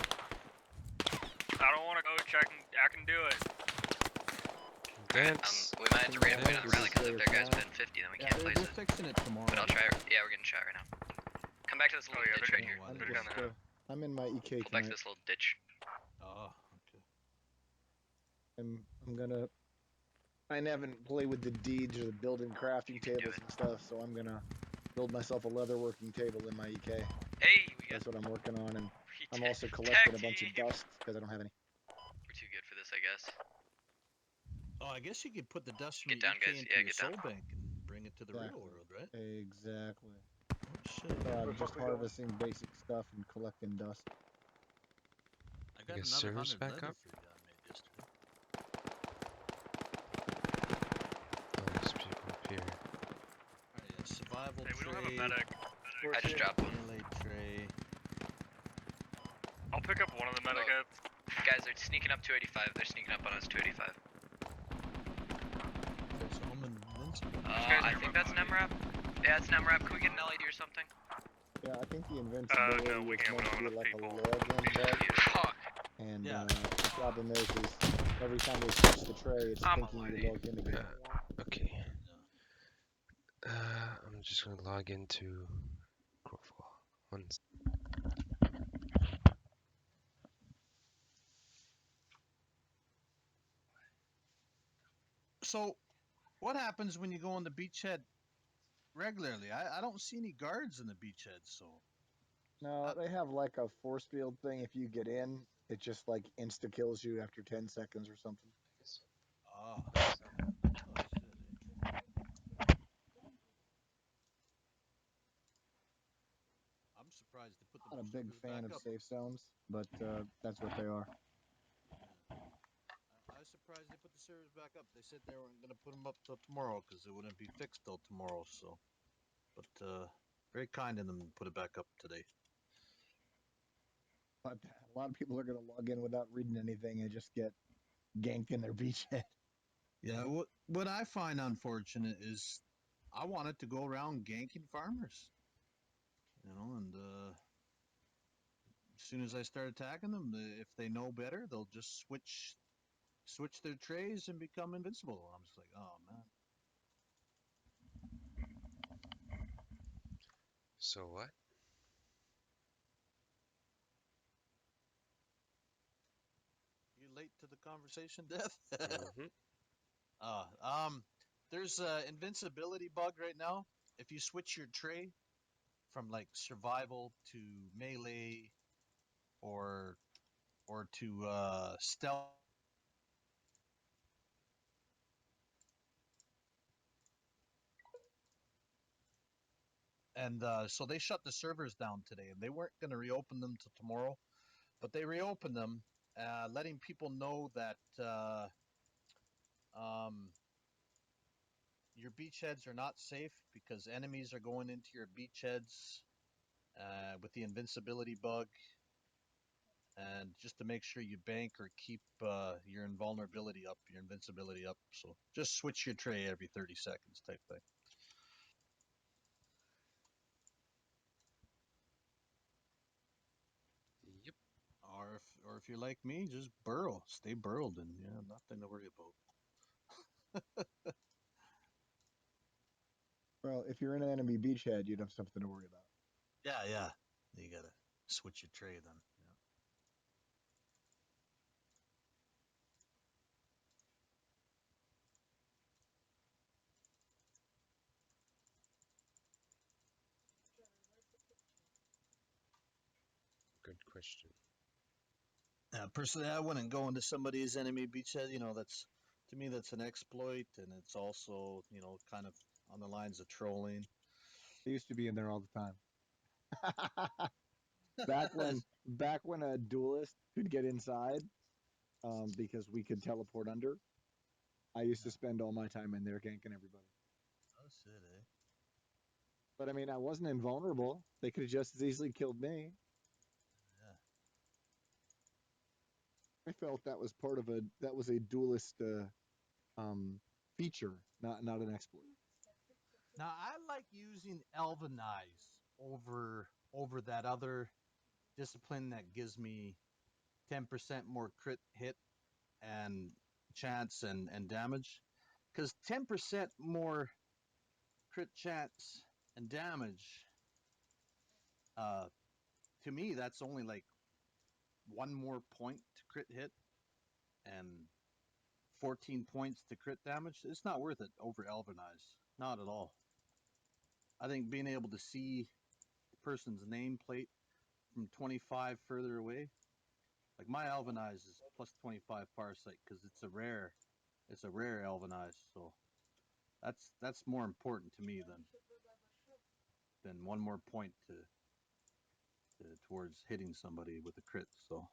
I don't want to coach. I can do it. Dance. We might have to wait on the rally because if their guys win 50, then we can't place we're fixing it tomorrow. But I'll try. Yeah, we're getting shot right now. Come back to this little ditch right here. I'm in my EK Come back to this little ditch. Oh, okay. I'm gonna. I haven't played with the deeds or the building crafting tables and stuff, so I'm gonna build myself a leather working table in my EK. Hey, that's what I'm working on, and I'm also collecting a bunch of dust because I don't have any. We're too good for this, I guess. Oh, I guess you could put the dust from Get down, EK guys. into Yeah, your get soul down. bank and bring it to the real world, right? Exactly. Oh, shit. I'm just harvesting basic stuff and collecting dust. I got guess another servers 100 back leather up? for you I made yesterday. Oh, there's people up here. Alright, yeah, survival Hey, we don't have a tray, medic. I just dropped one. melee tray. I'll pick up one of the medic heads. Guys, they're sneaking up 285. They're sneaking up on us 285. Okay, so I'm invincible. I think that's NEMRAP. Yeah, it's NEMRAP. Can we get an LED or something? Yeah, I think the invincibility no, we is can't. meant We to don't be have like enough a login bug. Fuck. And Yeah. the problem is every time they switch the tray, it's I'm thinking a you log in again. Okay. I'm just gonna log into Crowfall. So, what happens when you go on the beachhead regularly? I don't see any guards in the beachhead, so... No, they have like a force field thing. If you get in, it just like insta kills you after 10 seconds or something. Ah. I'm surprised they put the Not a big servers fan back of up. safe zones, but that's what they are. I was surprised they put the servers back up. They said they weren't going to put them up till tomorrow because it wouldn't be fixed till tomorrow. So, but very kind of them to put it back up today. But a lot of people are going to log in without reading anything and just get ganked in their beachhead. Yeah, what I find unfortunate is I wanted to go around ganking farmers, you know, and soon as I start attacking them, if they know better, they'll just switch their trays and become invincible. I'm just like, oh man. So what? You late to the conversation, Death? Mm-hmm. There's a invincibility bug right now. If you switch your tray from like survival to melee or to stealth, and so they shut the servers down today, and they weren't going to reopen them till tomorrow, but they reopened them, letting people know that your beachheads are not safe because enemies are going into your beachheads with the invincibility bug, and just to make sure you bank or keep your invulnerability up, your invincibility up. So just switch your tray every 30 seconds type thing. Yep. Or if you're like me, just burrow, stay burrowed, and yeah, nothing to worry about. Well, if you're in an enemy beachhead, you'd have something to worry about. Yeah. You gotta switch your tray then. Yeah. Good question. Personally, I wouldn't go into somebody's enemy beachhead. You know, that's to me that's an exploit, and it's also kind of on the lines of trolling. I used to be in there all the time. back when a duelist could get inside, because we could teleport under. I used to spend all my time in there ganking everybody. Oh shit, eh? But I mean, I wasn't invulnerable. They could have just as easily killed me. Yeah. I felt that was a duelist feature, not an exploit. Now I like using Elvenize over that other discipline that gives me 10% more crit hit and chance and damage, because 10% more crit chance and damage, to me that's only like one more point to crit hit and 14 points to crit damage. It's not worth it over Elvenize, not at all. I think being able to see the person's nameplate from 25 further away, like my Elvenize is plus 25 Farsight because it's a rare Elvenize, so that's more important to me than one more point towards hitting somebody with a crit. So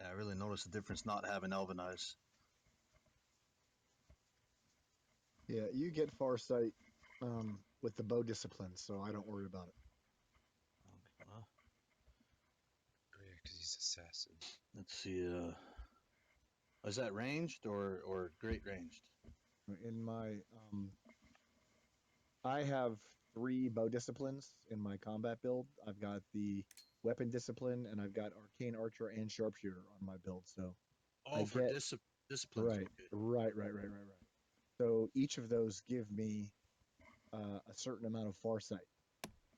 I really noticed the difference not having Elvenize. Yeah, you get Farsight with the bow discipline, so I don't worry about it. Well, Oh yeah, because he's assassin. let's see. Is that ranged or great ranged? In my I have 3 bow disciplines in my combat build. I've got the weapon discipline, and I've got arcane archer and sharpshooter on my build. So Oh, for disciplines. right, Okay. right. So each of those give me a certain amount of Farsight.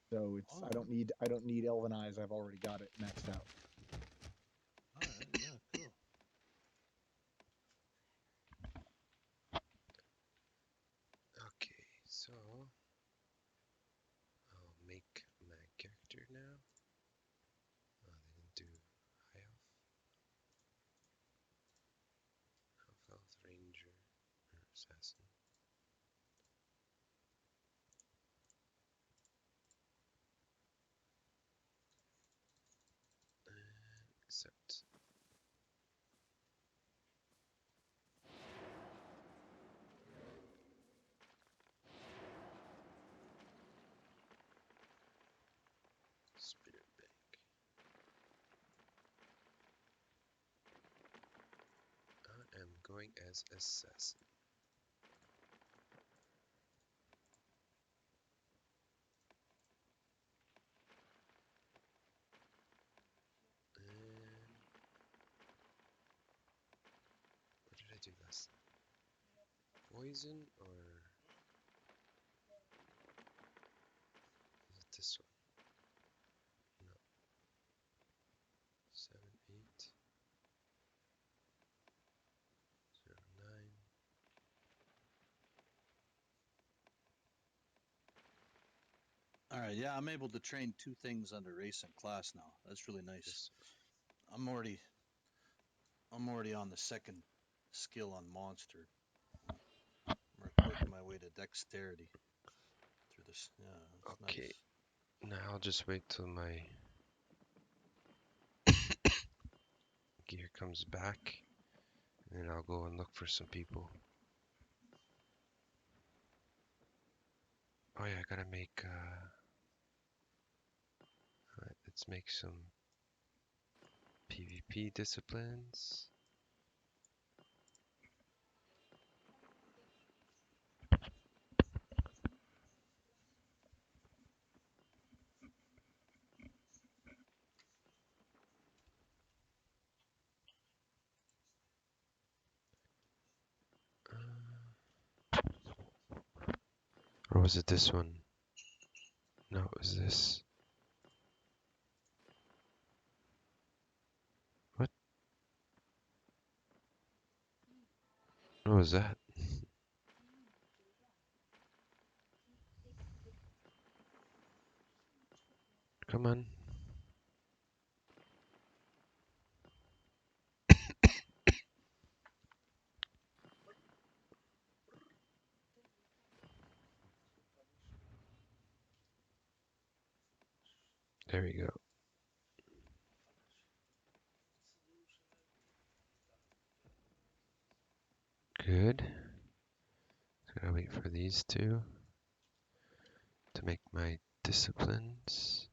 So it's I don't need Elvenize. I've already got it maxed out. All right. Yeah. Cool. Okay, so I'll make my character now. Oh, they didn't do high elf. Half elf ranger or assassin. Accept. Spirit bank. I am going as assassin. do last time? Poison or is it this one? No. 7, 8, 0, 9. All right, yeah, I'm able to train 2 things under race and class now. That's really nice. I'm already on the second skill on monster. I'm working my way to dexterity through this. Yeah, it's Okay. nice. Now I'll just wait till my gear comes back, and then I'll go and look for some people. Oh yeah, I gotta make. Alright, let's make some PvP disciplines. Or was it this one? No, it was this. What? What was that? Come on. There we go. Good. Gotta wait for these two to make my disciplines.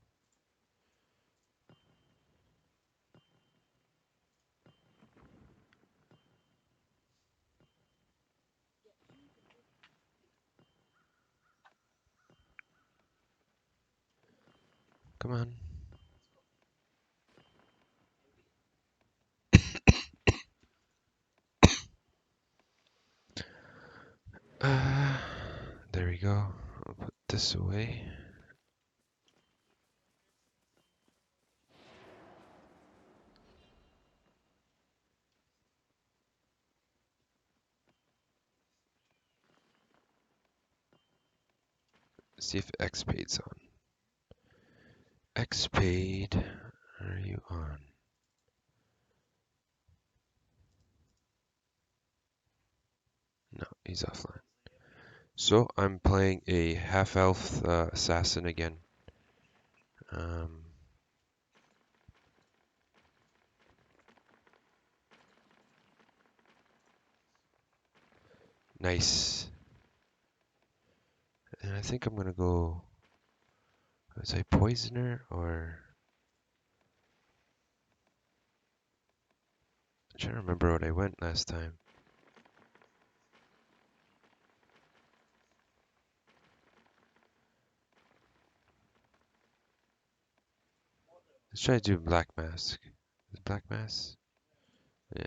Come on. There we go. I'll put this away. See if XPade's on. XPade, are you on? No, he's offline. So I'm playing a half-elf assassin again. Nice. And I think I'm gonna go. Was I poisoner or? I'm trying to remember what I went last time. Let's try to do Black Mask. Is it Black Mask? Yeah.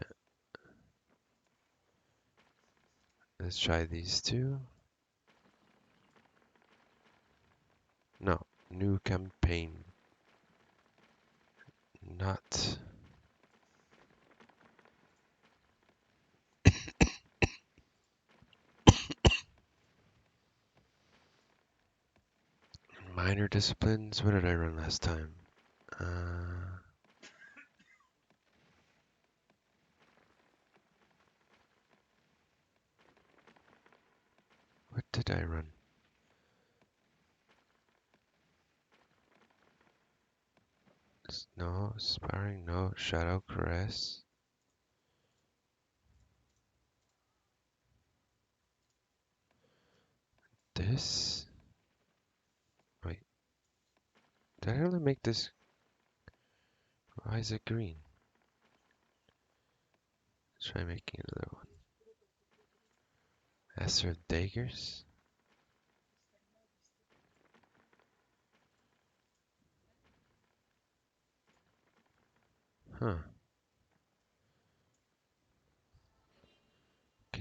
Let's try these two. No, new campaign. Not. Minor disciplines. What did I run last time? What did I run? No, sparring, no, shadow caress. This? Wait. Did I really make this? Why is it green? Let's try making another one. Master of Daggers? Huh.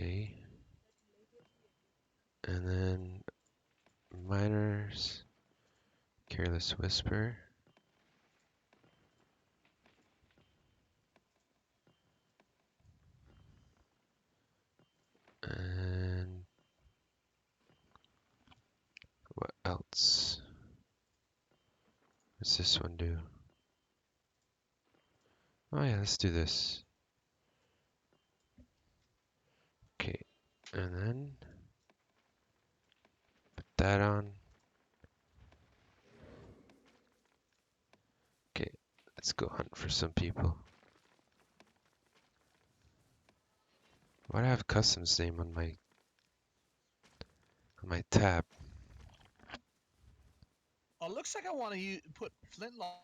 Okay. And then miners, careless whisper. And what else? What's this one do? Oh yeah, let's do this. Okay, and then put that on. Okay, let's go hunt for some people. Why do I have customs name on my tab? Oh, looks like I want to put flintlock.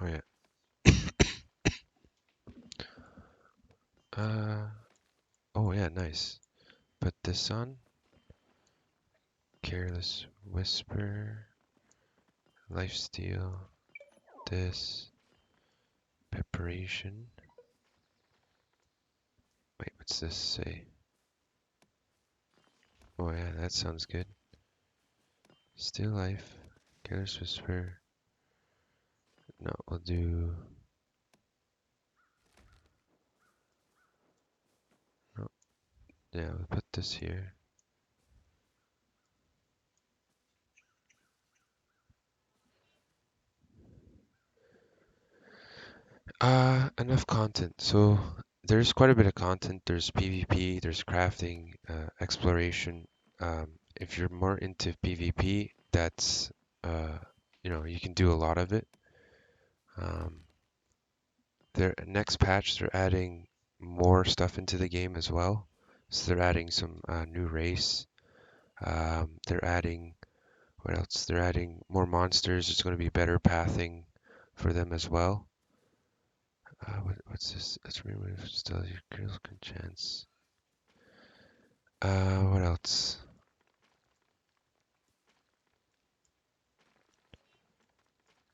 Oh yeah. Oh yeah, nice. Put this on. Careless whisper. Lifesteal. This. Preparation. Wait, what's this say? Oh yeah, that sounds good. Still life. Careless whisper. No, we'll do. No. Yeah, we'll put this here. Enough content. So there's quite a bit of content. There's PvP, there's crafting, exploration. If you're more into PvP, that's you can do a lot of it. Their next patch, they're adding more stuff into the game as well. So they're adding some new race. They're adding what else? They're adding more monsters. There's going to be better pathing for them as well. What's this? Let's remove still your critical chance. What else?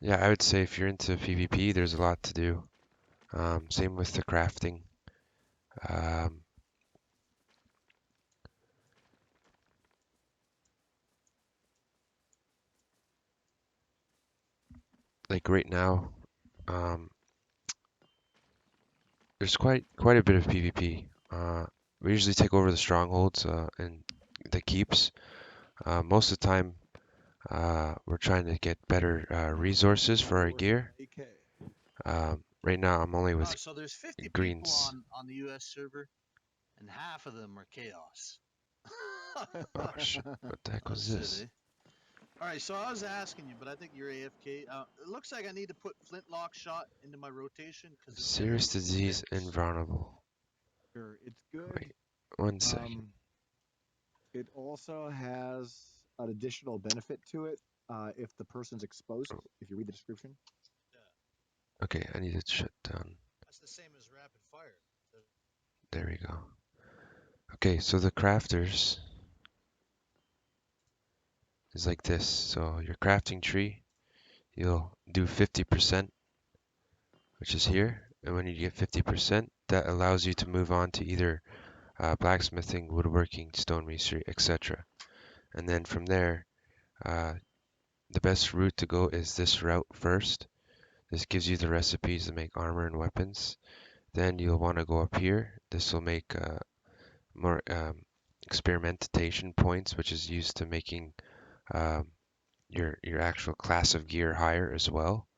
Yeah, I would say if you're into PvP, there's a lot to do. Same with the crafting. Like right now, there's quite a bit of PvP. We usually take over the strongholds and the keeps. Most of the time, we're trying to get better resources for our gear. Right now, I'm only with So there's 50 greens. people on the U.S. server, and half of them are chaos. Oh shit! What the heck was That's this? it, eh? All right, so I was asking you, but I think you're AFK. It looks like I need to put flintlock shot into my rotation because Serious disease invulnerable. Sure, it's good. Wait, 1 second. It also has an additional benefit to it if the person's exposed. If you read the description. Okay, I need to shut down. That's the same as rapid fire. There we go. Okay, so the crafters is like this. So your crafting tree, you'll do 50%, which is here. And when you get 50%, that allows you to move on to either blacksmithing, woodworking, stonemasonry, etc. And then from there, the best route to go is this route first. This gives you the recipes to make armor and weapons. Then you'll want to go up here. This will make more experimentation points, which is used to making your actual class of gear higher as well.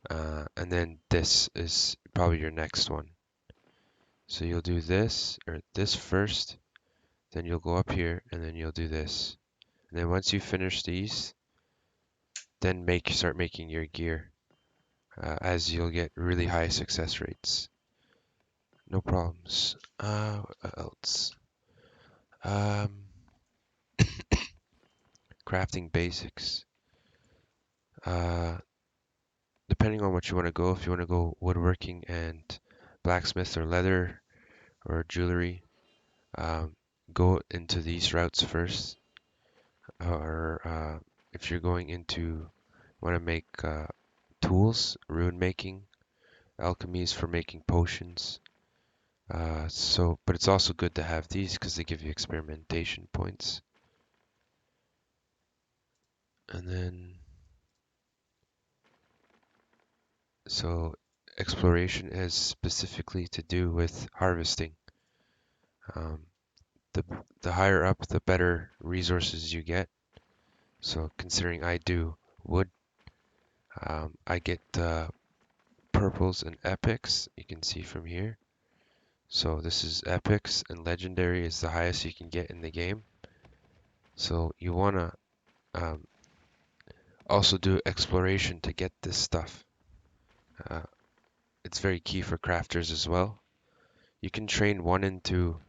And then this is probably your next one. So you'll do this or this first, then you'll go up here and then you'll do this. And then once you finish these, then start making your gear, as you'll get really high success rates. No problems. What else? Crafting basics. Depending on what you want to go, if you want to go woodworking and blacksmith or leather or jewelry, go into these routes first. Or if you're going into want to make tools, rune making, alchemies for making potions. But it's also good to have these because they give you experimentation points. And then, so exploration is specifically to do with harvesting. The higher up, the better resources you get. So considering I do wood, I get purples and epics. You can see from here. So this is epics, and legendary is the highest you can get in the game. So you want to also do exploration to get this stuff. It's very key for crafters as well. You can train one into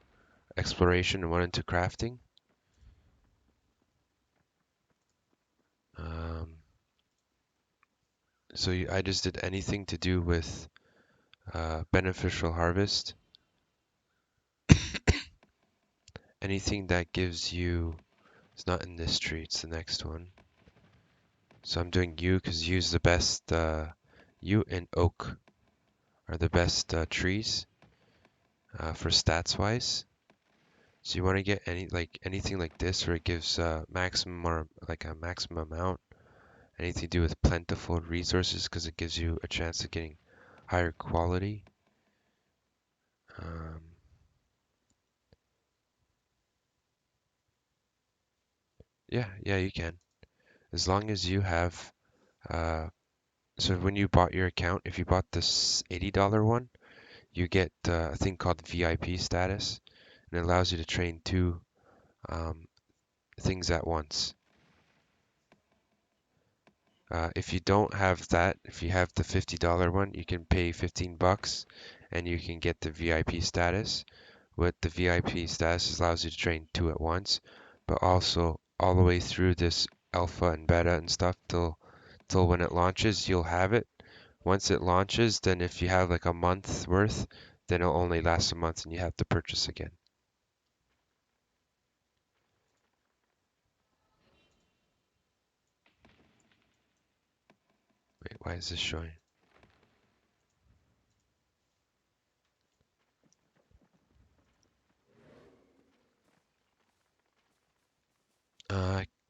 exploration and one into crafting. I just did anything to do with beneficial harvest. Anything that gives you, it's not in this tree, it's the next one. So I'm doing yew because yew is the best. Yew and oak are the best trees for stats wise. So you want to get anything like this where it gives maximum or like a maximum amount. Anything to do with plentiful resources because it gives you a chance of getting higher quality. Yeah, you can. As long as you have, so when you bought your account, if you bought this $80 one, you get a thing called VIP status, and it allows you to train two things at once. If you don't have that, if you have the $50 one, you can pay 15 bucks and you can get the VIP status. What the VIP status allows you to train two at once, but also all the way through this alpha and beta and stuff till when it launches, you'll have it. Once it launches, then if you have like a month's worth, then it'll only last a month and you have to purchase again. Wait, why is this showing?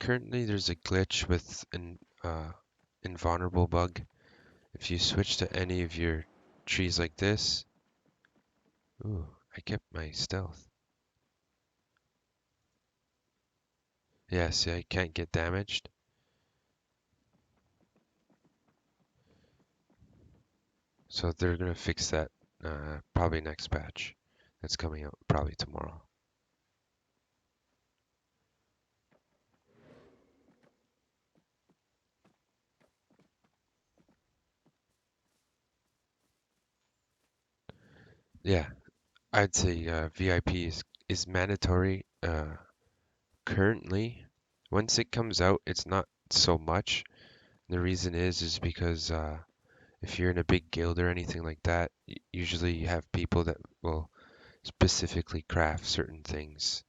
Currently there's a glitch with an invulnerable bug. If you switch to any of your trees like this, ooh, I kept my stealth. Yeah, see, I can't get damaged. So they're gonna fix that probably next patch. That's coming out probably tomorrow. Yeah, I'd say VIP is mandatory currently. Once it comes out, it's not so much. The reason is because if you're in a big guild or anything like that, usually you have people that will specifically craft certain things.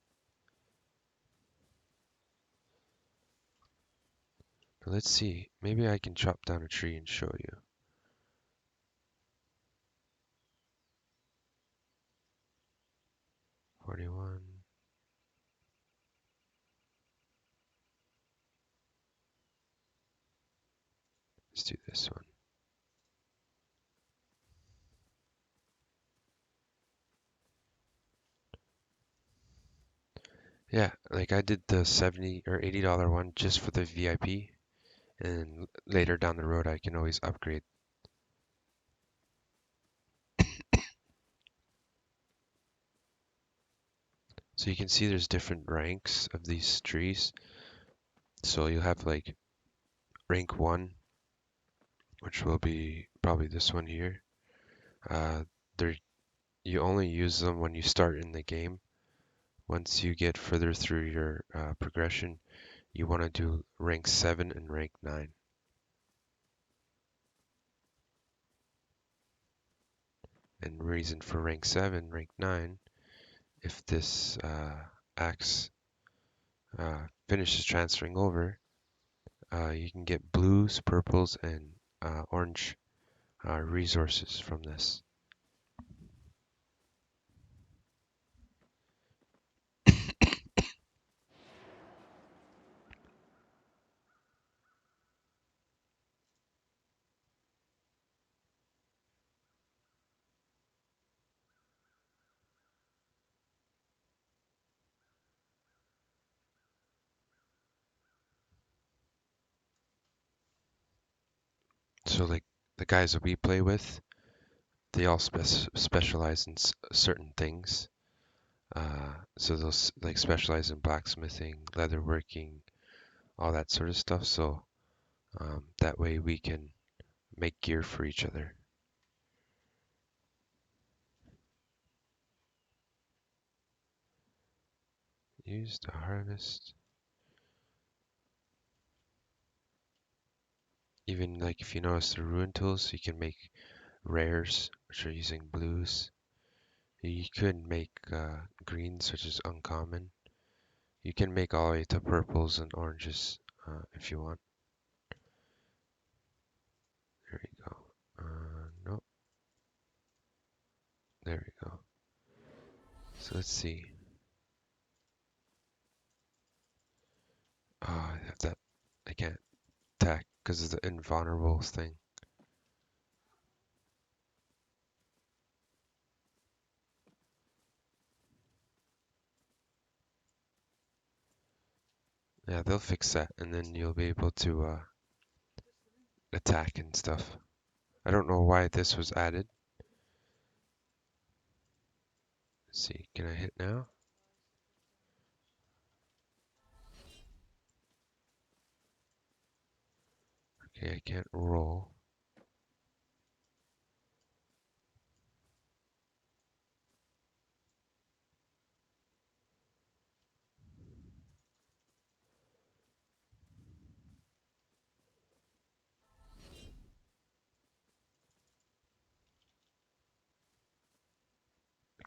Let's see, maybe I can chop down a tree and show you. $41. Let's do this one. Yeah, like I did the $70 or $80 one just for the VIP, and later down the road I can always upgrade. So you can see there's different ranks of these trees. So you'll have like rank 1, which will be probably this one here. You only use them when you start in the game. Once you get further through your progression, you want to do rank 7 and rank 9. And reason for rank 7, rank 9, if this axe finishes transferring over, you can get blues, purples, and orange resources from this. So like the guys that we play with, they all specialize in certain things. So they'll like specialize in blacksmithing, leatherworking, all that sort of stuff. So that way we can make gear for each other. Use the harvest. Even like if you notice the ruin tools, you can make rares, which are using blues. You could make greens, which is uncommon. You can make all the way to purples and oranges if you want. There we go. Nope. There we go. So let's see. Oh, I have that. I can't attack because of the invulnerable thing. Yeah, they'll fix that, and then you'll be able to attack and stuff. I don't know why this was added. Let's see, can I hit now? Okay, I can't roll.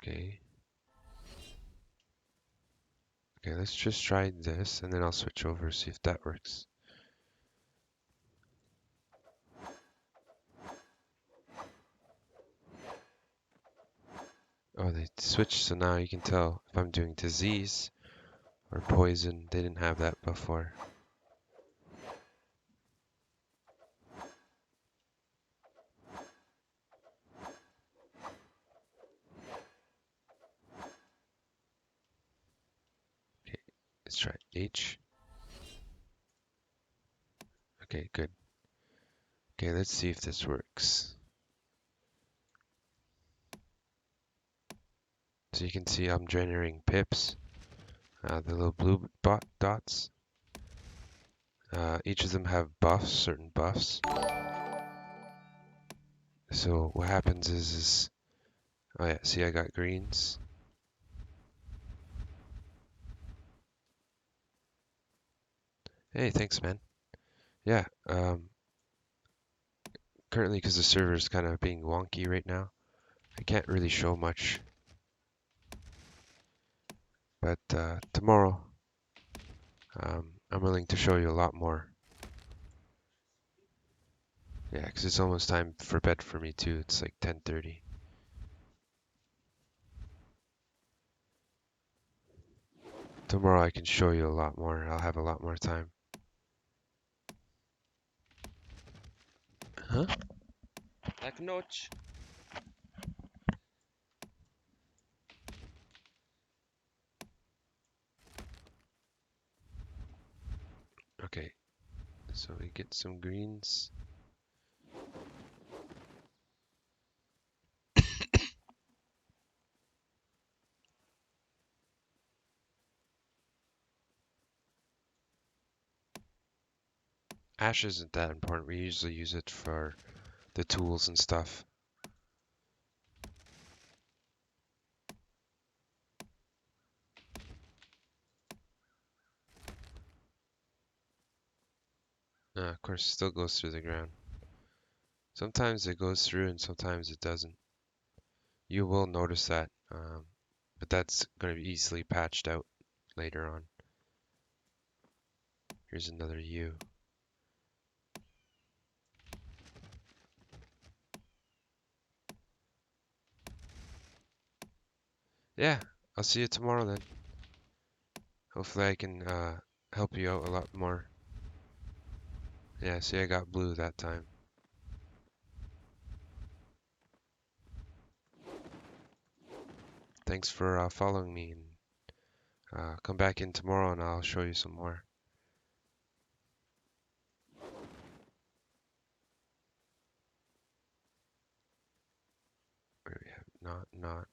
Okay. Okay, let's just try this, and then I'll switch over, see if that works. Oh, they switched, so now you can tell if I'm doing disease or poison. They didn't have that before. Okay, let's try H. Okay, good. Okay, let's see if this works. So you can see I'm generating pips, the little blue dots. Each of them have buffs, certain buffs. So what happens is oh yeah, see I got greens. Hey, thanks, man. Yeah, currently because the server is kind of being wonky right now, I can't really show much. But tomorrow, I'm willing to show you a lot more. Yeah, because it's almost time for bed for me too. It's like 10:30. Tomorrow I can show you a lot more. I'll have a lot more time. Huh? Like noche. Okay, so we get some greens. Ash isn't that important. We usually use it for the tools and stuff. Of course, it still goes through the ground. Sometimes it goes through and sometimes it doesn't. You will notice that, but that's going to be easily patched out later on. Here's another U. Yeah, I'll see you tomorrow then. Hopefully I can help you out a lot more. Yeah, see, I got blue that time. Thanks for following me, and come back in tomorrow and I'll show you some more. Where do we have not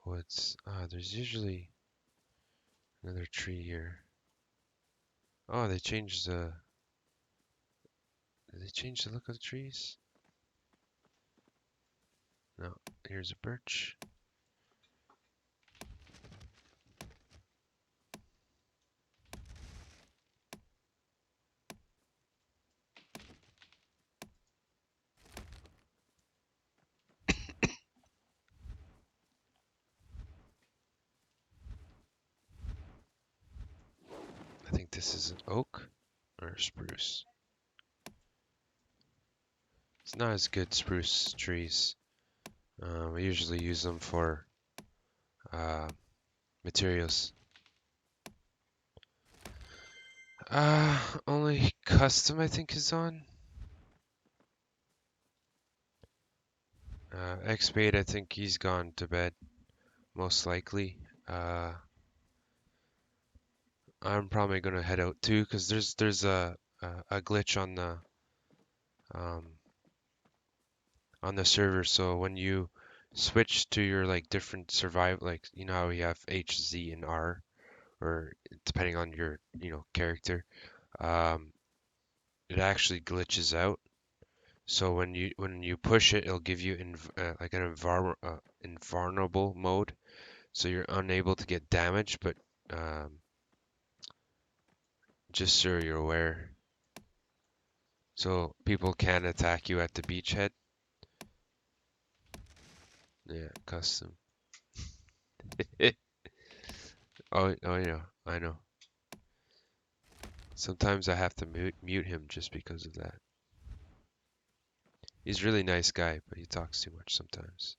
woods. There's usually another tree here. Oh, they changed the. Did they change the look of the trees? No, here's a birch. I think this is an oak or a spruce. It's not as good spruce trees. We usually use them for materials. Only custom I think is on. X-Bait, I think he's gone to bed, most likely. I'm probably gonna head out too, cause there's a glitch on the server. So when you switch to your like different survival, like you know how we have H, Z, and R, or depending on your character, it actually glitches out. So when you push it, it'll give you like an invulnerable mode, so you're unable to get damage, but just so you're aware. So people can attack you at the beachhead. Yeah, custom. Oh yeah, I know. Sometimes I have to mute him just because of that. He's a really nice guy, but he talks too much sometimes.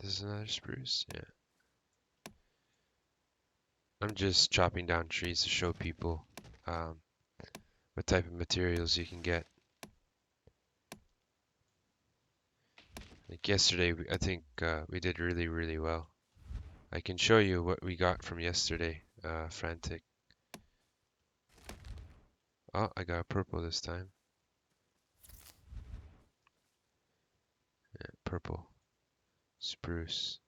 This is another spruce? Yeah. I'm just chopping down trees to show people what type of materials you can get. Like yesterday, I think we did really, really well. I can show you what we got from yesterday, Frantic. Oh, I got purple this time. Yeah, purple. Spruce.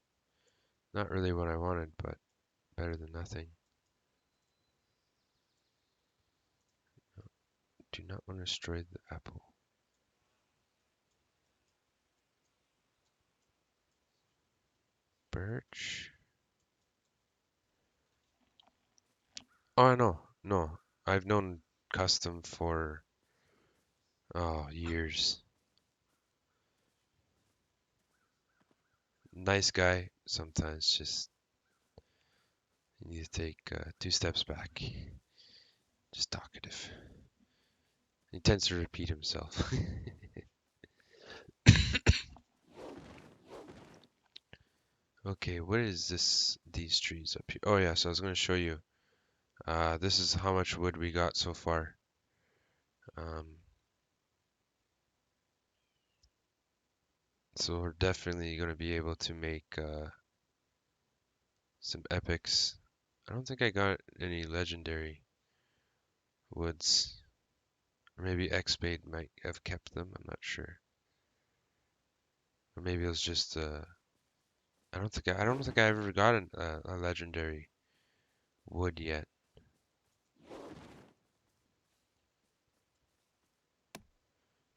Not really what I wanted, but better than nothing. Do not want to destroy the apple. Birch. Oh, no. I've known custom for years. Nice guy. Sometimes just you need to take 2 steps back. Just talkative. He tends to repeat himself. Okay, what is this? These trees up here. Oh yeah, so I was going to show you. This is how much wood we got so far. So we're definitely going to be able to make some epics. I don't think I got any legendary woods. Or maybe X-Bait might have kept them, I'm not sure. Or maybe it was just I don't think I ever got a legendary wood yet.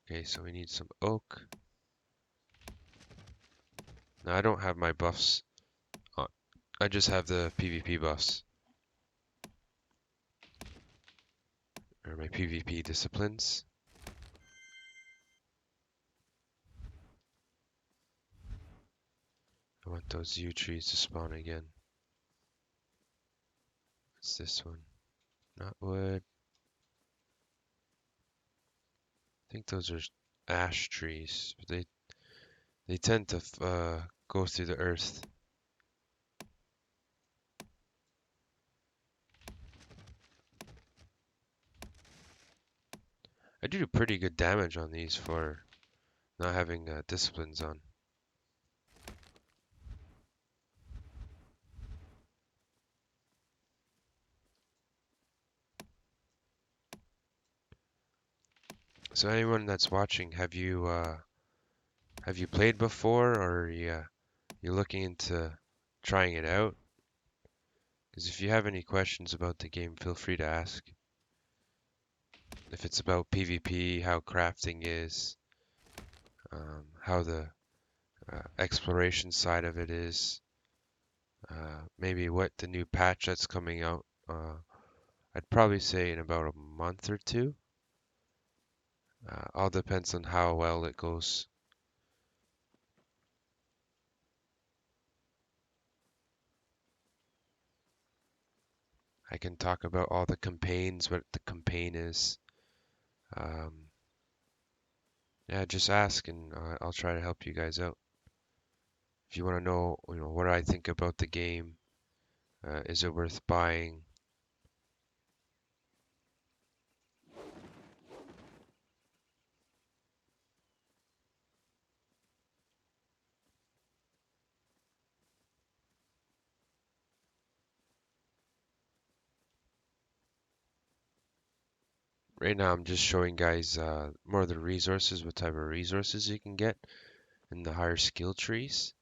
Okay, so we need some oak. Now I don't have my buffs on. I just have the PvP buffs. or my PvP disciplines. I want those yew trees to spawn again. What's this one? Not wood. I think those are ash trees, but they tend to go through the earth. I do pretty good damage on these for not having disciplines on. So anyone that's watching, have you played before, or are you looking into trying it out? Because if you have any questions about the game, feel free to ask. If it's about PvP, how crafting is, how the exploration side of it is, maybe what the new patch that's coming out. I'd probably say in about a month or two. All depends on how well it goes. I can talk about all the campaigns, what the campaign is. Yeah, just ask and I'll try to help you guys out. If you want to know, what I think about the game, is it worth buying? Right now, I'm just showing guys more of the resources, what type of resources you can get in the higher skill trees.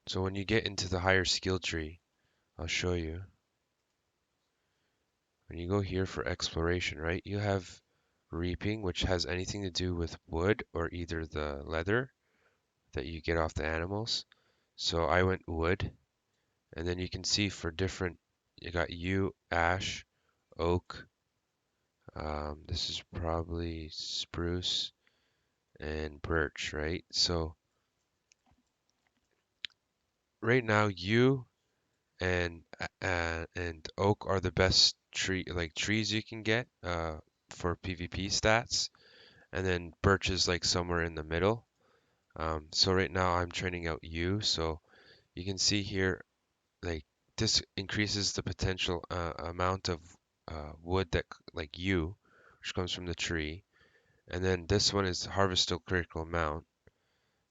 So when you get into the higher skill tree, I'll show you. When you go here for exploration, right, you have reaping, which has anything to do with wood or either the leather that you get off the animals. So I went wood, and then you can see for different, you got yew, ash, oak. This is probably spruce and birch, right? So right now, yew and oak are the best trees you can get for PvP stats, and then birch is like somewhere in the middle. So right now I'm training out yew, so you can see here, like, this increases the potential amount of wood that, like yew, which comes from the tree, and then this one is harvestable critical amount,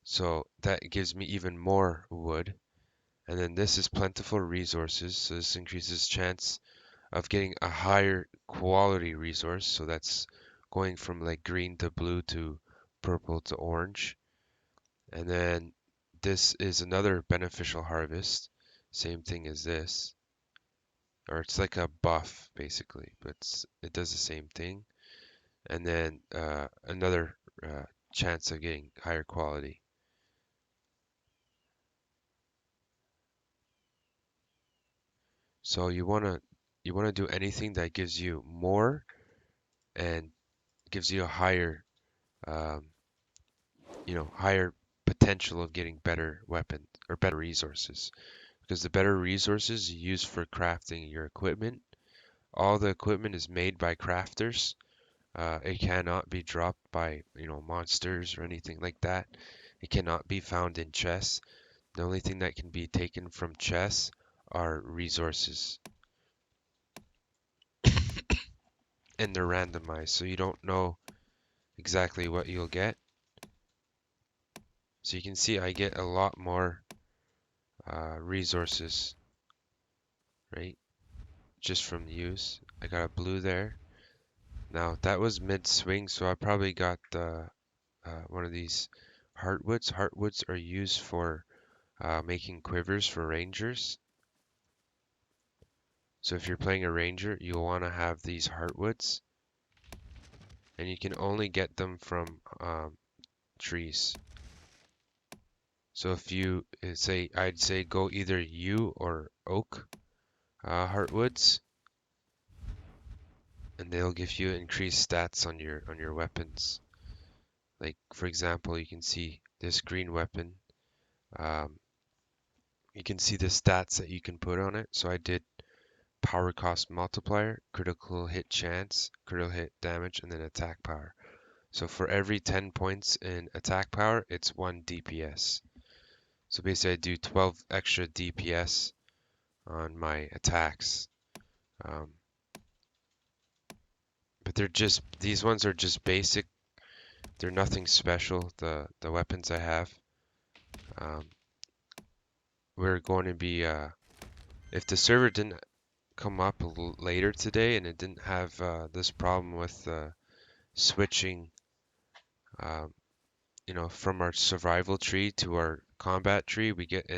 so that gives me even more wood. And then this is plentiful resources, so this increases chance of getting a higher quality resource, so that's going from like green to blue to purple to orange. And then this is another beneficial harvest, same thing as this, or it's like a buff basically, but it does the same thing. And then another chance of getting higher quality. So you wanna do anything that gives you more and gives you a higher, higher potential of getting better weapons or better resources. Because the better resources you use for crafting your equipment, all the equipment is made by crafters. It cannot be dropped by, monsters or anything like that. It cannot be found in chests. The only thing that can be taken from chests are resources. And they're randomized, so you don't know exactly what you'll get. So you can see I get a lot more resources, right? Just from the use. I got a blue there. Now that was mid swing, so I probably got one of these heartwoods. Heartwoods are used for making quivers for rangers. So if you're playing a ranger, you'll want to have these heartwoods, and you can only get them from trees. So if you I'd say go either yew or oak heartwoods. and they'll give you increased stats on your weapons. Like for example, you can see this green weapon. You can see the stats that you can put on it. So I did power cost multiplier, critical hit chance, critical hit damage, and then attack power. So for every 10 points in attack power, it's 1 DPS. So basically I do 12 extra DPS on my attacks. But these ones are just basic. They're nothing special, the weapons I have. We're going to be, if the server didn't come up later today and it didn't have this problem with switching, from our survival tree to our combat tree, we get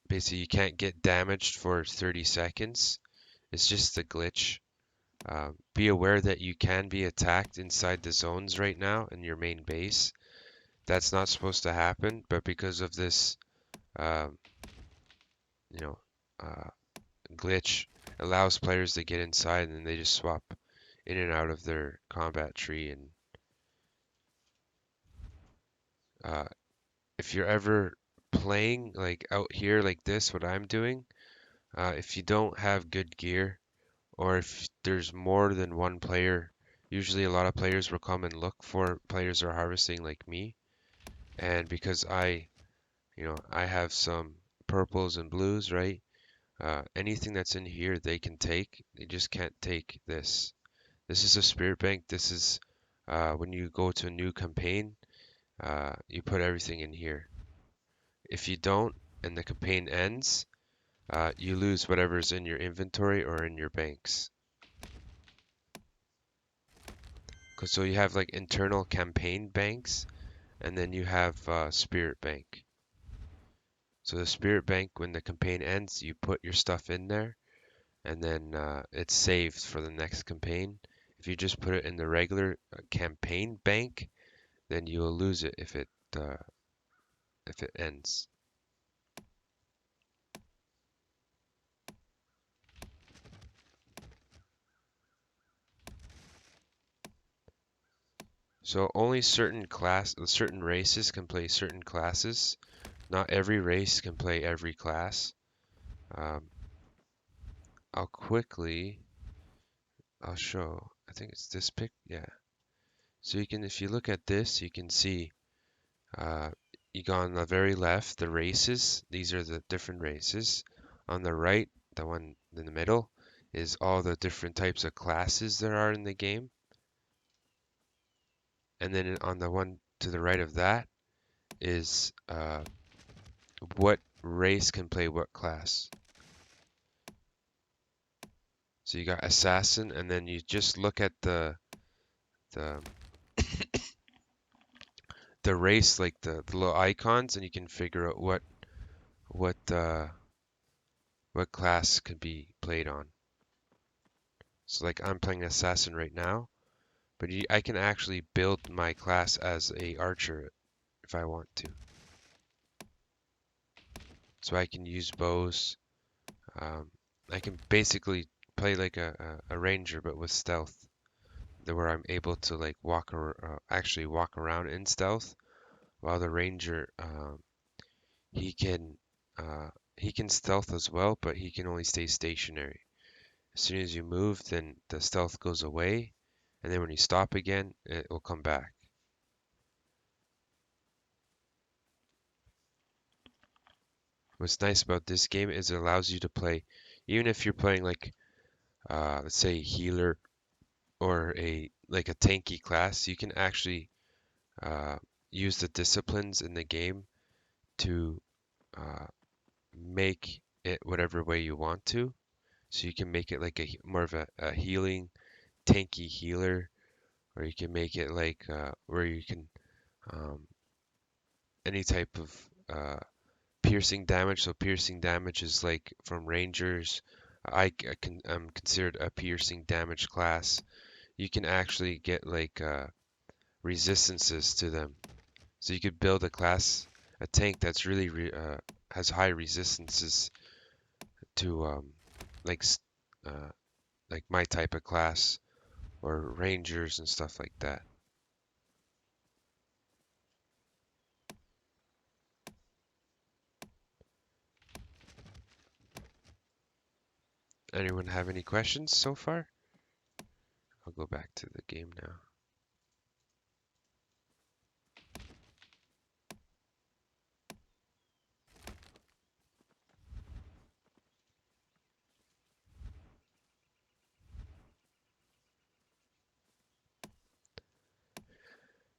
basically you can't get damaged for 30 seconds. It's just a glitch. Be aware that you can be attacked inside the zones right now in your main base. That's not supposed to happen, but because of this, glitch, allows players to get inside and then they just swap in and out of their combat tree. And if you're ever playing like out here like this, what I'm doing, if you don't have good gear, or if there's more than one player, usually a lot of players will come and look for players who are harvesting like me. And because I have some purples and blues, right? Anything that's in here they can take. They just can't take this. This is a spirit bank. This is when you go to a new campaign, you put everything in here. If you don't and the campaign ends, you lose whatever's in your inventory or in your banks. So you have like internal campaign banks, and then you have spirit bank. So the spirit bank, when the campaign ends, you put your stuff in there, and then it's saved for the next campaign. If you just put it in the regular campaign bank, then you will lose it if it ends. So only certain races can play certain classes. Not every race can play every class. I'll show. I think it's this pic. Yeah. So if you look at this, you can see. You go on the very left, the races. These are the different races. On the right, the one in the middle, is all the different types of classes there are in the game. And then on the one to the right of that is what race can play what class. So you got assassin, and then you just look at the race, like the little icons, and you can figure out what class could be played on. So like I'm playing assassin right now, but I can actually build my class as a archer if I want to. So I can use bows. I can basically play like a ranger, but with stealth, where I'm able to like actually walk around in stealth, while the ranger he can stealth as well, but he can only stay stationary. As soon as you move, then the stealth goes away, and then when you stop again, it will come back. What's nice about this game is it allows you to play, even if you're playing like, let's say healer or a tanky class, you can actually use the disciplines in the game to make it whatever way you want to. So you can make it like more of a healing, tanky healer, or you can make it like where you can any type of piercing damage. So piercing damage is like from rangers. I'm considered a piercing damage class. You can actually get like resistances to them. So you could build a tank that's really has high resistances to like my type of class or rangers and stuff like that. Anyone have any questions so far? I'll go back to the game now.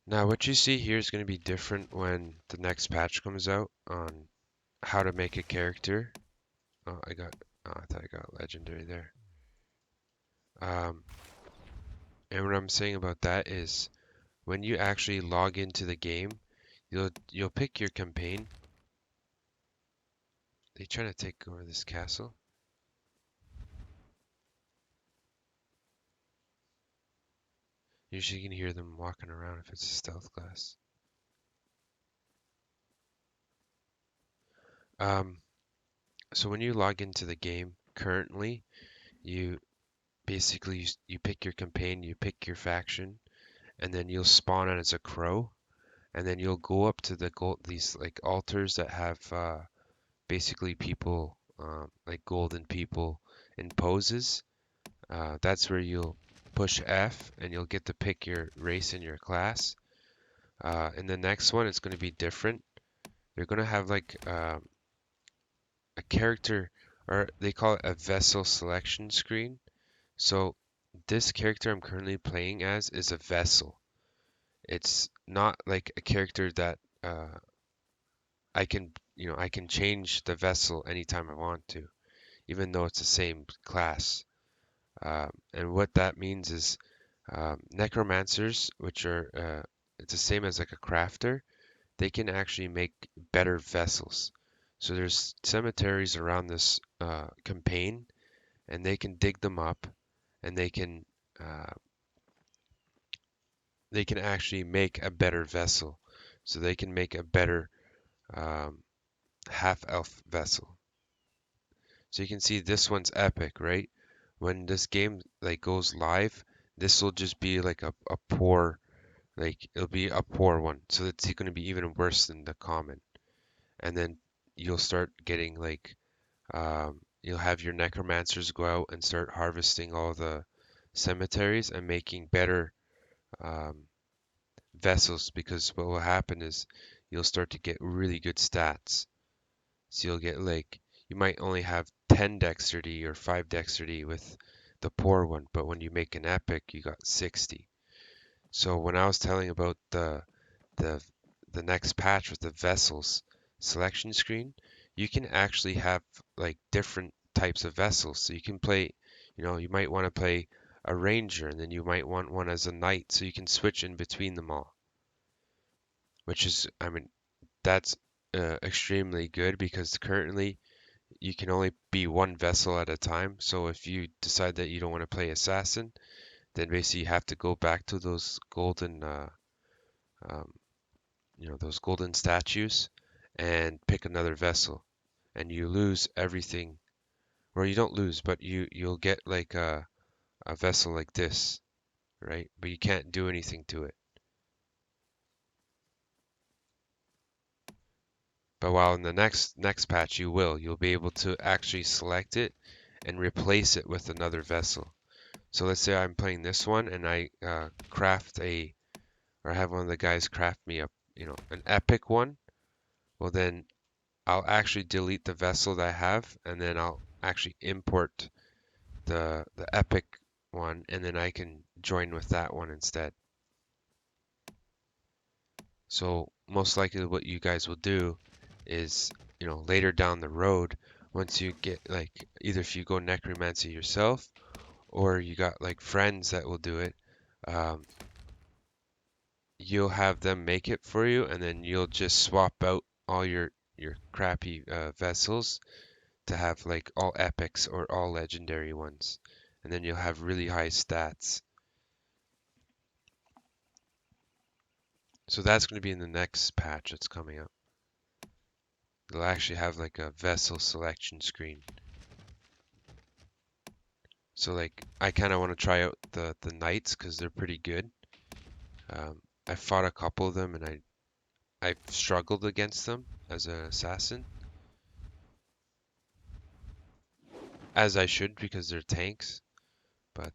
Now what you see here is going to be different when the next patch comes out on how to make a character. Oh, I thought I got legendary there. And what I'm saying about that is when you actually log into the game, you'll pick your campaign. They trying to take over this castle. Usually you can hear them walking around if it's a stealth class. So when you log into the game currently, you basically you pick your campaign, you pick your faction, and then you'll spawn in as a crow, and then you'll go up to these like altars that have basically people like golden people in poses. That's where you'll push F and you'll get to pick your race and your class. In the next one, it's going to be different. They're going to have like a character, or they call it a vessel selection screen. So this character I'm currently playing as is a vessel. It's not like a character that I can change the vessel anytime I want to, even though it's the same class. And what that means is necromancers, which are it's the same as like a crafter, they can actually make better vessels. So there's cemeteries around this campaign, and they can dig them up, and they can actually make a better vessel. So they can make a better half-elf vessel. So you can see this one's epic, right? When this game like goes live, this will just be like a poor, like it'll be a poor one. So it's going to be even worse than the common. And then you'll start getting like, you'll have your necromancers go out and start harvesting all the cemeteries and making better vessels, because what will happen is you'll start to get really good stats. So you'll get like, you might only have 10 dexterity or 5 dexterity with the poor one, but when you make an epic, you got 60. So when I was telling about the next patch with the vessels selection screen, you can actually have like different types of vessels. So you can play, you might want to play a ranger, and then you might want one as a knight, so you can switch in between them all. Which is, I mean, that's extremely good, because currently you can only be one vessel at a time. So if you decide that you don't want to play assassin, then basically you have to go back to those golden those golden statues and pick another vessel, and you lose everything. Or you don't lose, but you'll get like a vessel like this, right? But you can't do anything to it. But while in the next patch you'll be able to actually select it and replace it with another vessel. So let's say I'm playing this one, and I have one of the guys craft me an epic one. Well, then I'll actually delete the vessel that I have, and then I'll actually import the epic one, and then I can join with that one instead. So most likely what you guys will do is, later down the road, once you get like, either if you go necromancy yourself, or you got like friends that will do it, you'll have them make it for you, and then you'll just swap out all your crappy vessels to have like all epics or all legendary ones, and then you'll have really high stats. So that's going to be in the next patch that's coming up. They'll actually have like a vessel selection screen. So like I kind of want to try out the knights because they're pretty good. I fought a couple of them and I've struggled against them as an assassin, as I should because they're tanks. But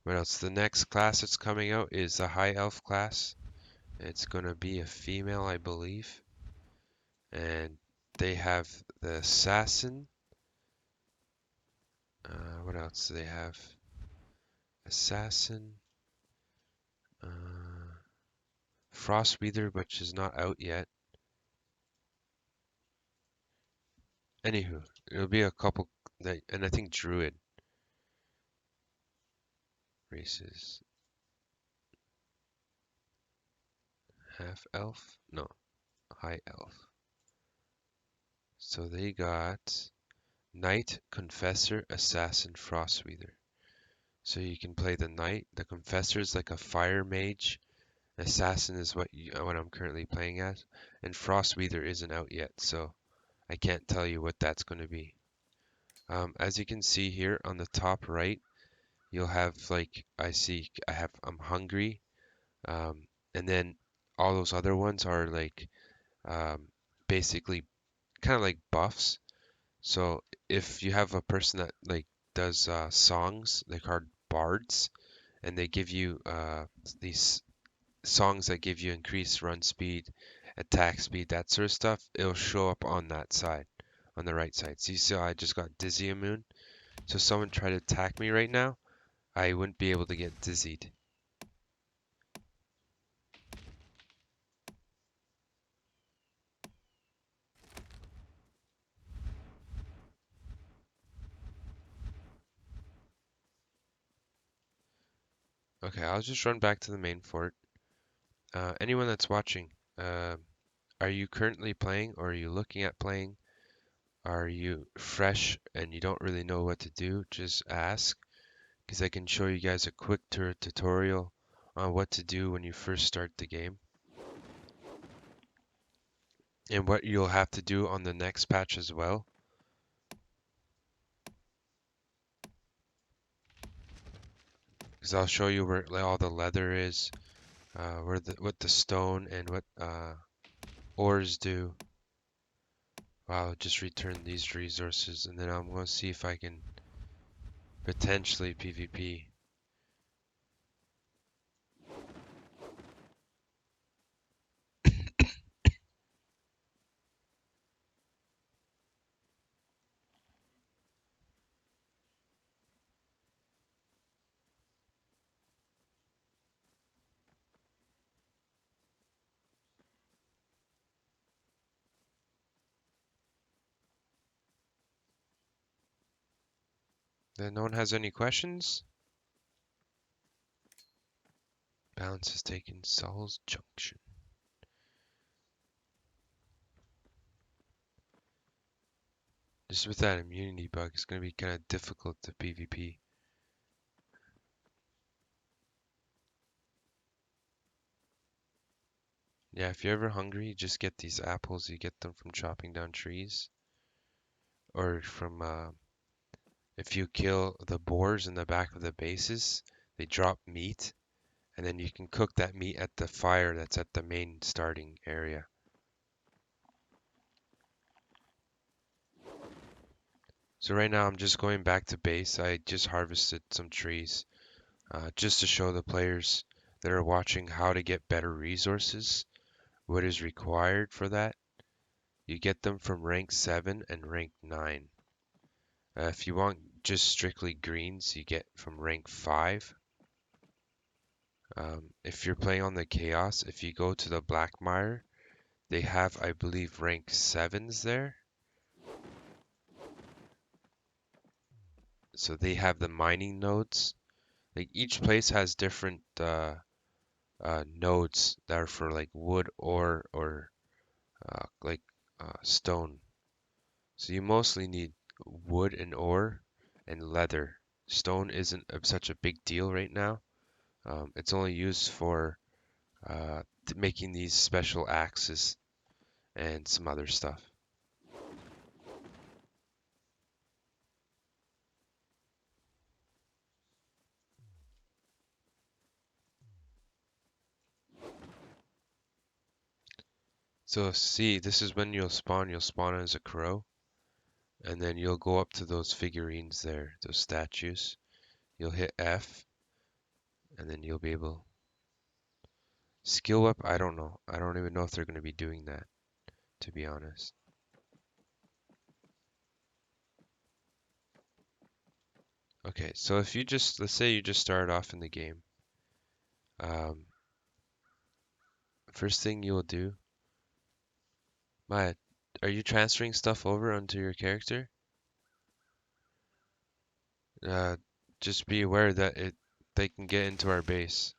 what else? The next class that's coming out is the High Elf class. It's gonna be a female, I believe, and they have the assassin. What else do they have? Assassin, Frostweather, which is not out yet. Anywho, it'll be a couple that, and I think Druid races. Half elf? No, high elf. So they got Knight, Confessor, Assassin, Frostweather. So you can play the Knight. The Confessor is like a fire mage. Assassin is what I'm currently playing as, and Frostweather isn't out yet, so I can't tell you what that's going to be. As you can see here on the top right, you'll have like I'm hungry, and then all those other ones are like basically kind of like buffs. So if you have a person that like does songs, they called bards, and they give you these songs that give you increased run speed, attack speed, that sort of stuff, it'll show up on that side, on the right side. So you see I just got Dizzy Immune. So if someone tried to attack me right now, I wouldn't be able to get dizzied. Okay, I'll just run back to the main fort. Anyone that's watching, are you currently playing or are you looking at playing? Are you fresh and you don't really know what to do? Just ask, because I can show you guys a quick tutorial on what to do when you first start the game. And what you'll have to do on the next patch as well. Because I'll show you where all the leather is, what the stone and what ores do. I'll just return these resources and then I'm going to see if I can potentially PvP. Then no one has any questions? Balance has taken Saul's Junction. Just with that immunity bug, it's going to be kind of difficult to PvP. Yeah, if you're ever hungry, just get these apples. You get them from chopping down trees. Or from, if you kill the boars in the back of the bases, they drop meat. And then you can cook that meat at the fire that's at the main starting area. So right now I'm just going back to base. I just harvested some trees just to show the players that are watching how to get better resources, what is required for that. You get them from rank 7 and rank 9. If you want just strictly greens, you get from rank 5. If you're playing on the Chaos, if you go to the Blackmire, they have, I believe, rank 7s there. So they have the mining nodes. Like each place has different nodes that are for like wood, ore, or stone. So you mostly need wood and ore and leather. Stone isn't such a big deal right now. It's only used for making these special axes and some other stuff. So see, this is when you'll spawn as a crow, and then you'll go up to those figurines there, those statues. You'll hit F, and then you'll be able... Skill up, I don't know. I don't even know if they're going to be doing that, to be honest. Okay, so if you just, let's say you just started off in the game. First thing you'll do... Maya, are you transferring stuff over onto your character? Just be aware that they can get into our base.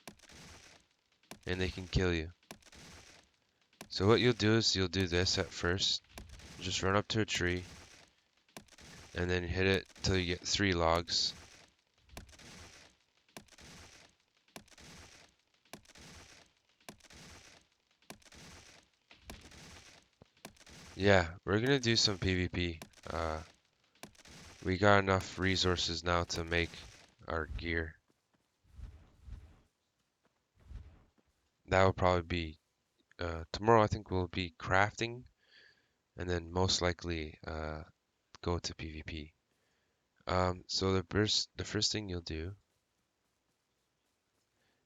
And they can kill you. So what you'll do is you'll do this at first. Just run up to a tree. And then hit it till you get 3 logs. Yeah, we're gonna do some PvP. We got enough resources now to make our gear. That will probably be tomorrow. I think we'll be crafting, and then most likely go to PvP. So the first thing you'll do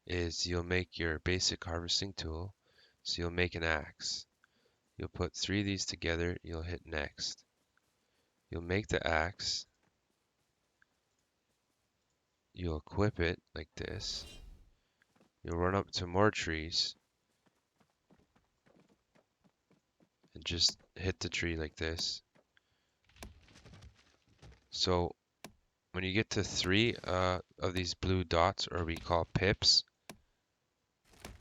is you'll make your basic harvesting tool. So you'll make an axe. You'll put 3 of these together. You'll hit next. You'll make the axe. You'll equip it like this. You'll run up to more trees. And just hit the tree like this. So when you get to 3 of these blue dots, or we call pips,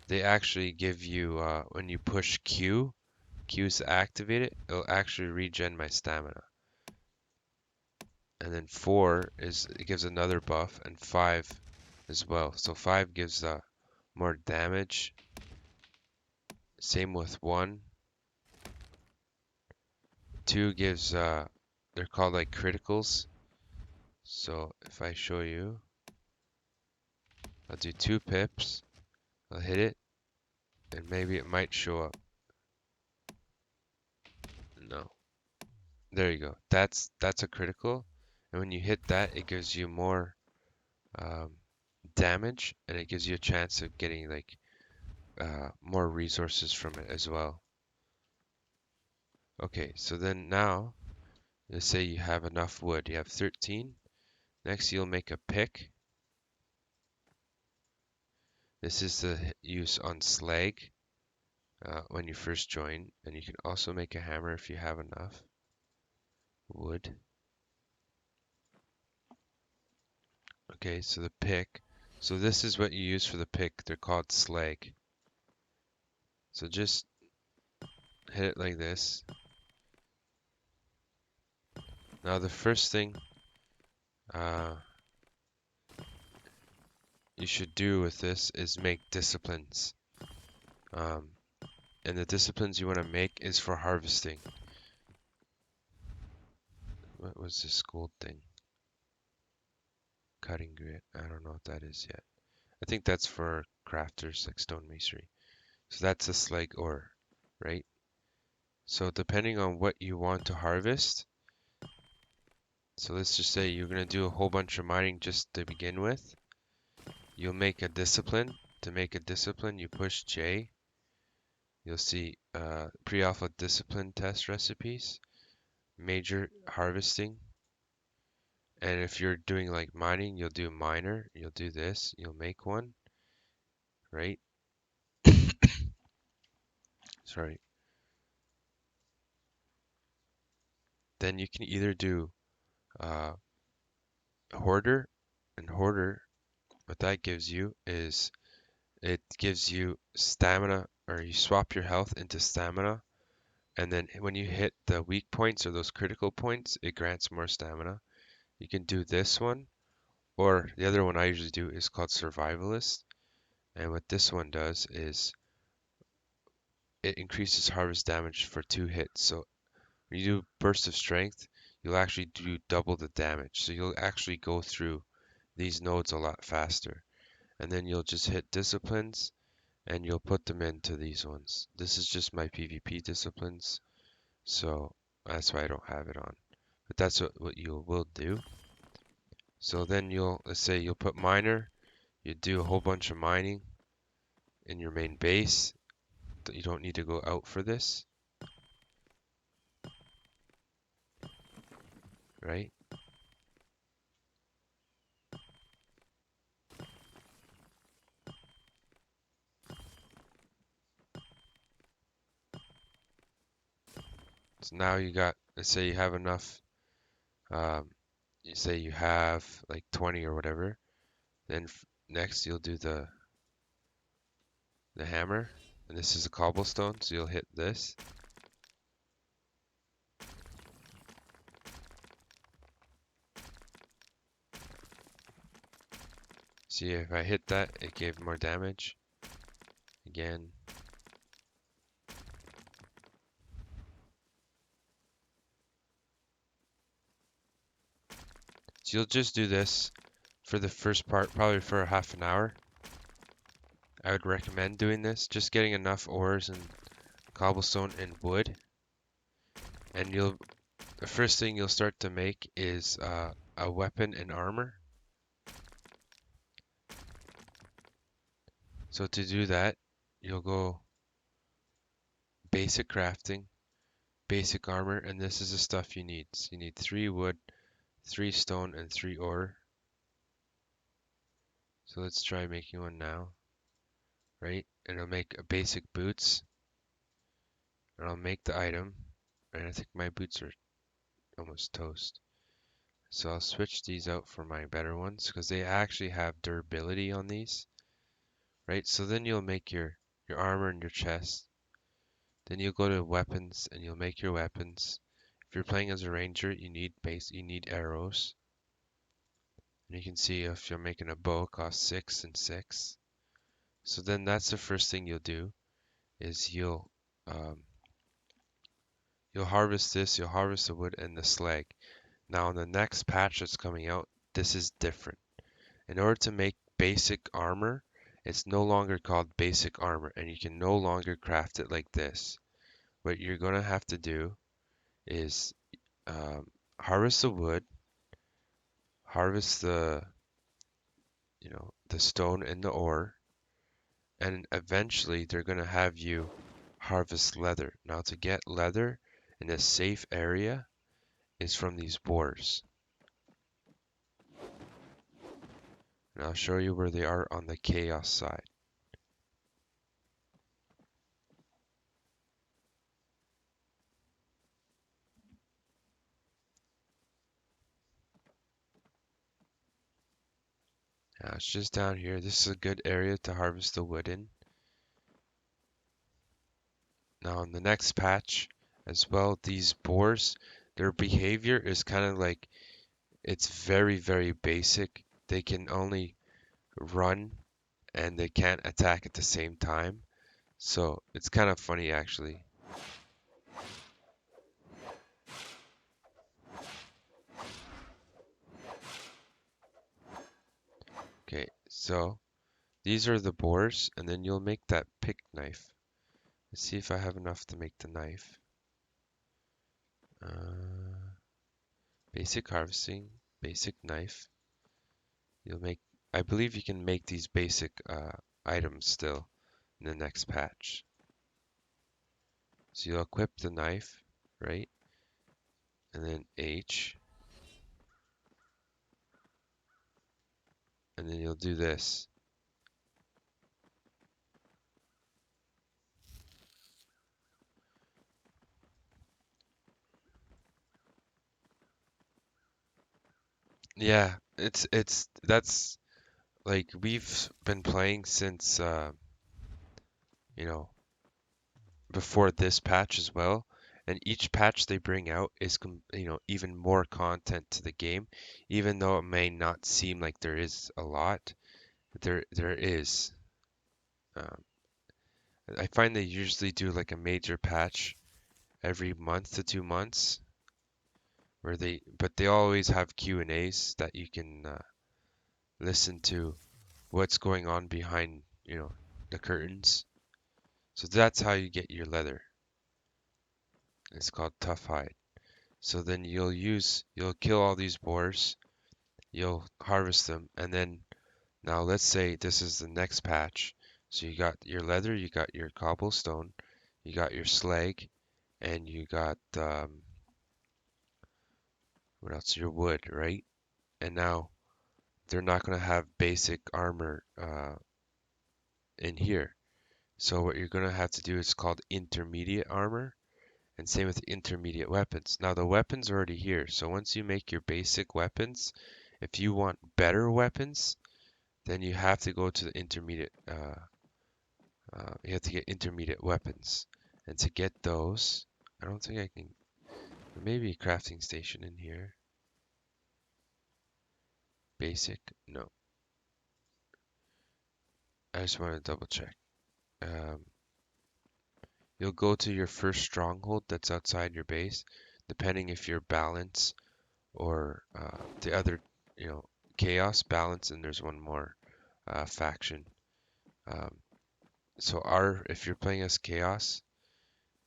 they actually give you, when you push Q is to activate it, it'll actually regen my stamina. And then 4 it gives another buff, and 5 as well. So 5 gives more damage. Same with 1. 2 gives, they're called like criticals. So if I show you, I'll do 2 pips. I'll hit it, and maybe it might show up. No. There you go. That's a critical. And when you hit that, it gives you more damage, and it gives you a chance of getting like more resources from it as well. Okay, so then now, let's say you have enough wood. You have 13. Next, you'll make a pick. This is the use on slag when you first join, and you can also make a hammer if you have enough wood. Okay, so the pick. So this is what you use for the pick. They're called slag. So just hit it like this. Now the first thing you should do with this is make disciplines. And the disciplines you want to make is for harvesting. What was this gold thing? Cutting grit. I don't know what that is yet. I think that's for crafters like stonemasonry. So that's a slag ore, right? So depending on what you want to harvest, so let's just say you're going to do a whole bunch of mining just to begin with. You'll make a discipline. To make a discipline, you push J. You'll see pre-alpha discipline test recipes, major harvesting. And if you're doing like mining, you'll do miner. You'll do this. You'll make one, right? Sorry. Then you can either do hoarder, and hoarder, what that gives you is it gives you stamina, or you swap your health into stamina, and then when you hit the weak points or those critical points, it grants more stamina. You can do this one, or the other one I usually do is called survivalist, and what this one does is it increases harvest damage for 2 hits. So when you do burst of strength, you'll actually do double the damage. So you'll actually go through these nodes a lot faster. And then you'll just hit disciplines and you'll put them into these ones. This is just my PvP disciplines, so that's why I don't have it on. But that's what you will do. So then let's say you'll put miner, you do a whole bunch of mining in your main base. You don't need to go out for this, right? So now let's say you have enough, you say you have like 20 or whatever, then next you'll do the hammer, and this is a cobblestone, so you'll hit this. See, if I hit that, it gave more damage. Again. So you'll just do this for the first part, probably for half an hour. I would recommend doing this, just getting enough ores and cobblestone and wood. And the first thing you'll start to make is a weapon and armor. So to do that, you'll go basic crafting, basic armor, and this is the stuff you need. So you need 3 wood, 3 stone, and 3 ore. So let's try making one now, right? And I'll make a basic boots, and I'll make the item, and I think my boots are almost toast. So I'll switch these out for my better ones, because they actually have durability on these, right? So then you'll make your armor and your chest. Then you'll go to weapons, and you'll make your weapons. If you're playing as a ranger, you need arrows. And you can see if you're making a bow, it costs 6 and 6. So then that's the first thing you'll do, is you'll harvest this, you'll harvest the wood and the slag. Now in the next patch that's coming out, this is different. In order to make basic armor, it's no longer called basic armor, and you can no longer craft it like this. What you're going to have to do is harvest the wood, harvest the stone and the ore, and eventually they're going to have you harvest leather. Now to get leather in a safe area is from these boars. And I'll show you where they are on the chaos side. Now it's just down here. This is a good area to harvest the wood in. Now in the next patch as well, these boars, their behavior is kind of like, it's very, very basic. They can only run and they can't attack at the same time. So it's kind of funny actually. Okay, so these are the boars, and then you'll make that pick knife. Let's see if I have enough to make the knife. Basic harvesting, basic knife. I believe you can make these basic items still in the next patch. So you'll equip the knife, right? And then H. And then you'll do this. Yeah, that's like we've been playing since before this patch as well, and each patch they bring out is even more content to the game, even though it may not seem like there is a lot. There is, I find they usually do like a major patch every month to 2 months, but they always have Q&As that you can listen to what's going on behind, the curtains. So that's how you get your leather. It's called tough hide. So then you'll kill all these boars, you'll harvest them, and then now let's say this is the next patch. So you got your leather, you got your cobblestone, you got your slag, and you got what else? Your wood, right? And now they're not going to have basic armor in here. So what you're going to have to do is called intermediate armor, and same with intermediate weapons. Now the weapons are already here. So once you make your basic weapons, if you want better weapons, then you have to go to the intermediate. You have to get intermediate weapons, and to get those, I don't think I can. There may be a crafting station in here. Basic, no. I just want to double check. You'll go to your first stronghold that's outside your base, depending if you're balance or the other, chaos balance, and there's one more faction. So if you're playing as chaos,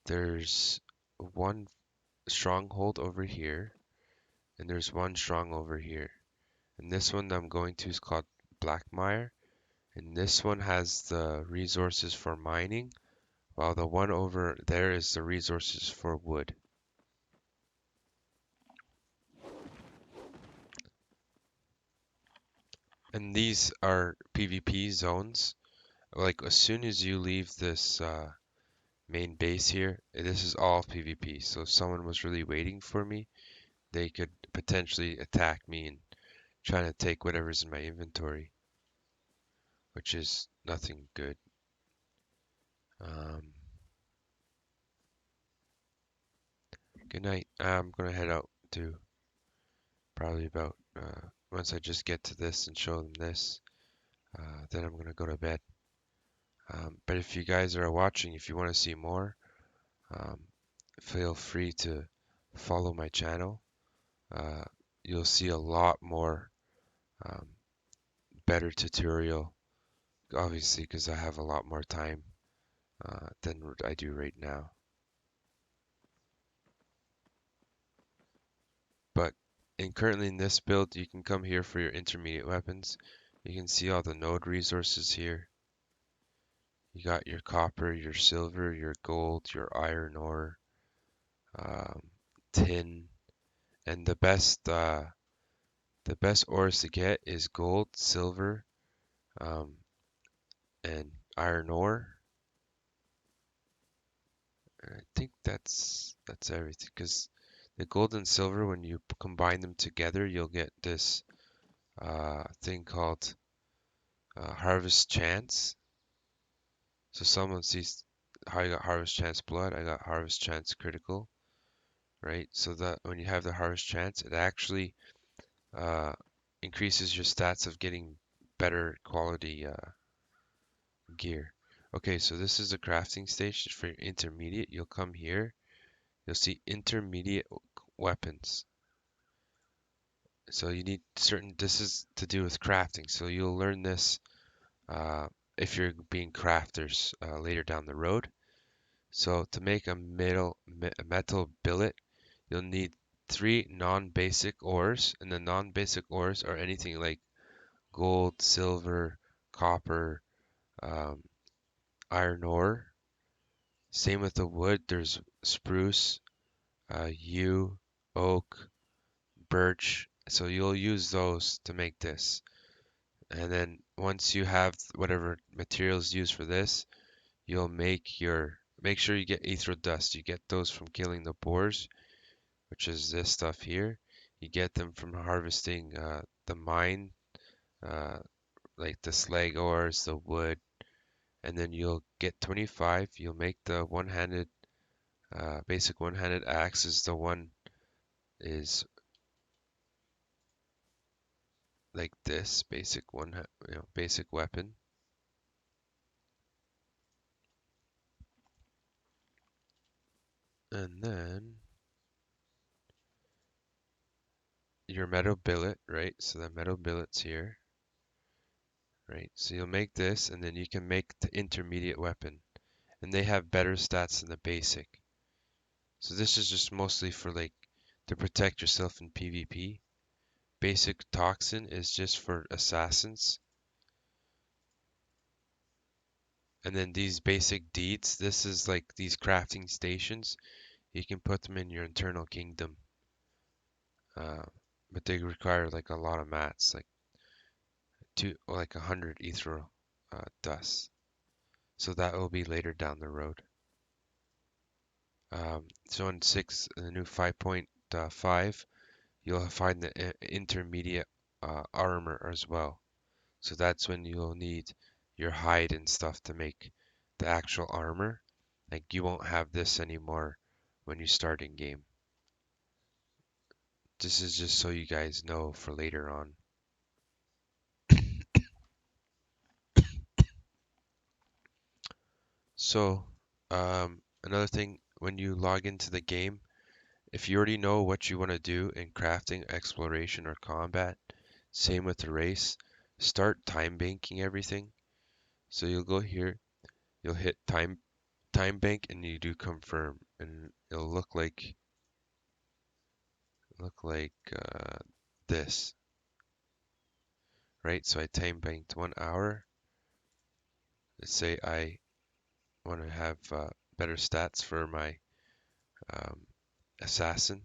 there's one stronghold over here, and there's one strong over here. And this one that I'm going to is called Blackmire, and this one has the resources for mining, while the one over there is the resources for wood. And these are PvP zones. Like as soon as you leave this main base here, this is all PvP. So if someone was really waiting for me, they could potentially attack me and try to take whatever's in my inventory, which is nothing good. Good night. I'm gonna head out to probably about once I just get to this and show them this, then I'm gonna go to bed. But if you guys are watching, if you want to see more, feel free to follow my channel. You'll see a lot more better tutorial, obviously, because I have a lot more time than what I do right now. But currently in this build, you can come here for your intermediate weapons. You can see all the node resources here. You got your copper, your silver, your gold, your iron ore, tin, and the best ores to get is gold, silver, and iron ore. And I think that's everything, because the gold and silver, when you combine them together, you'll get this thing called harvest chance. So someone sees how you got harvest chance blood, I got harvest chance critical, right? So that when you have the harvest chance, it actually increases your stats of getting better quality gear. Okay, so this is the crafting station for your intermediate. You'll come here, you'll see intermediate weapons. So you need this is to do with crafting. So you'll learn this if you're being crafters later down the road. So to make a metal billet, you'll need 3 non-basic ores, and the non-basic ores are anything like gold, silver, copper, iron ore. Same with the wood. There's spruce, yew, oak, birch. So you'll use those to make this. And then once you have whatever materials used for this, you'll make sure you get aether dust. You get those from killing the boars, which is this stuff here. You get them from harvesting the mine, like the slag ores, the wood, and then you'll get 25. You'll make the one-handed, basic one-handed axe is the one is like this basic basic weapon. And then your metal billet, right? So the metal billet's here, right? So you'll make this, and then you can make the intermediate weapon, and they have better stats than the basic. So this is just mostly for like to protect yourself in PvP. Basic toxin is just for assassins. And then these basic deeds, this is like these crafting stations. You can put them in your internal kingdom. But they require like a lot of mats, like 100 ethereal dust. So that will be later down the road. So in the new 5.5, you'll find the intermediate armor as well. So that's when you'll need your hide and stuff to make the actual armor. Like you won't have this anymore when you start in game. This is just so you guys know for later on. So, another thing, when you log into the game, if you already know what you want to do in crafting, exploration, or combat, same with the race, start time banking everything. So you'll go here, you'll hit time bank, and you do confirm, and it'll look like this, right? So I time banked 1 hour. Let's say I want to have better stats for my assassin,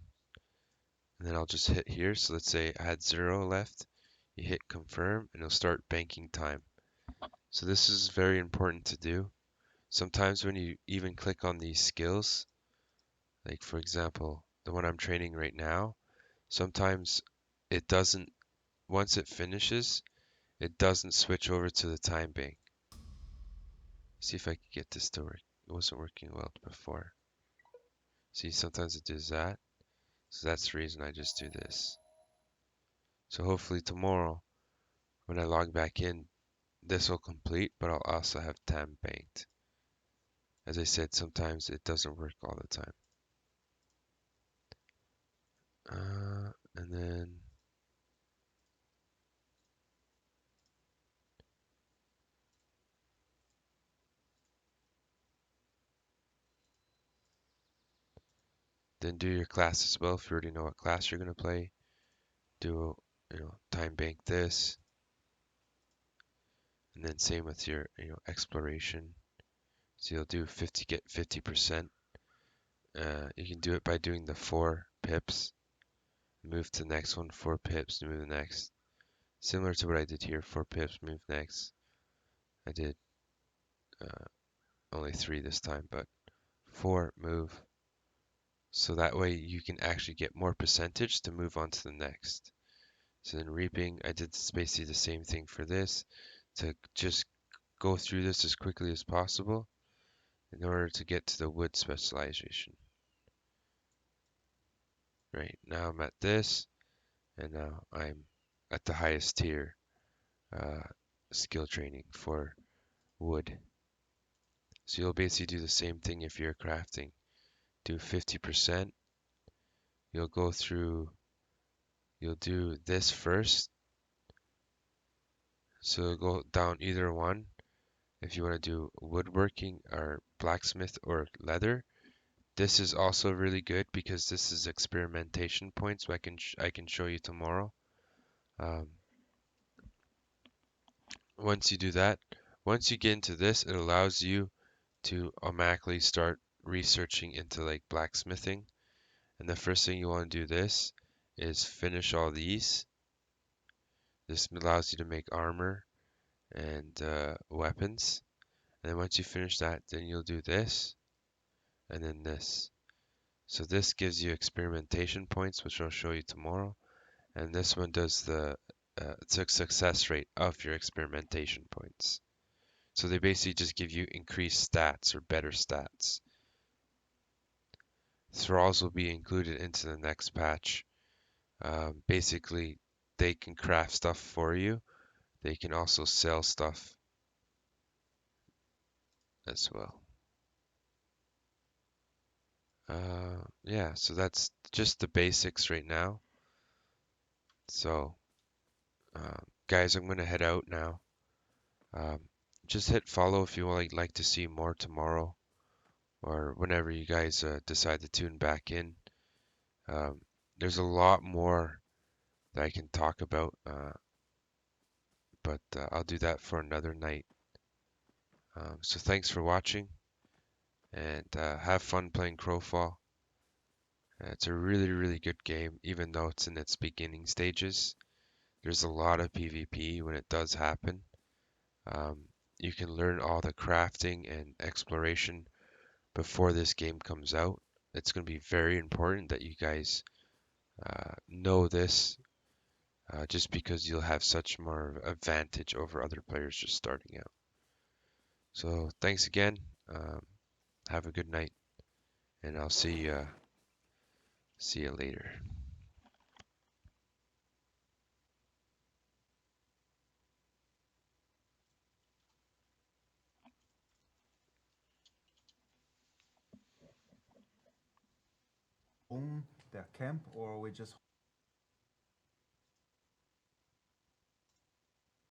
and then I'll just hit here. So let's say I had 0 left. You hit confirm, and it'll start banking time. So this is very important to do. Sometimes when you even click on these skills, like for example, the one I'm training right now, sometimes it doesn't, once it finishes, it doesn't switch over to the time bank. See if I can get this to work. It wasn't working well before. See, sometimes it does that. So that's the reason I just do this. So hopefully tomorrow, when I log back in, this will complete, but I'll also have time banked. As I said, sometimes it doesn't work all the time. And then do your class as well. If you already know what class you're going to play, do, time bank this. And then same with your, exploration. So you'll do get 50%. You can do it by doing the 4 pips. Move to the next one, 4 pips, move the next. Similar to what I did here, 4 pips, move next. I did only 3 this time, but 4, move. So that way you can actually get more percentage to move on to the next. So then reaping, I did basically the same thing for this, to just go through this as quickly as possible in order to get to the wood specialization. Right, now I'm at this, and now I'm at the highest tier skill training for wood. So you'll basically do the same thing if you're crafting. Do 50%. You'll go through, you'll do this first. So go down either one. If you want to do woodworking or blacksmith or leather, this is also really good because this is experimentation points. So I can show you tomorrow. Once you do that, once you get into this, it allows you to automatically start researching into like blacksmithing. And the first thing you want to do this is finish all these. This allows you to make armor and weapons. And then once you finish that, then you'll do this and then this. So this gives you experimentation points, which I'll show you tomorrow. And this one does the success rate of your experimentation points. So they basically just give you increased stats or better stats. Thralls will be included into the next patch. Basically, they can craft stuff for you. They can also sell stuff as well. Yeah, so that's just the basics right now. So, guys, I'm gonna head out now. Just hit follow if you like to see more tomorrow, or whenever you guys decide to tune back in. There's a lot more that I can talk about, but I'll do that for another night. So thanks for watching, and have fun playing Crowfall. It's a really, really good game, even though it's in its beginning stages. There's a lot of PvP when it does happen. You can learn all the crafting and exploration before this game comes out. It's going to be very important that you guys know this, just because you'll have such more advantage over other players just starting out. So thanks again. Have a good night, and I'll see you later. Own their camp, or we just